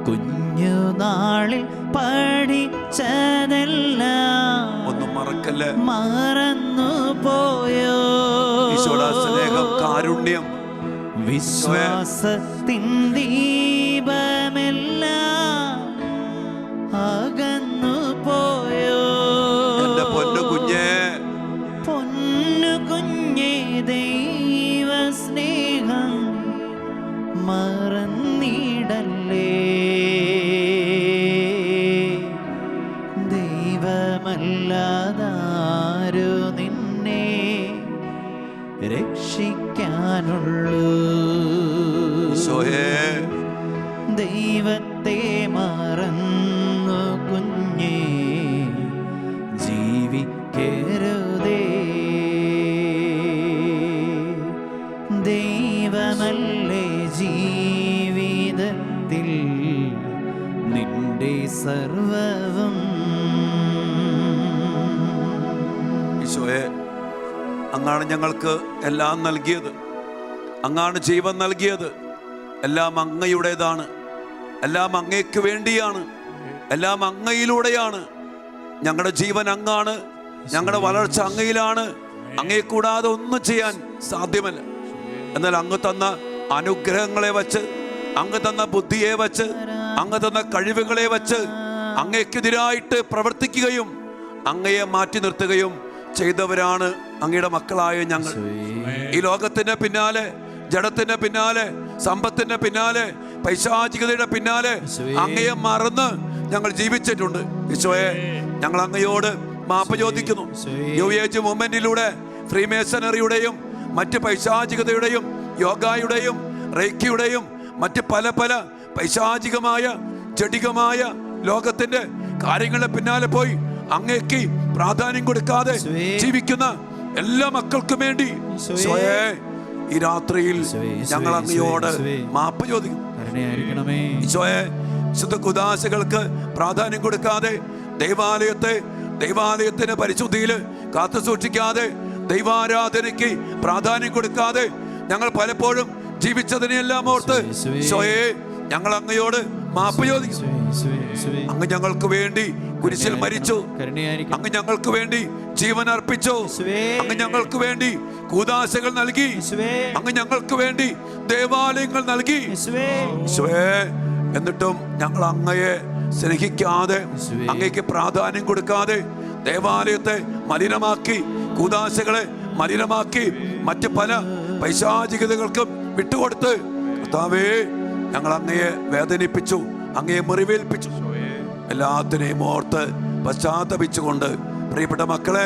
കുഞ്ഞുനാളിൽ പഠിച്ചതെല്ലാം ഒന്നും മറക്കല്ലേ. മറന്നു പോയോ? ഈശോയുടെ സ്നേഹം, കാരുണ്യം, വിശ്വാസത്തിൻ ദീപമെല്ലാം അകന്നു പോയോ? എന്റെ പൊന്നു കുഞ്ഞേ, പൊന്നു കുഞ്ഞേ, ദൈവ സ്നേഹം മറന്നിടല്ലേ. ദൈവമല്ലാതാരു നിന്നെ രക്ഷിക്കാനുള്ളൂ. ഈശോയെ ദൈവത്തെ മറന്നു കുഞ്ഞേ ജീവിക്കരുതേ. ദൈവമല്ലേ ജീവിതത്തിൽ നിന്റെ സർവവും. ഈശോയെ അങ്ങാണ് ഞങ്ങൾക്ക് എല്ലാം നൽകിയത്, അങ്ങാണ് ജീവൻ നൽകിയത്. എല്ലാം അങ്ങയുടേതാണ്, എല്ലാം അങ്ങയ്ക്ക് വേണ്ടിയാണ്, എല്ലാം അങ്ങയിലൂടെയാണ്. ഞങ്ങളുടെ ജീവൻ അങ്ങാണ്, ഞങ്ങളുടെ വളർച്ച അങ്ങയിലാണ്. അങ്ങയെ കൂടാതെ ഒന്നും ചെയ്യാൻ സാധ്യമല്ല. എന്നാൽ അങ്ങ് തന്ന അനുഗ്രഹങ്ങളെ വച്ച്, അങ്ങ് തന്ന ബുദ്ധിയെ വച്ച്, അങ്ങ് തന്ന കഴിവുകളെ വച്ച് അങ്ങയ്ക്കെതിരായിട്ട് പ്രവർത്തിക്കുകയും അങ്ങയെ മാറ്റി നിർത്തുകയും ചെയ്തവരാണ് അങ്ങയുടെ മക്കളായ ഞങ്ങൾ. ഈ ലോകത്തിന്റെ പിന്നാലെ, ജഡത്തിന്റെ പിന്നാലെ, സമ്പത്തിന്റെ പിന്നാലെ, പൈശാചികതയുടെ പിന്നാലെ അങ്ങയെ മറന്ന് ഞങ്ങൾ ജീവിച്ചിട്ടുണ്ട്. ഈശോയെ ഞങ്ങൾ അങ്ങയോട് മാപ്പ് ചോദിക്കുന്നു. ന്യൂ ഏജ് മൂവ്മെന്റിലൂടെ ഫ്രീമേസണറിയുടെയും മറ്റ് പൈശാചികതയുടെയും യോഗയുടെയും റേക്കിയുടെയും മറ്റ് പല പല പൈശാചികമായ ജഡികമായ ലോകത്തിന്റെ കാര്യങ്ങളുടെ പിന്നാലെ പോയി അങ്ങേക്ക് പ്രാധാന്യം കൊടുക്കാതെ ജീവിക്കുന്ന എല്ലാ മക്കൾക്കും വേണ്ടി ഈ രാത്രിയിൽ ഞങ്ങൾ അങ്ങയോട് മാപ്പ് ചോദിക്കുന്നു. ഈശോയെ വിശുദ്ധ കുദാശകൾക്ക് പ്രാധാന്യം കൊടുക്കാതെ, ദൈവാലയത്തിന്റെ പരിശുദ്ധിയിൽ കാത്തു സൂക്ഷിക്കാതെ, ദൈവാരാധനയ്ക്ക് പ്രാധാന്യം കൊടുക്കാതെ ഞങ്ങൾ പലപ്പോഴും ജീവിച്ചതിനെല്ലാം ഓർത്ത് ഈശോയെ ഞങ്ങൾ അങ്ങയോട് മാപ്പ് ചോദിക്കുന്നു. അങ്ങ് ഞങ്ങൾക്ക് വേണ്ടി കുരിശിൽ മരിച്ചു, അങ്ങ് ഞങ്ങൾക്ക് വേണ്ടി ജീവൻ അർപ്പിച്ചു, അങ്ങ് ഞങ്ങൾക്ക് വേണ്ടി കൂദാശകൾ നൽകി, അങ്ങ് ഞങ്ങൾക്ക് വേണ്ടി ദേവാലയങ്ങൾ നൽകി. എന്നിട്ടും ഞങ്ങൾ അങ്ങയെ സ്നേഹിക്കാതെ, അങ്ങയ്ക്ക് പ്രാധാന്യം കൊടുക്കാതെ, ദേവാലയത്തെ മലിനമാക്കി, കൂദാശകളെ മലിനമാക്കി, മറ്റ് പല പൈശാചികതകൾക്കും വിട്ടുകൊടുത്ത് കർത്താവേ ഞങ്ങൾ അങ്ങയെ വേദനിപ്പിച്ചു, അങ്ങയെ മുറിവേൽപ്പിച്ചു. എല്ലാത്തിനെയും ഓർത്ത് പശ്ചാത്തപിച്ചുകൊണ്ട് പ്രിയപ്പെട്ട മക്കളെ,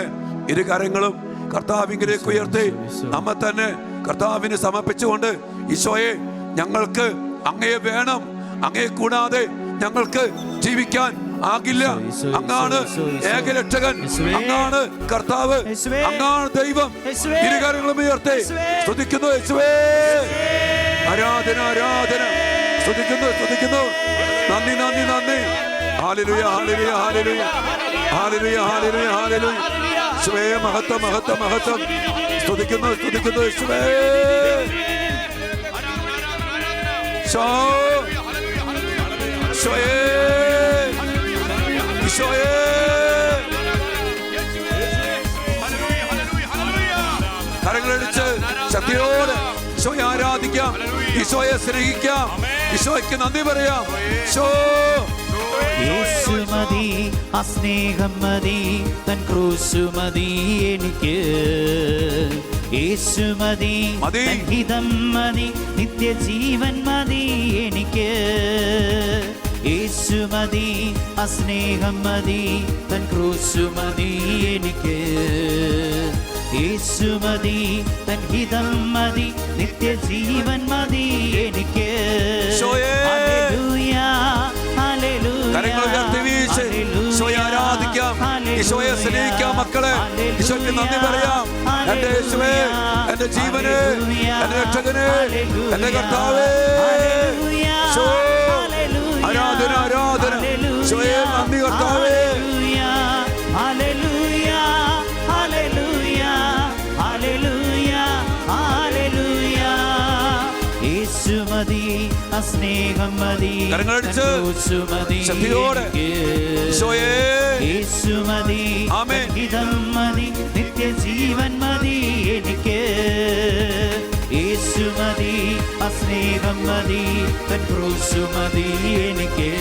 ഇരുകരങ്ങളും കർത്താവിലേക്ക് ഉയർത്തി നമ്മെ തന്നെ കർത്താവിന് സമർപ്പിച്ചുകൊണ്ട്, ഈശോയെ ഞങ്ങൾക്ക് അങ്ങയെ വേണം, അങ്ങയെ കൂടാതെ ഞങ്ങൾക്ക് ജീവിക്കാൻ ആകില്ല. അങ്ങാണ് ഏകരക്ഷകൻ, അങ്ങാണ് കർത്താവ്, അങ്ങാണ് ദൈവം. ഇരുകരങ്ങളും ഉയർത്തി സ്തുതിക്കുന്നു യേശുവേ. ആരാധന ആരാധന, സ്തുതിക്കുന്നു സ്തുതിക്കുന്നു. നന്ദി നന്ദി നന്ദി. ഹല്ലേലൂയ ഹല്ലേലൂയ ഹല്ലേലൂയ ഹല്ലേലൂയ ഹല്ലേലൂയ ഹല്ലേലൂയ. യേശുവേ മഹത്വം മഹത്വം മഹത്വം. സ്തുതിക്കുന്നു സ്തുതിക്കുന്നു യേശുവേ. ഈശോയേ ഈശോയേ കരങ്ങളടിച്ച് ശക്തിയോടെ ഈശോയെ ആരാധിക്കാം, ഈശോയെ സ്നേഹിക്കാം, ഈശോയ്ക്ക് നന്ദി പറയാം. യേശു മതി, ആ സ്നേഹം മതി, തൻ ക്രൂശു മതി എനിക്ക്. യേശു മതി, തൻ ഹിതം മതി, നിത്യജീവൻ മതി എനിക്ക്. യേശു മതി, ആ സ്നേഹം മതി, തൻ ക്രൂശു മതി എനിക്ക്. യേശു മതി, തൻ ഹിതം മതി, നിത്യജീവൻ മതി എനിക്ക്. ഹല്ലേലൂയ, ഹല്ലേലൂയ, കരങ്ങൾ ഉയർത്തി വീശ് ഈശോയെ ആരാധിക്കാം, ഈശോയെ സ്നേഹിക്കാം. മക്കളെ, ഈശോയ്ക്ക് നന്ദി പറയാം. എന്റെ യേശുവേ, എന്റെ ജീവനെ, എന്റെ രക്ഷകനെ, എന്റെ കർത്താവേ, ആരാധന ആരാധന. ഈശോയെ നന്ദി കർത്താവേ. ഹല്ലേലൂയ, ഹല്ലേലൂയ, ഹല്ലേലൂയ, ഹല്ലേലൂയ. യേശു മതി, ആ സ്നേഹം മതി, കരങ്ങളടിച്ച് ക്രൂശു മതി ശക്തിയോടെ ഈശോയെ. യേശു മതി, ആമേൻ. ഹിതം മതി, നിത്യജീവൻ മതി എനിക്ക്. യേശു മതി, ആ സ്നേഹം മതി, തൻ ക്രൂശു മതി എനിക്ക്.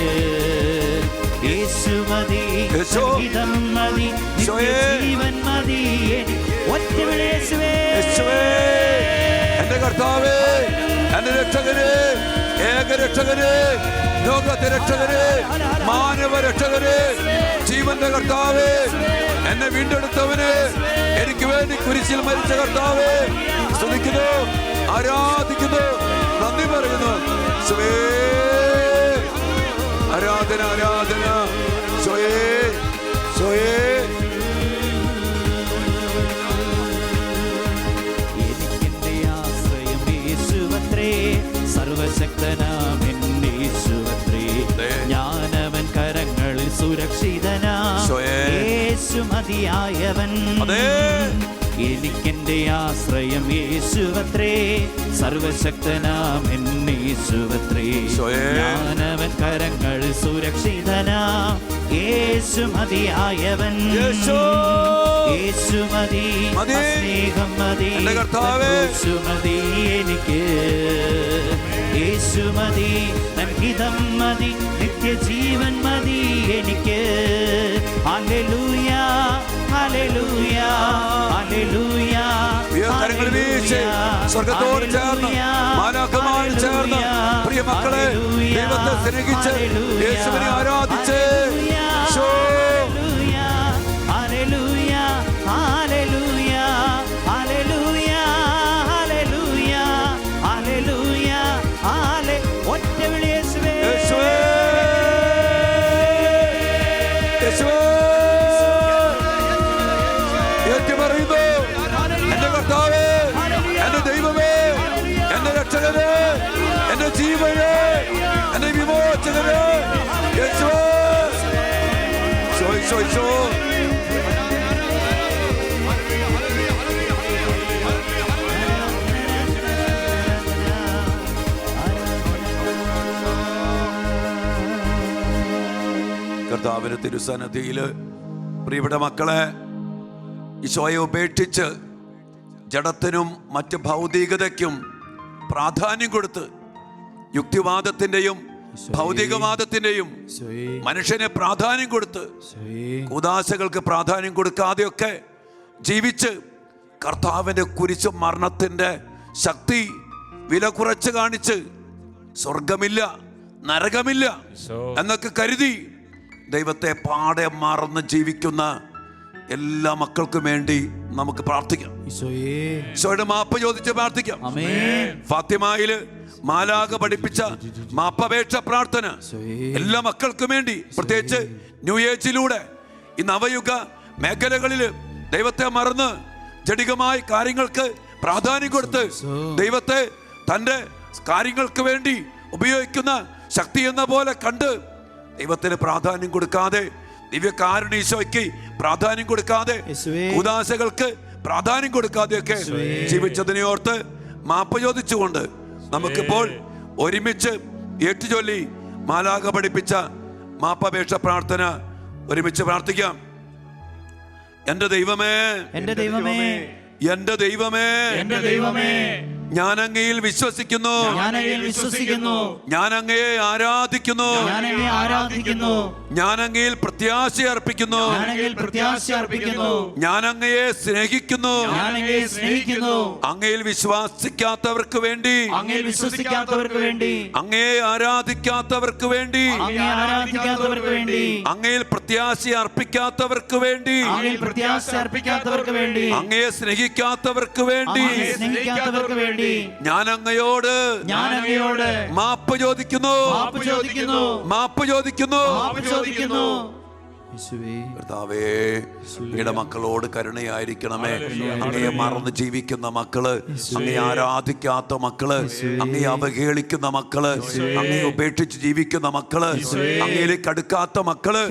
യേശു മതി, യേശു. തൻ ഹിതം മതി, നിത്യജീവൻ മതി എനിക്ക്. ഒറ്റ വിളി യേശുവേ, യേശുവേ, എന്റെ കർത്താവേ, എന്റെ രക്ഷകനെ, ഏക രക്ഷകനെ, ലോകത്തെ രക്ഷകനെ, മാനവ രക്ഷകനെ, ജീവന്റെ കർത്താവേ, എന്നെ വീണ്ടെടുത്തവനെ, എനിക്ക് വേണ്ടി കുരിശിൽ മരിച്ച കർത്താവേ, സ്തുതിക്കുന്നു, ആരാധിക്കുന്നു, നന്ദി പറയുന്നു. യേശുവേ, ആരാധന ആരാധന. യേശുവേ, യേശുവേ. എനിക്കെന്റെ ആശ്രയം യേശുവത്രേ, സർവശക്തനാമെൻ യേശുവത്രേ. ഞാനവൻ കരങ്ങളിൽ സുരക്ഷിതനാ, യേശു മതിയായവൻ. എനിക്കെന്റെ ആശ്രയം യേശുവത്രേ, സർവശക്തനാമെൻ യേശുവത്രേ. ഞാനവൻ കരങ്ങളിൽ സുരക്ഷിതനാ, യേശു മതിയായവൻ. യേശു മതി, സ്നേഹം മതി, ക്രൂശു മതി എനിക്ക്. യേശു മതി, തൻ ഹിതം മതി, നിത്യജീവൻ മതി എനിക്ക്. ഹല്ലേലൂയ, ഹല്ലേലൂയ, ഹല്ലേലൂയ. കരങ്ങൾ വീശി സ്വർഗ്ഗത്തോട് ചേർന്ന് മാലാഖമാരോട് ചേർന്ന് പ്രിയ മക്കളെ, ദൈവത്തെ സ്നേഹിച്ച് യേശുവിനെ ആരാധിച്ച് ഒറ്റ വിളി യേശുവേ, പറയുന്നു, എന്റെ കർത്താവേ, എന്റെ ദൈവമേ, എന്റെ രക്ഷകനെ, എന്റെ ജീവനെ, എന്റെ വിമോചകനെ, യേശുവേ. കർത്താവിന്റെ തിരുസന്നിധിയില് പ്രിയപ്പെട്ട മക്കളെ, ഈശോയെ ഉപേക്ഷിച്ച് ജഡത്തിനും മറ്റ് ഭൗതികതയ്ക്കും പ്രാധാന്യം കൊടുത്ത് യുക്തിവാദത്തിന്റെയും ഭൗതികവാദത്തിന്റെയും മനുഷ്യനെ പ്രാധാന്യം കൊടുത്ത് ഉദാശകൾക്ക് പ്രാധാന്യം കൊടുക്കാതെയൊക്കെ ജീവിച്ച് കർത്താവിന്റെ കുരിശു മരണത്തിന്റെ ശക്തി വില കുറച്ച് കാണിച്ച് സ്വർഗമില്ല നരകമില്ല എന്നൊക്കെ കരുതി ദൈവത്തെ പാടെ മറന്ന് ജീവിക്കുന്ന എല്ലാ മക്കൾക്കും വേണ്ടി നമുക്ക് പ്രാർത്ഥിക്കാം. ഈശോയുടെ മാപ്പ് ചോദിച്ച് പ്രാർത്ഥിക്കാം. ഫാത്തിമയില് മാലാഖ പഠിപ്പിച്ച മാപ്പപേക്ഷ പ്രാർത്ഥന എല്ലാ മക്കൾക്കും വേണ്ടി, പ്രത്യേകിച്ച് ന്യൂ ഏജിലൂടെ ഈ നവയുഗ മേഖലകളിൽ ദൈവത്തെ മറന്ന് ജഡികമായ കാര്യങ്ങൾക്ക് പ്രാധാന്യം കൊടുത്ത് ദൈവത്തെ തൻ്റെ കാര്യങ്ങൾക്ക് വേണ്ടി ഉപയോഗിക്കുന്ന ശക്തി എന്ന പോലെ കണ്ട് ദൈവത്തിന് പ്രാധാന്യം കൊടുക്കാതെ, ദിവ്യകാരുണ്യ ഈശോയ്ക്ക് പ്രാധാന്യം കൊടുക്കാതെ, ഉദാശകൾക്ക് പ്രാധാന്യം കൊടുക്കാതെയൊക്കെ ജീവിച്ചതിനെ ഓർത്ത് മാപ്പ് ചോദിച്ചുകൊണ്ട് നമുക്കിപ്പോൾ ഒരുമിച്ച് ഏറ്റുചൊല്ലി മാലാഖ പഠിപ്പിച്ച മാപ്പപേക്ഷ പ്രാർത്ഥന ഒരുമിച്ച് പ്രാർത്ഥിക്കാം. എന്റെ ദൈവമേ, എന്റെ ദൈവമേ, എന്റെ ദൈവമേ, എന്റെ ദൈവമേ, ഞാൻ അങ്ങയിൽ വിശ്വസിക്കുന്നു, ഞാൻ അങ്ങയിൽ വിശ്വസിക്കുന്നു, ഞാൻ അങ്ങയെ ആരാധിക്കുന്നു, ഞാൻ അങ്ങയെ ആരാധിക്കുന്നു, ഞാൻ അങ്ങയിൽ പ്രത്യാശ അർപ്പിക്കുന്നു, ഞാൻ അങ്ങയിൽ പ്രത്യാശ അർപ്പിക്കുന്നു, ഞാൻ അങ്ങയെ സ്നേഹിക്കുന്നു, ഞാൻ അങ്ങയെ സ്നേഹിക്കുന്നു. അങ്ങയിൽ വിശ്വസിക്കാത്തവർക്ക് വേണ്ടി, അങ്ങയിൽ വിശ്വസിക്കാത്തവർക്ക് വേണ്ടി, അങ്ങയെ ആരാധിക്കാത്തവർക്ക് വേണ്ടി, അങ്ങയെ ആരാധിക്കാത്തവർക്ക് വേണ്ടി, അങ്ങയിൽ പ്രത്യാശ അർപ്പിക്കാത്തവർക്ക് വേണ്ടി, അങ്ങയിൽ പ്രത്യാശ അർപ്പിക്കാത്തവർക്ക് വേണ്ടി, അങ്ങയെ സ്നേഹിക്കാത്തവർക്ക് വേണ്ടി, അങ്ങയെ സ്നേഹിക്കാത്തവർക്ക് വേണ്ടി ഞാൻ അങ്ങയോട് മാപ്പ് ചോദിക്കുന്നു, മാപ്പ് ചോദിക്കുന്നു, മാപ്പ് ചോദിക്കുന്നു. മാപ്പ് ചോദിക്കുന്നു. കർത്താവേ, അങ്ങയുടെ മക്കളോട് കരുണയായിരിക്കണമേ. അങ്ങയെ മറന്ന് ജീവിക്കുന്ന മക്കള്, അങ്ങയെ ആരാധിക്കാത്ത മക്കള്, അങ്ങയെ അവഹേളിക്കുന്ന മക്കള്, അങ്ങയെ ഉപേക്ഷിച്ച് ജീവിക്കുന്ന മക്കള്, അങ്ങയിലേക്ക് അടുക്കാത്ത മക്കള്,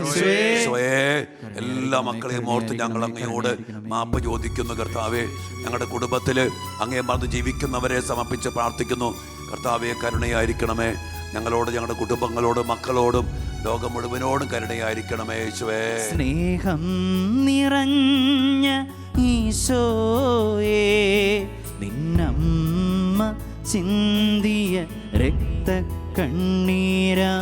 എല്ലാ മക്കളെയും ഓർത്ത് ഞങ്ങൾ അങ്ങയോട് മാപ്പ് ചോദിക്കുന്നു. കർത്താവേ, ഞങ്ങളുടെ കുടുംബത്തില് അങ്ങയെ മറന്ന് ജീവിക്കുന്നവരെ സമർപ്പിച്ച് പ്രാർത്ഥിക്കുന്നു. കർത്താവേ, കരുണയായിരിക്കണമേ. ഞങ്ങളോട്, ഞങ്ങളുടെ കുടുംബങ്ങളോടും മക്കളോടും ലോകം മുഴുവനോടും കരുണയായിരിക്കണമേ യേശുവേ. സ്നേഹം നിറഞ്ഞ ഈശോയേ, നിന്നമ്മ ചിന്തിയ രക്തക്കണ്ണീരാ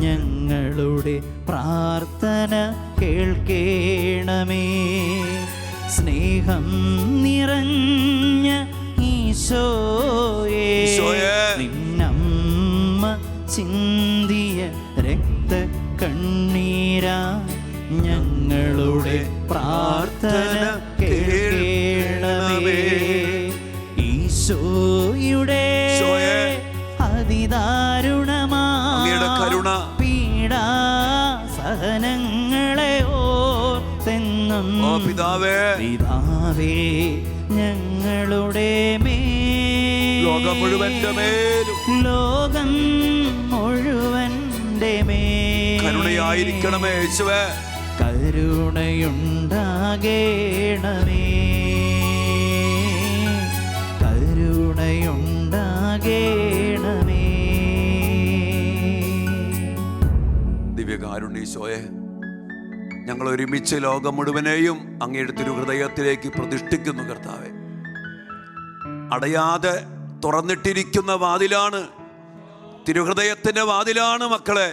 ഞങ്ങളുടെ പ്രാർത്ഥന കേൾക്കേണമേ. സ്നേഹം നിറഞ്ഞ ഈശോയേ, നിന്നമ്മ ചിന്തിയ രക്തക്കണ്ണീരാ ഞങ്ങളുടെ പ്രാർത്ഥന കേൾക്കേണമേ. ഈശോയുടെ അതിദാരുണമായ കരുണ പീഡാ സഹനങ്ങളെ ഓർത്തെന്നും പിതാവേ, പിതാവേ ഞങ്ങളുടെ ലോകം മുഴുവന്റെ മേലും, ലോകം മുഴുവന്റെ മേൽ കരുണയായിരിക്കണമേ യേശുവേ. കരുണയുണ്ടാകേണമേ, കരുണയുണ്ടാകേണമേ. ദിവ്യകാരുണ്യീശോയെ, ഞങ്ങൾ ഒരുമിച്ച് ലോകം മുഴുവനെയും അങ്ങയുടെ തിരുഹൃദയത്തിലേക്ക് പ്രതിഷ്ഠിക്കുന്നു. കർത്താവേ, അടയാതെ തുറന്നിട്ടിരിക്കുന്ന വാതിലാണ്, തിരുഹൃദയത്തിന്റെ വാതിലാണ് മക്കളെ.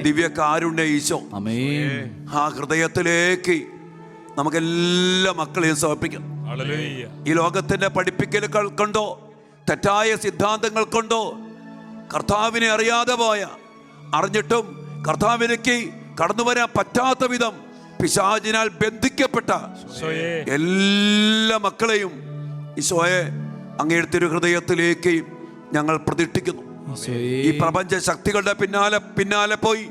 ദിവ്യകാരുണ്യ ഈശോ, ആ ഹൃദയത്തിലേക്ക് നമുക്കെല്ലാ മക്കളെയും സമർപ്പിക്കാം. ഈ ലോകത്തിന്റെ പഠിപ്പിക്കലുകൾ കൊണ്ടോ തെറ്റായ സിദ്ധാന്തങ്ങൾ കൊണ്ടോ കർത്താവിനെ അറിയാതെ പോയ, അറിഞ്ഞിട്ടും കർത്താവിലേക്ക് കടന്നു വരാൻ പറ്റാത്ത വിധം പിശാചിനാൽ ബന്ധിക്കപ്പെട്ട എല്ലാ മക്കളെയും ഈശോയെ അങ്ങയുടെ തിരുഹൃദയത്തിലേക്ക് ഞങ്ങൾ പ്രതിഷ്ഠിക്കുന്നു. ഈ പ്രപഞ്ച ശക്തികളുടെ പിന്നാലെ പോയി,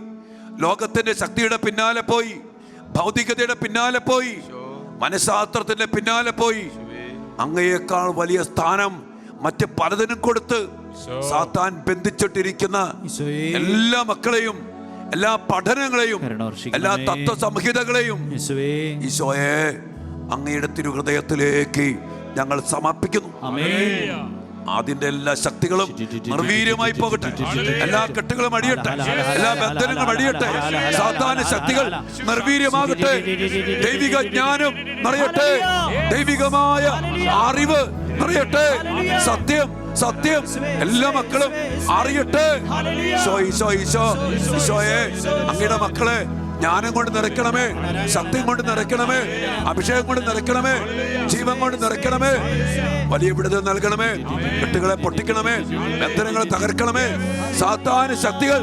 ലോകത്തിന്റെ ശക്തിയുടെ പിന്നാലെ പോയി, ഭൗതികതയുടെ പിന്നാലെ പോയി, മനഃശാസ്ത്രത്തിന്റെ പിന്നാലെ പോയി, അങ്ങയേക്കാൾ വലിയ സ്ഥാനം മറ്റ് പലതിനും കൊടുത്ത് സാത്താൻ ബന്ധിച്ചിട്ടിരിക്കുന്ന എല്ലാ മക്കളെയും, എല്ലാ പഠനങ്ങളെയും, എല്ലാ തത്വസംഹിതകളെയും ഈശോയെ അങ്ങയുടെ തിരുഹൃദയത്തിലേക്ക് ഞങ്ങൾ സമർപ്പിക്കുന്നു. അതിന്റെ എല്ലാ ശക്തികളും നിർവീര്യമായി പോകട്ടെ, എല്ലാ കെട്ടുകളും അടിയട്ടെ, എല്ലാ ബന്ധനങ്ങളും അടിയട്ടെ, സാത്താന ശക്തികൾ നിർവീര്യമാകട്ടെ, ദൈവിക ജ്ഞാനം നിറയട്ടെ, ദൈവികമായ അറിവ് നിറയട്ടെ, സത്യം സത്യം എല്ലാ മക്കളും അറിയട്ടെ. ഈശോയെ, അങ്ങയുടെ മക്കളെ ജ്ഞാനം കൊണ്ട് നിറയ്ക്കണമേ, സത്യം കൊണ്ട് നിറയ്ക്കണമേ, അഭിഷേകം കൊണ്ട് നിറയ്ക്കണമേ, ജീവൻ കൊണ്ട് നിറയ്ക്കണമേ, വലിയ വിടുതൽ നൽകണമേ, കെട്ടുകളെ പൊട്ടിക്കണമേ, ബന്ധനങ്ങളെ തകർക്കണമേ. സാത്താന ശക്തികൾ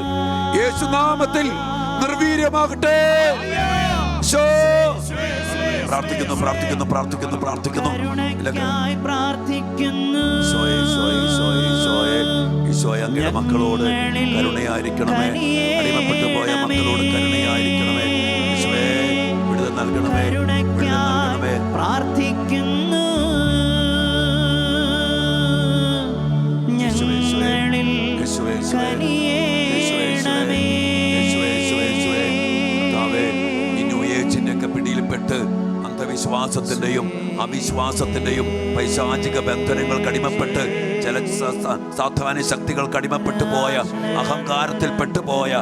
യേശുനാമത്തിൽ നിർവീര്യമാകട്ടെ. പ്രാർത്ഥിക്കുന്നു പ്രാർത്ഥിക്കുന്നു പ്രാർത്ഥിക്കുന്നു പ്രാർത്ഥിക്കുന്നു ഈശോയെ, അങ്ങയുടെ മക്കളോട് കരുണയായിരിക്കണമേ, അടിമപ്പെട്ടു പോയ മക്കളോട് കരുണയായിരിക്കണമേ. ഈശോയെ, വിടുതൽ നൽകണമേ, വിടുതൽ നൽകണമേ. പ്രാർത്ഥിക്കുന്നു ഞങ്ങളിൽ കനിയേണമേ. ഈ ന്യൂ ഏജിന്റെ ഒക്കെ പിടിയിൽപ്പെട്ട് വിശ്വാസത്തിൻ്റെയും അവിശ്വാസത്തിൻ്റെയും പൈശാചിക ബന്ധനങ്ങൾക്ക് അടിമപ്പെട്ട് ചില സാധാരണ ശക്തികൾക്ക് അടിമപ്പെട്ടു പോയ അഹങ്കാരത്തിൽ പെട്ടുപോയ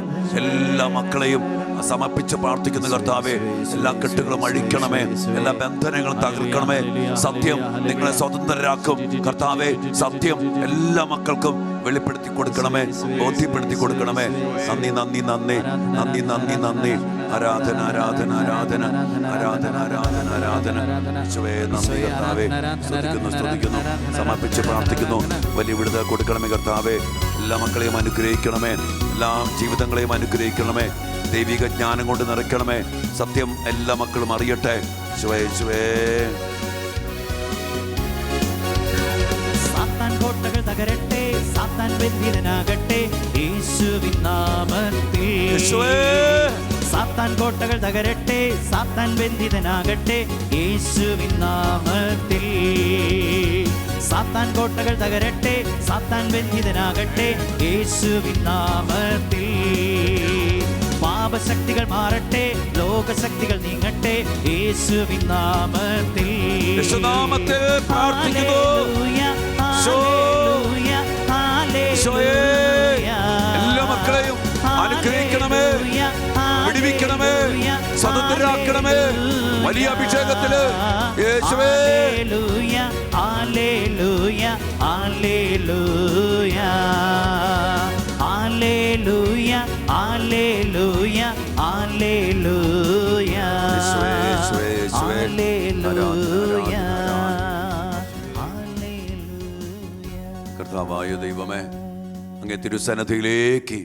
എല്ലാ മക്കളെയും സമർപ്പിച്ച് പ്രാർത്ഥിക്കുന്ന കർത്താവേ, എല്ലാ കെട്ടുകളും അഴിക്കണമേ, എല്ലാ ബന്ധനങ്ങളും തകർക്കണമേ. സത്യം നിങ്ങളെ സ്വതന്ത്രരാക്കും കർത്താവേ. സത്യം എല്ലാ മക്കൾക്കും വെളിപ്പെടുത്തി കൊടുക്കണമേ, ബോധ്യപ്പെടുത്തി കൊടുക്കണമേ. നന്ദി നന്ദി നന്ദി നന്ദി നന്ദി നന്ദി. ആരാധന ആരാധന ആരാധന ആരാധന ആരാധന ആരാധന. യേശുവേ നന്ദി കർത്താവേ. സ്തുതിക്കുന്നു സ്തുതിക്കുന്നു, സമർപ്പിച്ച് പ്രാർത്ഥിക്കുന്നു. വലിയ വിടുതൽ കൊടുക്കണമേ കർത്താവേ. എല്ലാ മക്കളെയും അനുഗ്രഹിക്കണമേ, എല്ലാ ജീവിതങ്ങളെയും അനുഗ്രഹിക്കണമേ. ദൈവിക ജ്ഞാനം കൊണ്ട് നിറയ്ക്കണമേ. സത്യം എല്ലാ മക്കളും അറിയട്ടെ. യേശുവേ സാത്താൻ കോട്ടകൾ തകരട്ടെ, സാത്താൻ ബന്ധിതനാകട്ടെ യേശുവിൻ നാമത്തിൽ. സാത്താൻ കോട്ടകൾ തകരട്ടെ, സാത്താൻ ബന്ധിതനാകട്ടെ യേശുവിൻ നാമത്തിൽ. സാത്താൻ കോട്ടകൾ തകരട്ടെ, സാത്താൻ ബന്ധിതനാകട്ടെ യേശുവിൻ നാമത്തിൽ. പാപശക്തികൾ മാറട്ടെ, ലോകശക്തികൾ നീങ്ങട്ടെ യേശുവിൻ നാമത്തിൽ. യേശുനാമത്തിൽ പ്രാർത്ഥിക്കുന്നു. എല്ലാ മക്കളെയും അനുഗ്രഹിക്കണമേ, വിടുവിക്കണമേ, സ്വതന്ത്രരാക്കണമേ. വലിയ അഭിഷേകത്തില് യേശുവേ. ഹല്ലേലൂയ ഹല്ലേലൂയ ഹല്ലേലൂയ ഹല്ലേലൂയ ഹല്ലേലൂയ ഹല്ലേലൂയ ഹല്ലേലൂയ. കർത്താവായ ദൈവമേ, അങ്ങേ തിരുസന്നിധിയിലേക്ക്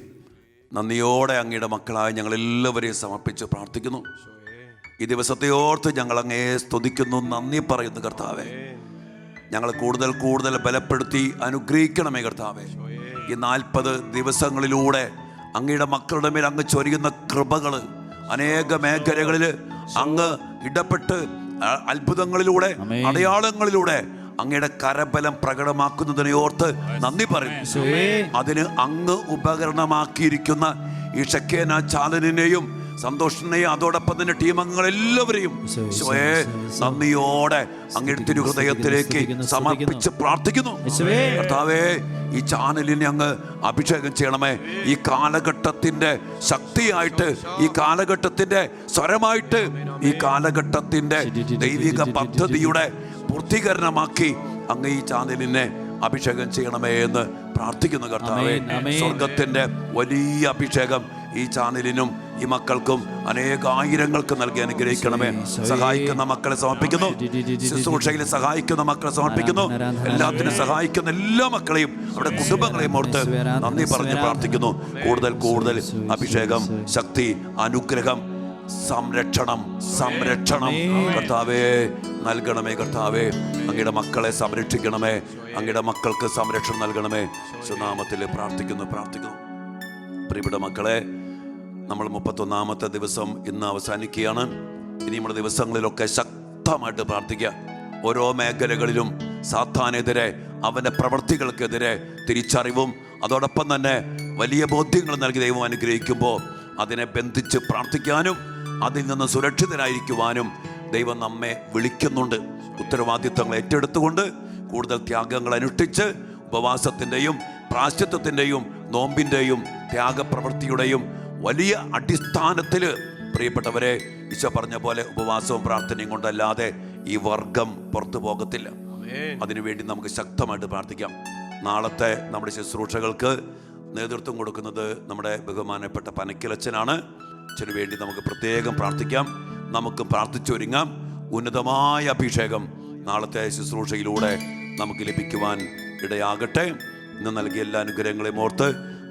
നന്ദിയോടെ അങ്ങയുടെ മക്കളായ ഞങ്ങളെല്ലാവരെയും സമർപ്പിച്ച് പ്രാർത്ഥിക്കുന്നു. ഈ ദിവസത്തെ ഓർത്ത് ഞങ്ങൾ അങ്ങയെ സ്തുതിക്കുന്നു, നന്ദി പറയുന്നു കർത്താവേ. ഞങ്ങൾ കൂടുതൽ കൂടുതൽ ബലപ്പെടുത്തി അനുഗ്രഹിക്കണമേ കർത്താവേ. ഈ 40 ദിവസങ്ങളിലൂടെ അങ്ങയുടെ മക്കളുടെ മേൽ അങ്ങ് ചൊരിയുന്ന കൃപകൾ അനേക മേഖലകളിൽ അങ്ങ് ഇടപെട്ട് അത്ഭുതങ്ങളിലൂടെ അടയാളങ്ങളിലൂടെ അങ്ങയുടെ കരബലം പ്രകടമാക്കുന്നതിനെ ഓർത്ത് നന്ദി പറയുന്നു. അതിന് അങ്ങ് ഉപകരണമാക്കിയിരിക്കുന്ന ഈ ഷെക്കേന ചാലനെയും സന്തോഷിനെയും അതോടൊപ്പം തന്നെ ടീം അംഗങ്ങളെല്ലാവരെയും നന്ദിയോടെ അങ്ങയുടെ തിരുഹൃദയത്തിലേക്ക് സമർപ്പിച്ച് പ്രാർത്ഥിക്കുന്നു. കർത്താവേ, ഈ ചാനലിനെ അങ്ങ് അഭിഷേകം ചെയ്യണമേ. ഈ കാലഘട്ടത്തിന്റെ ശക്തിയായിട്ട്, ഈ കാലഘട്ടത്തിന്റെ സ്വരമായിട്ട്, ഈ കാലഘട്ടത്തിന്റെ ദൈവിക പദ്ധതിയുടെ പൂർത്തീകരണമാക്കി അങ്ങ് ഈ ചാനലിനെ അഭിഷേകം ചെയ്യണമേ എന്ന് പ്രാർത്ഥിക്കുന്നു കർത്താവേ. സ്വർഗത്തിന്റെ വലിയ അഭിഷേകം ഈ ചാനലിനും ഈ മക്കൾക്കും അനേകായിരങ്ങൾക്ക് നൽകി അനുഗ്രഹിക്കണമേ. സഹായിക്കുന്ന മക്കളെ സമർപ്പിക്കുന്നു, ശുശ്രൂഷയിൽ സഹായിക്കുന്ന മക്കളെ സമർപ്പിക്കുന്നു. എല്ലാത്തിനും സഹായിക്കുന്ന എല്ലാ മക്കളെയും അവരുടെ കുടുംബങ്ങളെയും ഓർത്ത് നന്ദി പറഞ്ഞ് പ്രാർത്ഥിക്കുന്നു. കൂടുതൽ കൂടുതൽ അഭിഷേകം, ശക്തി, അനുഗ്രഹം, സംരക്ഷണം കർത്താവേ നൽകണമേ. കർത്താവേ, അങ്ങയുടെ മക്കളെ സംരക്ഷിക്കണമേ, അങ്ങയുടെ മക്കൾക്ക് സംരക്ഷണം നൽകണമേ. സുനാമത്തിൽ പ്രാർത്ഥിക്കുന്നു. പ്രിയപ്പെട്ട മക്കളെ, നമ്മൾ 31ാമത്തെ ദിവസം ഇന്ന് അവസാനിക്കുകയാണ്. ഇനിയുള്ള ദിവസങ്ങളിലൊക്കെ ശക്തമായിട്ട് പ്രാർത്ഥിക്കുക. ഓരോ മേഖലകളിലും സാത്താനെതിരെ, അവൻ്റെ പ്രവൃത്തികൾക്കെതിരെ തിരിച്ചറിവും അതോടൊപ്പം തന്നെ വലിയ ബോധ്യങ്ങൾ നൽകി ദൈവം അനുഗ്രഹിക്കുമ്പോൾ അതിനെ ബന്ധിച്ച് പ്രാർത്ഥിക്കാനും അതിൽ നിന്ന് സുരക്ഷിതരായിരിക്കുവാനും ദൈവം നമ്മെ വിളിക്കുന്നുണ്ട്. ഉത്തരവാദിത്തങ്ങൾ ഏറ്റെടുത്തുകൊണ്ട് കൂടുതൽ ത്യാഗങ്ങൾ അനുഷ്ഠിച്ച് ഉപവാസത്തിൻ്റെയും പ്രാശ്ചിത്വത്തിൻ്റെയും നോമ്പിൻ്റെയും ത്യാഗപ്രവൃത്തിയുടെയും വലിയ അടിസ്ഥാനത്തിൽ പ്രിയപ്പെട്ടവരെ, ഈശോ പറഞ്ഞ പോലെ ഉപവാസവും പ്രാർത്ഥനയും കൊണ്ടല്ലാതെ ഈ വർഗം പുറത്തു പോകത്തില്ല. അതിനുവേണ്ടി നമുക്ക് ശക്തമായിട്ട് പ്രാർത്ഥിക്കാം. നാളത്തെ നമ്മുടെ ശുശ്രൂഷകൾക്ക് നേതൃത്വം കൊടുക്കുന്നത് നമ്മുടെ ബഹുമാനപ്പെട്ട പനക്കിലച്ചനാണ്. അച്ഛന് വേണ്ടി നമുക്ക് പ്രത്യേകം പ്രാർത്ഥിക്കാം. നമുക്ക് പ്രാർത്ഥിച്ചൊരുങ്ങാം. ഉന്നതമായ അഭിഷേകം നാളത്തെ ശുശ്രൂഷയിലൂടെ നമുക്ക് ലഭിക്കുവാൻ ഇടയാകട്ടെ. ഇന്ന് നൽകിയ എല്ലാ അനുഗ്രഹങ്ങളെയും ഓർത്ത്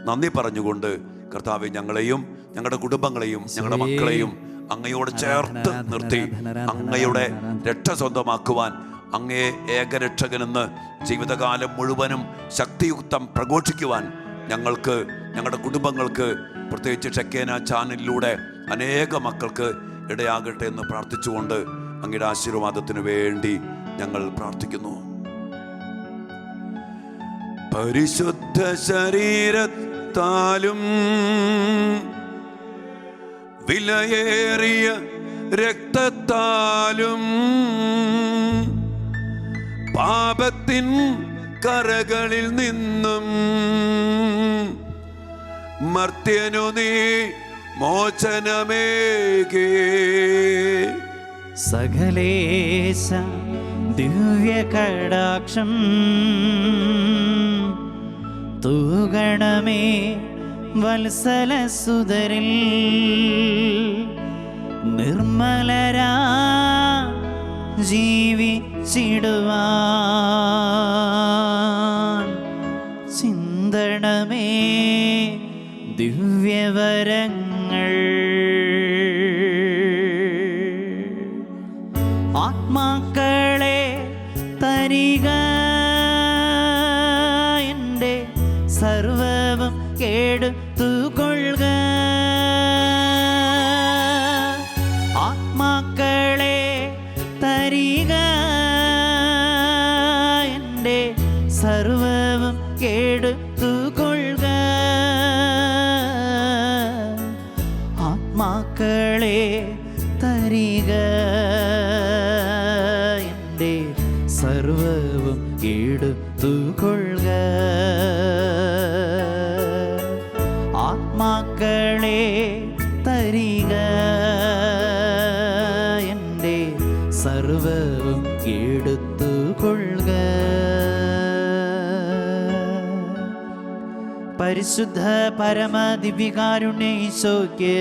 നന്ദി പറഞ്ഞുകൊണ്ട് കർത്താവെ, ഞങ്ങളെയും ഞങ്ങളുടെ കുടുംബങ്ങളെയും ഞങ്ങളുടെ മക്കളെയും അങ്ങയോട് ചേർത്ത് നിർത്തി അങ്ങയുടെ രക്ഷ സ്വന്തമാക്കുവാൻ, അങ്ങയെ ഏകരക്ഷകനെന്ന് ജീവിതകാലം മുഴുവനും ശക്തിയുക്തം പ്രഘോഷിക്കുവാൻ ഞങ്ങൾക്ക്, ഞങ്ങളുടെ കുടുംബങ്ങൾക്ക്, പ്രത്യേകിച്ച് ഷെക്കേന ചാനലിലൂടെ അനേക മക്കൾക്ക് ഇടയാകട്ടെ എന്ന് പ്രാർത്ഥിച്ചുകൊണ്ട് അങ്ങയുടെ ആശീർവാദത്തിന് വേണ്ടി ഞങ്ങൾ പ്രാർത്ഥിക്കുന്നു. പരിശുദ്ധ ശരീരത്താലും വിലയേറിയ രക്തത്താലും പാപത്തിൻ കറകളിൽ നിന്നും മർത്യനു നീ മോചനമേകി. സകലേശ ദിവ്യ കടാക്ഷം തൂഗണമേ വത്സലസുതരിൽ നിർമ്മലരാ ജീവിച്ചിടുവാൻ ചിന്തണമേ ദിവ്യവരങ്ങൾ. ആത്മാക്കളെ തരിക എൻ്റെ സർവവും എടുത്തുകൊള്ളുക. ആത്മാക്കളെ തരിക എൻ്റെ സർവവും എടുത്തുകൊള്ളുക. ആത്മാക്കളെ തരിക എൻ്റെ സർവവും എടുത്തുകൊള്ളുക. ആത്മാക്കളെ തരിക എൻ്റെ സർവവും എടുത്തുകൊള്ളുക. പരിശുദ്ധ പരമ ദിവ്യകാരുണ്യ ഈശോയ്ക്ക്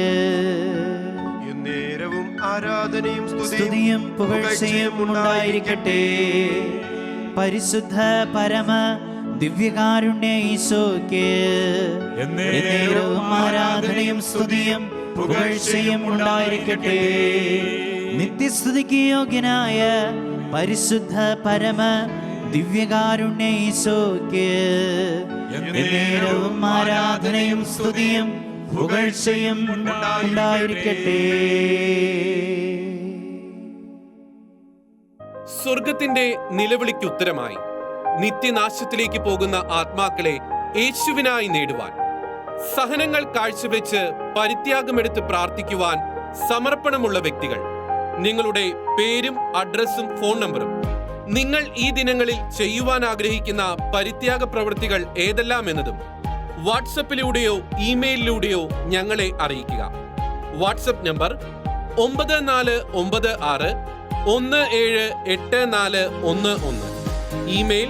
നേരവും ആരാധനയും സ്തുതിയും പുകഴ്ചയും ഉണ്ടായിരിക്കട്ടെ. പരിശുദ്ധ പരമ ദിവ്യകാരുണ്യ ഈശോയ്ക്ക് നേരവും ആരാധനയും സ്തുതിയും പുകഴ്ചയും ഉണ്ടായിരിക്കട്ടെ. നിത്യസ്തുതിക്ക് യോഗ്യനായ പരിശുദ്ധ പരമ ദിവ്യകാരുണ്യ ഈശോയ്ക്ക് നേരവും ആരാധനയും സ്തുതിയും പുകഴ്ചയും ഉണ്ടായിരിക്കട്ടെ. സ്വർഗത്തിന്റെ നിലവിളിക്ക് ഉത്തരമായി നിത്യനാശത്തിലേക്ക് പോകുന്ന ആത്മാക്കളെ യേശുവിനായി നേടുവാൻ, സഹനങ്ങൾ കാഴ്ചവെച്ച് പരിത്യാഗമെടുത്ത് പ്രാർത്ഥിക്കുവാൻ സമർപ്പണമുള്ള വ്യക്തികൾ, നിങ്ങളുടെ പേരും അഡ്രസ്സും ഫോൺ നമ്പറും, നിങ്ങൾ ഈ ദിനങ്ങളിൽ ചെയ്യുവാൻ ആഗ്രഹിക്കുന്ന പരിത്യാഗ പ്രവൃത്തികൾ ഏതെല്ലാം എന്നതും വാട്സപ്പിലൂടെയോ ഇമെയിലിലൂടെയോ ഞങ്ങളെ അറിയിക്കുക. WhatsApp number 9496178411. Email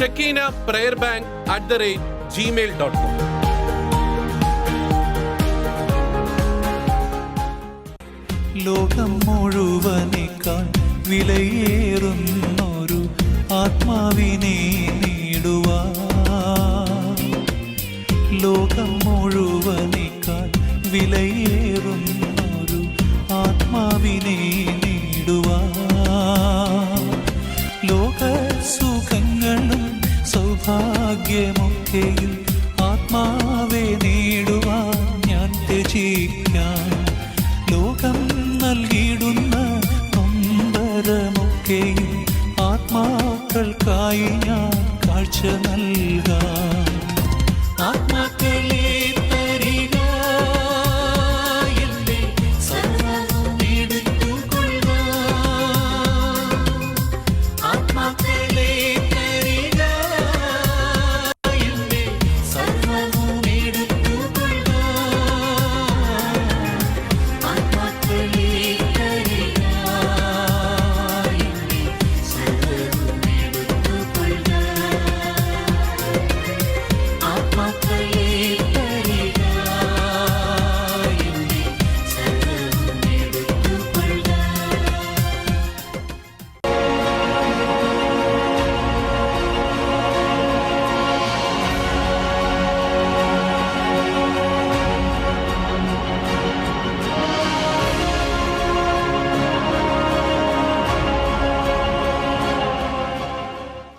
shekinaprayerbank@gmail.com. ലോകം മുഴുവനേക്കാൾ വിലയേറുന്നൊരു ആത്മാവിനെ നേടുവാൻ, ലോകം മുഴുവനേക്കാൾ വിലയേറുന്നൊരു ആത്മാവിനെ നേടുവാൻ, ലോക സുഖങ്ങളും സൗഭാഗ്യമൊക്കെയും ആത്മാവെ നേടുവാൻ ഞാൻ ത്യജിക്കാം. ലോകം നൽകിയിടുന്ന നൊമ്പരമൊക്കെയും ആത്മാക്കൾക്കായി ഞാൻ കാഴ്ച നൽകാം.